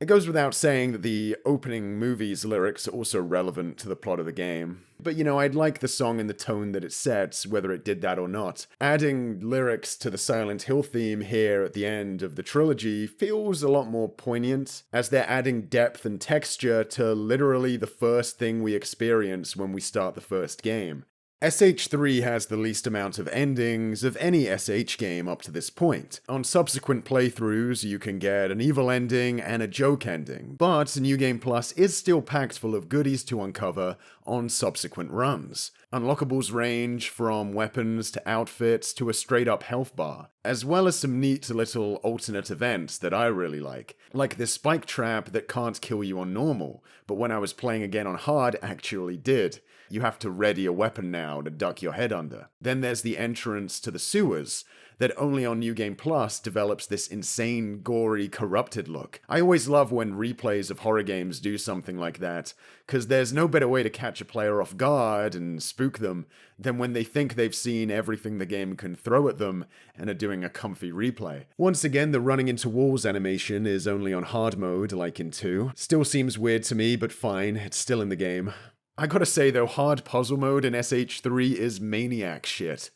It goes without saying that the opening movie's lyrics are also relevant to the plot of the game. But I'd like the song and the tone that it sets, whether it did that or not. Adding lyrics to the Silent Hill theme here at the end of the trilogy feels a lot more poignant, as they're adding depth and texture to literally the first thing we experience when we start the first game. SH3 has the least amount of endings of any SH game up to this point. On subsequent playthroughs, you can get an evil ending and a joke ending, but New Game Plus is still packed full of goodies to uncover on subsequent runs. Unlockables range from weapons to outfits to a straight-up health bar, as well as some neat little alternate events that I really like this spike trap that can't kill you on normal, but when I was playing again on hard actually did. You have to ready a weapon now to duck your head under. Then there's the entrance to the sewers, that only on New Game Plus develops this insane, gory, corrupted look. I always love when replays of horror games do something like that, because there's no better way to catch a player off guard and spook them than when they think they've seen everything the game can throw at them and are doing a comfy replay. Once again, the running into walls animation is only on hard mode, like in 2. Still seems weird to me, but fine, it's still in the game. I gotta say though, hard puzzle mode in SH3 is maniac shit.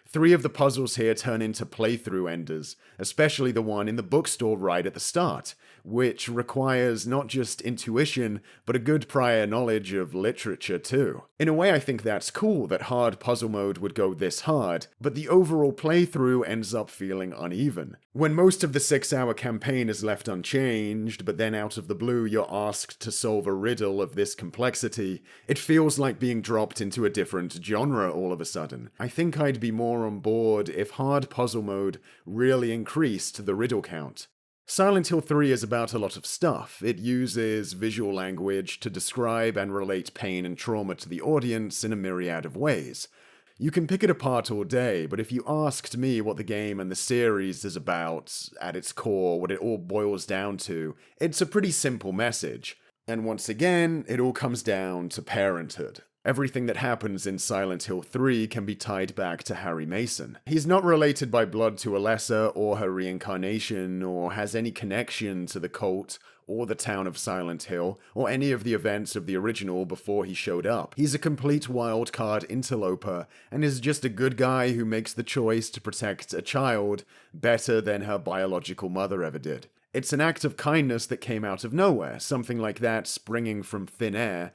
3 of the puzzles here turn into playthrough enders, especially the one in the bookstore right at the start, which requires not just intuition, but a good prior knowledge of literature too. In a way, I think that's cool that hard puzzle mode would go this hard, but the overall playthrough ends up feeling uneven. When most of the 6-hour campaign is left unchanged, but then out of the blue you're asked to solve a riddle of this complexity, it feels like being dropped into a different genre all of a sudden. I think I'd be more on board if hard puzzle mode really increased the riddle count. Silent Hill 3 is about a lot of stuff. It uses visual language to describe and relate pain and trauma to the audience in a myriad of ways. You can pick it apart all day, but if you asked me what the game and the series is about, at its core, what it all boils down to, it's a pretty simple message. And once again, it all comes down to parenthood. Everything that happens in Silent Hill 3 can be tied back to Harry Mason. He's not related by blood to Alessa or her reincarnation, or has any connection to the cult or the town of Silent Hill, or any of the events of the original before he showed up. He's a complete wildcard interloper, and is just a good guy who makes the choice to protect a child better than her biological mother ever did. It's an act of kindness that came out of nowhere. Something like that springing from thin air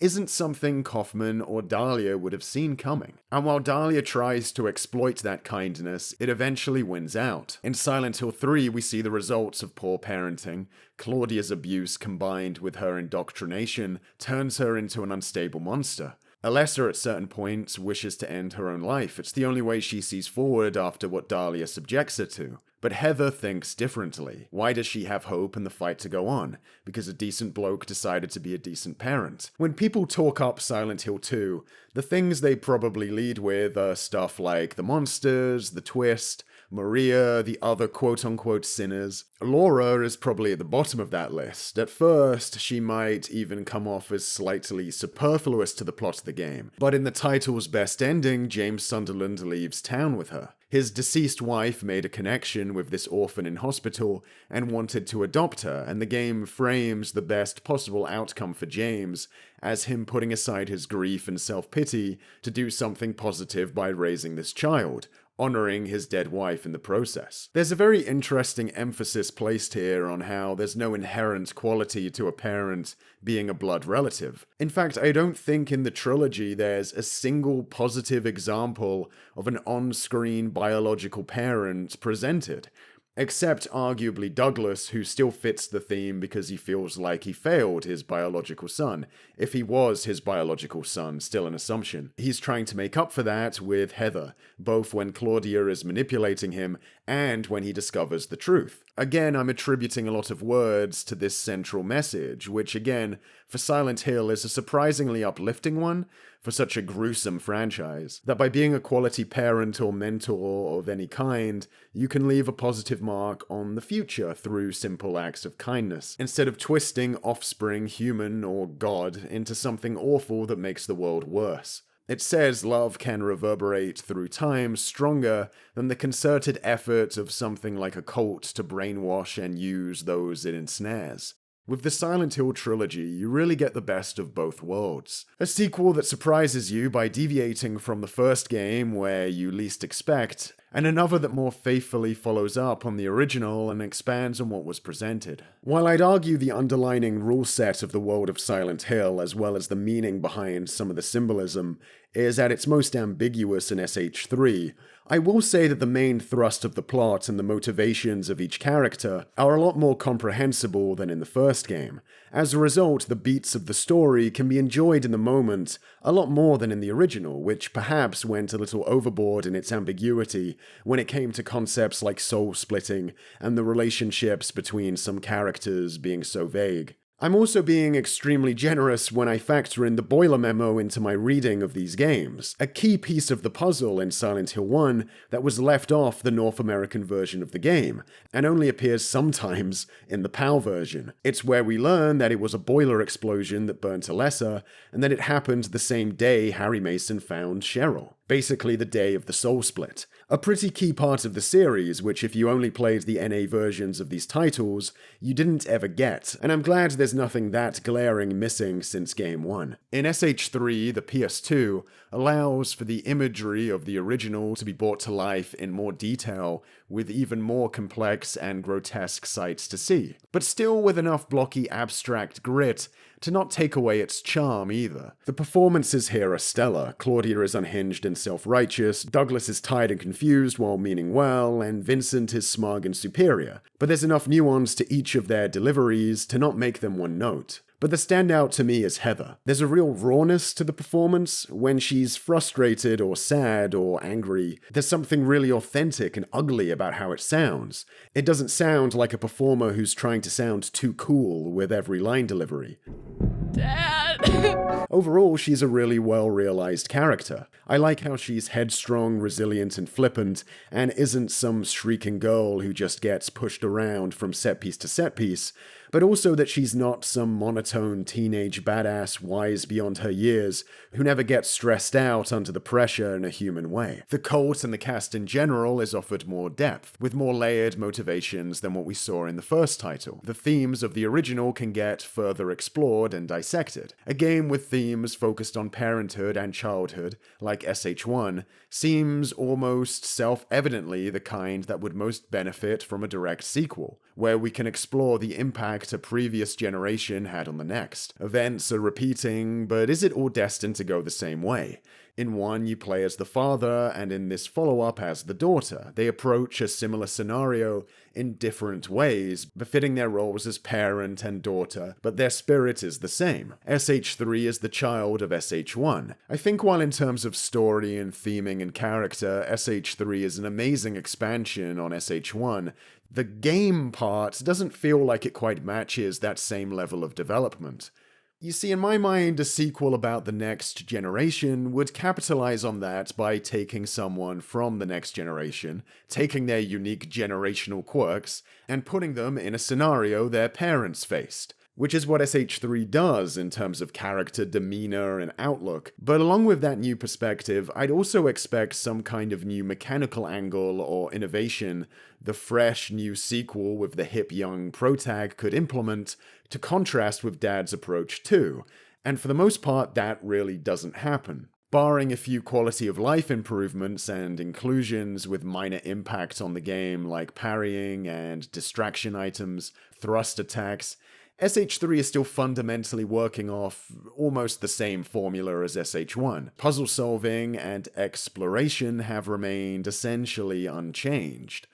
isn't something Kaufman or Dahlia would have seen coming. And while Dahlia tries to exploit that kindness, it eventually wins out. In Silent Hill 3, we see the results of poor parenting. Claudia's abuse combined with her indoctrination turns her into an unstable monster. Alessa at certain points wishes to end her own life. It's the only way she sees forward after what Dahlia subjects her to. But Heather thinks differently. Why does she have hope and the fight to go on? Because a decent bloke decided to be a decent parent. When people talk up Silent Hill 2, the things they probably lead with are stuff like the monsters, the twist, Maria, the other quote-unquote sinners. Laura is probably at the bottom of that list. At first, she might even come off as slightly superfluous to the plot of the game. But in the title's best ending, James Sunderland leaves town with her. His deceased wife made a connection with this orphan in hospital and wanted to adopt her, and the game frames the best possible outcome for James as him putting aside his grief and self-pity to do something positive by raising this child, honoring his dead wife in the process. There's a very interesting emphasis placed here on how there's no inherent quality to a parent being a blood relative. In fact, I don't think in the trilogy there's a single positive example of an on-screen biological parent presented. Except arguably Douglas, who still fits the theme because he feels like he failed his biological son. If he was his biological son, still an assumption. He's trying to make up for that with Heather, both when Claudia is manipulating him and when he discovers the truth. Again, I'm attributing a lot of words to this central message, which again, for Silent Hill is a surprisingly uplifting one for such a gruesome franchise, that by being a quality parent or mentor of any kind, you can leave a positive mark on the future through simple acts of kindness, instead of twisting offspring, human or god, into something awful that makes the world worse. It says love can reverberate through time stronger than the concerted effort of something like a cult to brainwash and use those it ensnares. With the Silent Hill trilogy, you really get the best of both worlds. A sequel that surprises you by deviating from the first game where you least expect, and another that more faithfully follows up on the original and expands on what was presented. While I'd argue the underlining rule set of the world of Silent Hill, as well as the meaning behind some of the symbolism, is at its most ambiguous in SH3, I will say that the main thrust of the plot and the motivations of each character are a lot more comprehensible than in the first game. As a result, the beats of the story can be enjoyed in the moment a lot more than in the original, which perhaps went a little overboard in its ambiguity when it came to concepts like soul-splitting and the relationships between some characters being so vague. I'm also being extremely generous when I factor in the boiler memo into my reading of these games, a key piece of the puzzle in Silent Hill 1 that was left off the North American version of the game, and only appears sometimes in the PAL version. It's where we learn that it was a boiler explosion that burnt Alessa, and that it happened the same day Harry Mason found Cheryl. Basically the day of the soul split. A pretty key part of the series, which if you only played the NA versions of these titles, you didn't ever get, and I'm glad there's nothing that glaring missing since Game 1. In SH3, the PS2 allows for the imagery of the original to be brought to life in more detail, with even more complex and grotesque sights to see, but still with enough blocky abstract grit to not take away its charm either. The performances here are stellar. Claudia is unhinged and self-righteous, Douglas is tired and confused while meaning well, and Vincent is smug and superior. But there's enough nuance to each of their deliveries to not make them one note. But the standout to me is Heather. There's a real rawness to the performance. When she's frustrated or sad or angry, there's something really authentic and ugly about how it sounds. It doesn't sound like a performer who's trying to sound too cool with every line delivery. Dad! Overall, she's a really well-realized character. I like how she's headstrong, resilient, and flippant, and isn't some shrieking girl who just gets pushed around from set piece to set piece, but also that she's not some monotone teenage badass wise beyond her years who never gets stressed out under the pressure in a human way. The cult and the cast in general is offered more depth, with more layered motivations than what we saw in the first title. The themes of the original can get further explored and dissected. A game with themes focused on parenthood and childhood, like SH1, seems almost self-evidently the kind that would most benefit from a direct sequel, where we can explore the impact a previous generation had on the next. Events are repeating, but is it all destined to go the same way? In one, you play as the father, and in this follow-up as the daughter. They approach a similar scenario in different ways, befitting their roles as parent and daughter, but their spirit is the same. SH3 is the child of SH1. I think while in terms of story and theming and character, SH3 is an amazing expansion on SH1, the game part doesn't feel like it quite matches that same level of development. You see, in my mind, a sequel about the next generation would capitalize on that by taking someone from the next generation, taking their unique generational quirks, and putting them in a scenario their parents faced. Which is what SH3 does in terms of character, demeanor, and outlook. But along with that new perspective, I'd also expect some kind of new mechanical angle or innovation the fresh new sequel with the hip young protag could implement to contrast with Dad's approach too. And for the most part, that really doesn't happen. Barring a few quality of life improvements and inclusions with minor impact on the game like parrying and distraction items, thrust attacks, SH3 is still fundamentally working off almost the same formula as SH1. Puzzle solving and exploration have remained essentially unchanged.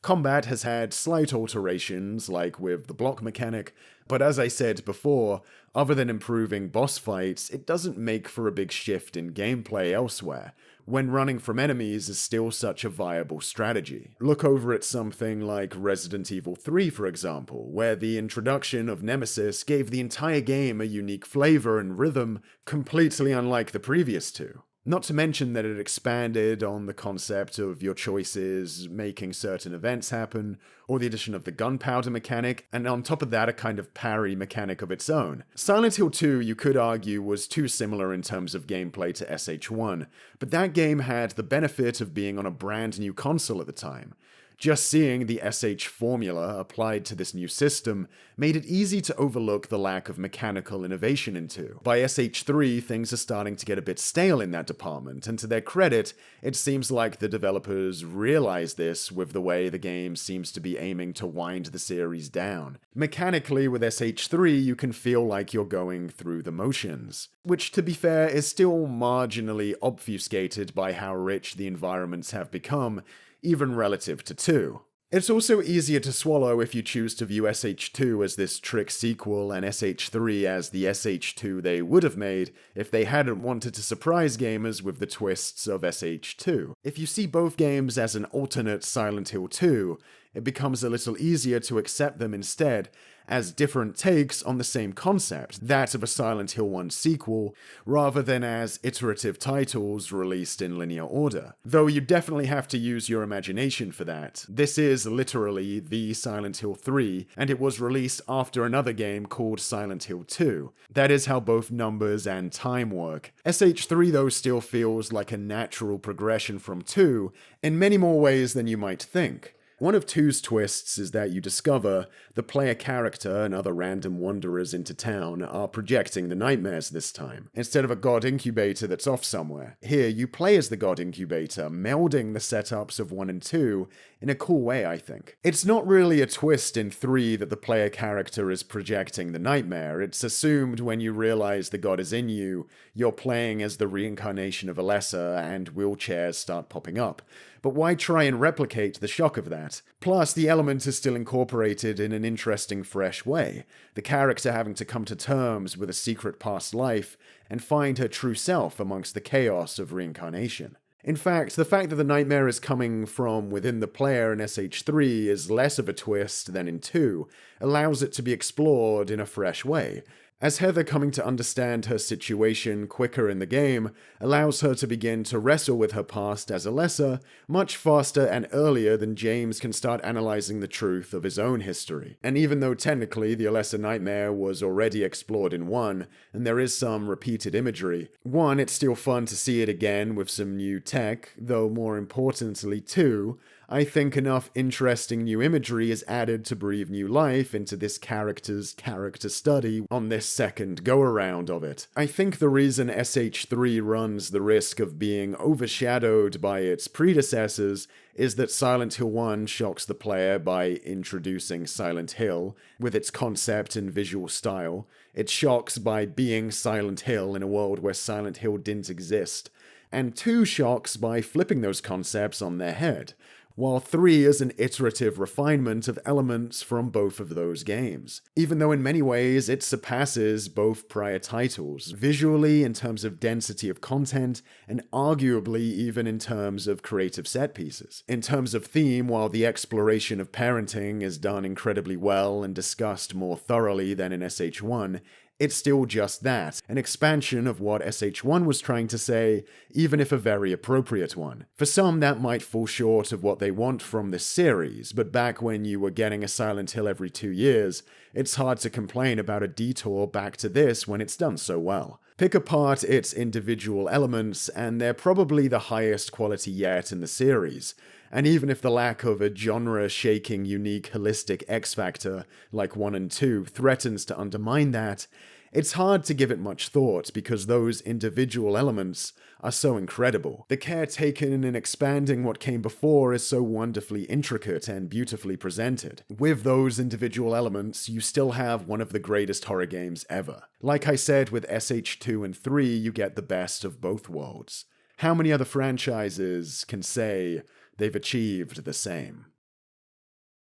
Combat has had slight alterations, like with the block mechanic, but as I said before, other than improving boss fights, it doesn't make for a big shift in gameplay elsewhere, when running from enemies is still such a viable strategy. Look over at something like Resident Evil 3, for example, where the introduction of Nemesis gave the entire game a unique flavor and rhythm completely unlike the previous two. Not to mention that it expanded on the concept of your choices making certain events happen, or the addition of the gunpowder mechanic, and on top of that a kind of parry mechanic of its own. Silent Hill 2, you could argue, was too similar in terms of gameplay to SH1, but that game had the benefit of being on a brand new console at the time. Just seeing the SH formula applied to this new system made it easy to overlook the lack of mechanical innovation in 2. By SH3, things are starting to get a bit stale in that department, and to their credit, it seems like the developers realize this with the way the game seems to be aiming to wind the series down. Mechanically, with SH3, you can feel like you're going through the motions, which, to be fair, is still marginally obfuscated by how rich the environments have become, even relative to 2. It's also easier to swallow if you choose to view SH2 as this trick sequel and SH3 as the SH2 they would have made if they hadn't wanted to surprise gamers with the twists of SH2. If you see both games as an alternate Silent Hill 2, it becomes a little easier to accept them instead as different takes on the same concept, that of a Silent Hill 1 sequel, rather than as iterative titles released in linear order. Though you definitely have to use your imagination for that. This is literally the Silent Hill 3, and it was released after another game called Silent Hill 2. That is how both numbers and time work. SH3 though still feels like a natural progression from 2 in many more ways than you might think. One of 2's twists is that you discover the player character and other random wanderers into town are projecting the nightmares this time, instead of a god incubator that's off somewhere. Here, you play as the god incubator, melding the setups of 1 and 2 in a cool way, I think. It's not really a twist in 3 that the player character is projecting the nightmare. It's assumed when you realize the god is in you, you're playing as the reincarnation of Alessa and wheelchairs start popping up. But why try and replicate the shock of that? Plus, the element is still incorporated in an interesting, fresh way. The character having to come to terms with a secret past life and find her true self amongst the chaos of reincarnation. In fact, the fact that the nightmare is coming from within the player in SH3 is less of a twist than in 2, allows it to be explored in a fresh way. As Heather coming to understand her situation quicker in the game allows her to begin to wrestle with her past as Alessa much faster and earlier than James can start analyzing the truth of his own history. And even though technically the Alessa nightmare was already explored in 1, and there is some repeated imagery, 1, it's still fun to see it again with some new tech, though more importantly 2, I think enough interesting new imagery is added to breathe new life into this character's character study on this second go-around of it. I think the reason SH3 runs the risk of being overshadowed by its predecessors is that Silent Hill 1 shocks the player by introducing Silent Hill with its concept and visual style. It shocks by being Silent Hill in a world where Silent Hill didn't exist. And 2 shocks by flipping those concepts on their head, while 3 is an iterative refinement of elements from both of those games. Even though in many ways it surpasses both prior titles, visually in terms of density of content, and arguably even in terms of creative set pieces. In terms of theme, while the exploration of parenting is done incredibly well and discussed more thoroughly than in SH1, it's still just that, an expansion of what SH1 was trying to say, even if a very appropriate one. For some, that might fall short of what they want from this series, but back when you were getting a Silent Hill every 2 years, it's hard to complain about a detour back to this when it's done so well. Pick apart its individual elements, and they're probably the highest quality yet in the series. And even if the lack of a genre-shaking, unique, holistic X-factor like 1 and 2 threatens to undermine that, It's hard to give it much thought because those individual elements are so incredible. The care taken in expanding what came before is so wonderfully intricate and beautifully presented. With those individual elements, you still have one of the greatest horror games ever. Like I said, with SH2 and 3, you get the best of both worlds. How many other franchises can say they've achieved the same?